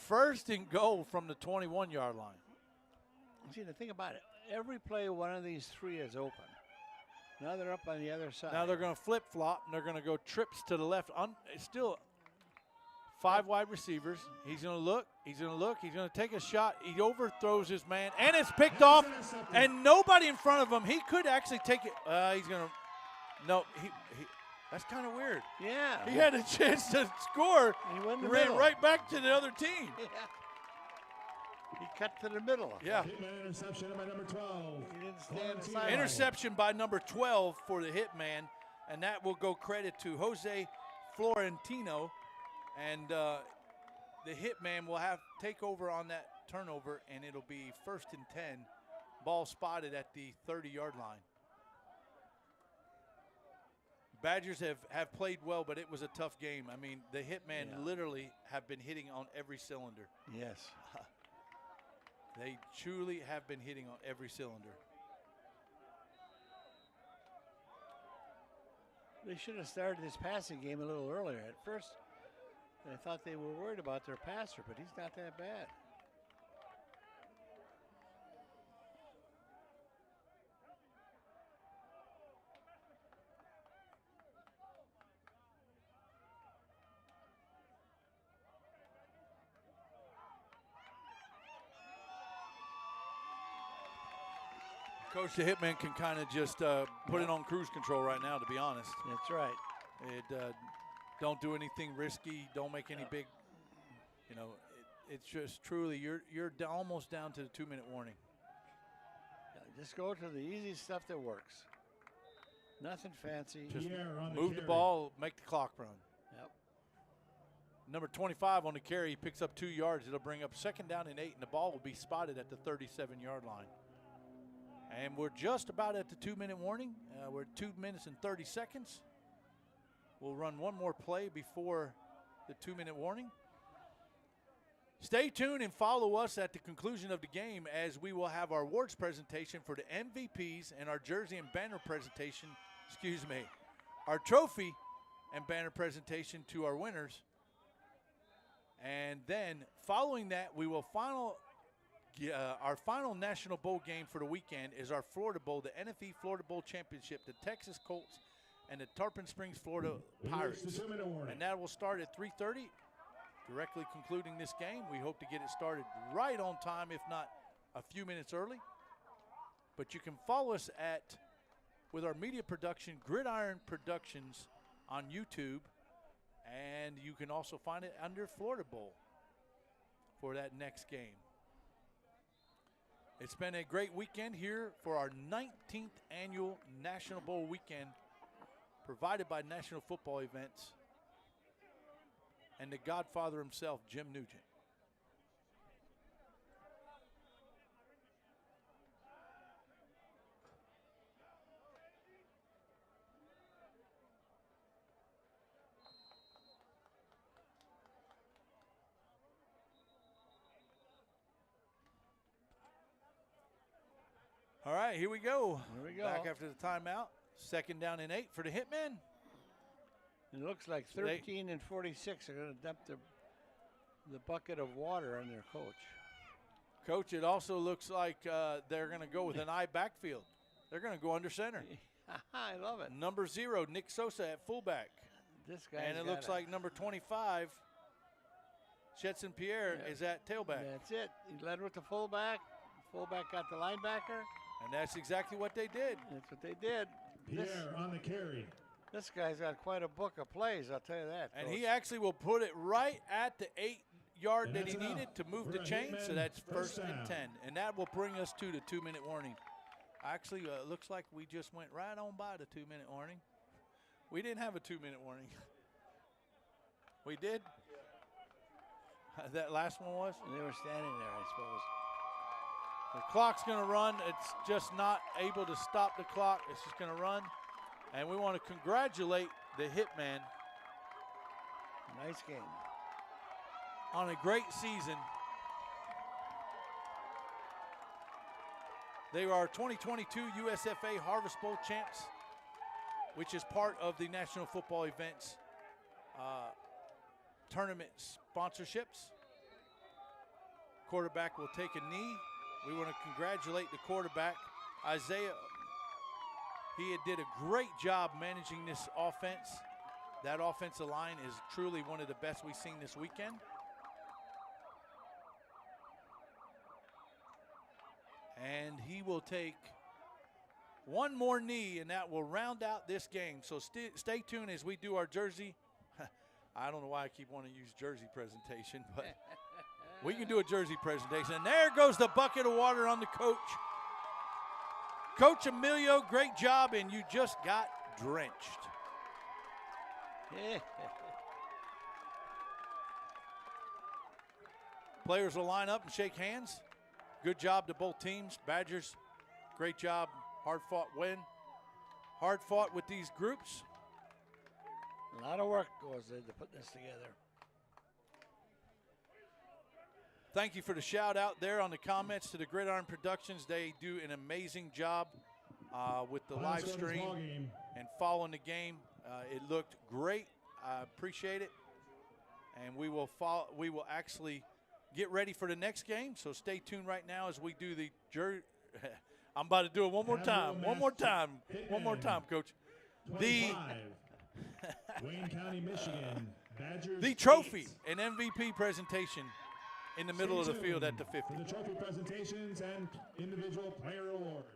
1st and goal from the 21-yard line. See, the thing about it, every play one of these 3 is open. Now they're up on the other side. Now they're going to flip-flop, and they're going to go trips to the left. It's still 5 wide receivers. He's going to look. He's going to look. He's going to take a shot. He overthrows his man, and it's picked off, and nobody in front of him. He could actually take it. He's going to – no, that's kind of weird. Yeah. He had a chance to score. He went in the ran middle. right back to the other team. Yeah. He cut to the middle. Yeah. Hitman interception by number 12. He didn't stay on the sideline. Interception by number 12 for the Hitman, and that will go credit to Jose Florentino. And the Hitman will take over on that turnover, and it'll be 1st and 10. Ball spotted at the 30-yard line. Badgers have played well, but it was a tough game. I mean, the Hitman literally have been hitting on every cylinder. Yes. They truly have been hitting on every cylinder. They should have started this passing game a little earlier. At first, I thought they were worried about their passer, but he's not that bad. Coach, the Hitman can kind of just put it on cruise control right now, to be honest. That's right. It don't do anything risky. Don't make any big, you know. It's just truly you're almost down to the 2-minute warning. Yeah, just go to the easy stuff that works. Nothing fancy. Just Pierre on the move the carry. ball, make the clock run. Yep. Number 25 on the carry, he picks up 2 yards. It'll bring up 2nd down and 8, and the ball will be spotted at the 37-yard line. And we're just about at the 2-minute warning. We're at 2 minutes and 30 seconds. We'll run one more play before the 2-minute warning. Stay tuned and follow us at the conclusion of the game, as we will have our awards presentation for the MVPs and our jersey and banner presentation, our trophy and banner presentation to our winners. And then following that, we will our final National Bowl game for the weekend is our Florida Bowl, the NFE Florida Bowl Championship, the Texas Colts and the Tarpon Springs, Florida Pirates. And that will start at 3:30, directly concluding this game. We hope to get it started right on time, if not a few minutes early. But you can follow us with our media production, Gridiron Productions, on YouTube. And you can also find it under Florida Bowl for that next game. It's been a great weekend here for our 19th annual National Bowl weekend, provided by National Football Events and the Godfather himself, Jim Nugent. All right, here we go. Here we go. Back after the timeout. 2nd down and 8 for the Hitmen. It looks like 13 and 46 are going to dump the bucket of water on their coach. Coach, it also looks like they're going to go with an I backfield. They're going to go under center. I love it. Number 0, Nick Sosa at fullback. This guy. And it looks like number 25, Shetson Pierre, is at tailback. That's it. He led with the fullback. Fullback got the linebacker. And that's exactly what they did. That's what they did. Pierre on the carry. This guy's got quite a book of plays, I'll tell you that. And Coach. he actually will put it right at the 8-yard And that he that's enough needed to move for the a chain. So Hitman that's first 1st and down. 10. And that will bring us to the 2-minute warning. Actually, looks like we just went right on by the 2-minute warning. We didn't have a 2-minute warning. We did? That last one was? They were standing there, I suppose. The clock's going to run. It's just not able to stop the clock. It's just going to run. And we want to congratulate the Hitman Nice game. on a great season. They are 2022 USFA Harvest Bowl champs, which is part of the National Football Events tournament sponsorships. Quarterback will take a knee. We want to congratulate the quarterback, Isaiah. He did a great job managing this offense. That offensive line is truly one of the best we've seen this weekend. And he will take one more knee, and that will round out this game. So stay tuned as we do our jersey. I don't know why I keep wanting to use jersey presentation, but we can do a jersey presentation. And there goes the bucket of water on the coach. Coach Emilio, great job, and you just got drenched. Players will line up and shake hands. Good job to both teams. Badgers, great job. Hard-fought win. Hard-fought with these groups. A lot of work goes into putting this together. Thank you for the shout out there on the comments to the Gridiron Productions. They do an amazing job with the live stream and following the game. It looked great. I appreciate it. And we will actually get ready for the next game. So stay tuned right now as we do the I'm about to do it one more time. One more time. One more time, Coach. 25, Wayne County, Michigan. Badgers. The trophy 8. and MVP presentation in the middle of the field at the 50. For the trophy presentations and individual player awards.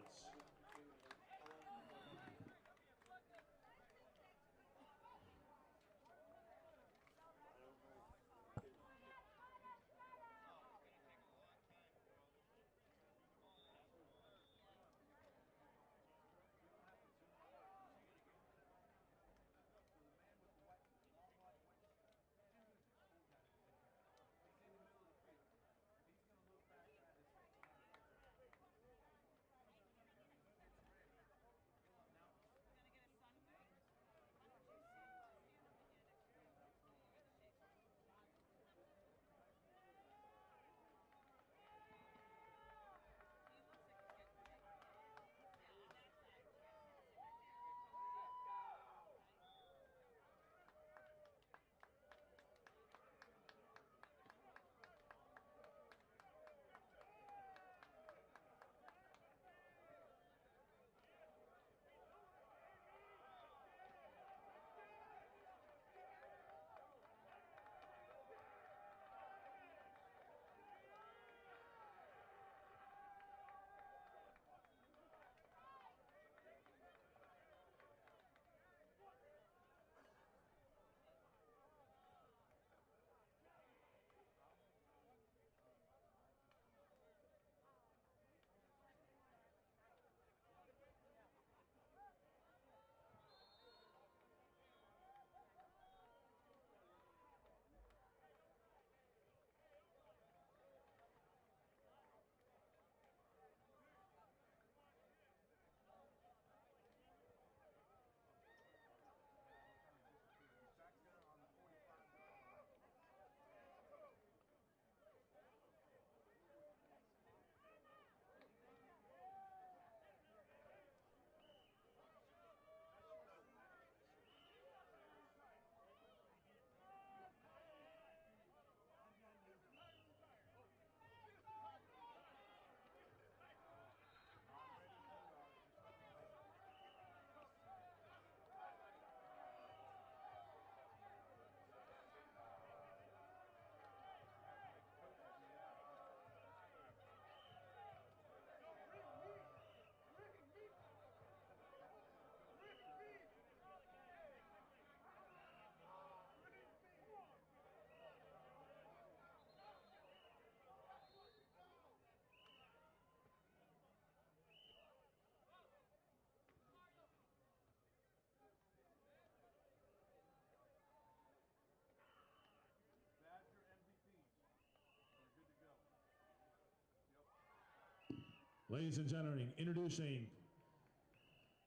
Ladies and gentlemen, introducing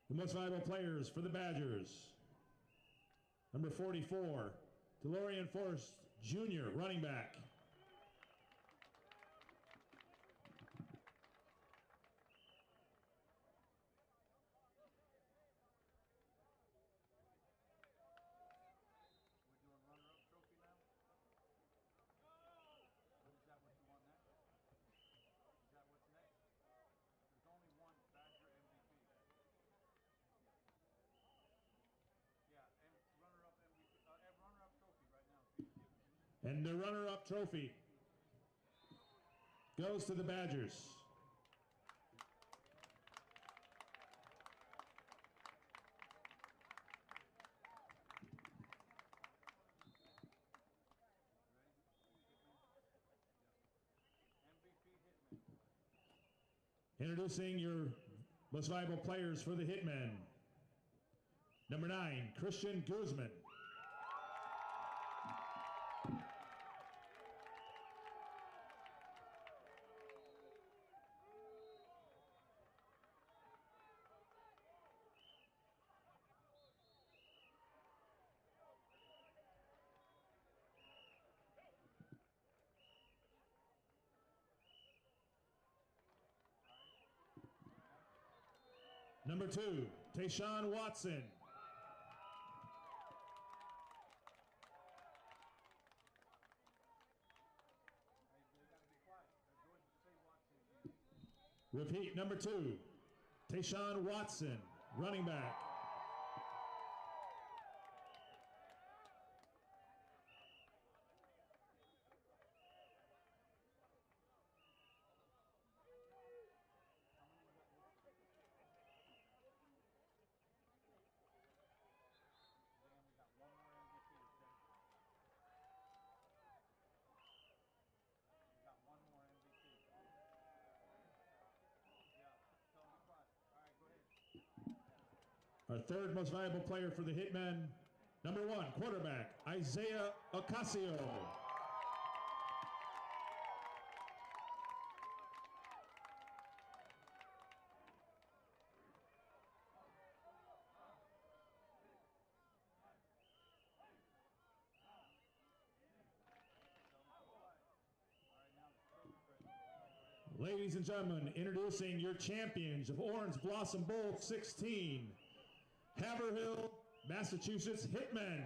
the most valuable players for the Badgers. Number 44, DeLorean Forrest Jr., running back. And the runner-up trophy goes to the Badgers. Introducing your most valuable players for the Hitmen. Number 9, Christian Guzman. Number 2, Tayshawn Watson. Repeat number 2, Tayshawn Watson, running back. Our third most valuable player for the Hitmen, number 1, quarterback, Isaiah Ocasio. Ladies and gentlemen, introducing your champions of Orange Blossom Bowl 16, Haverhill, Massachusetts Hitmen.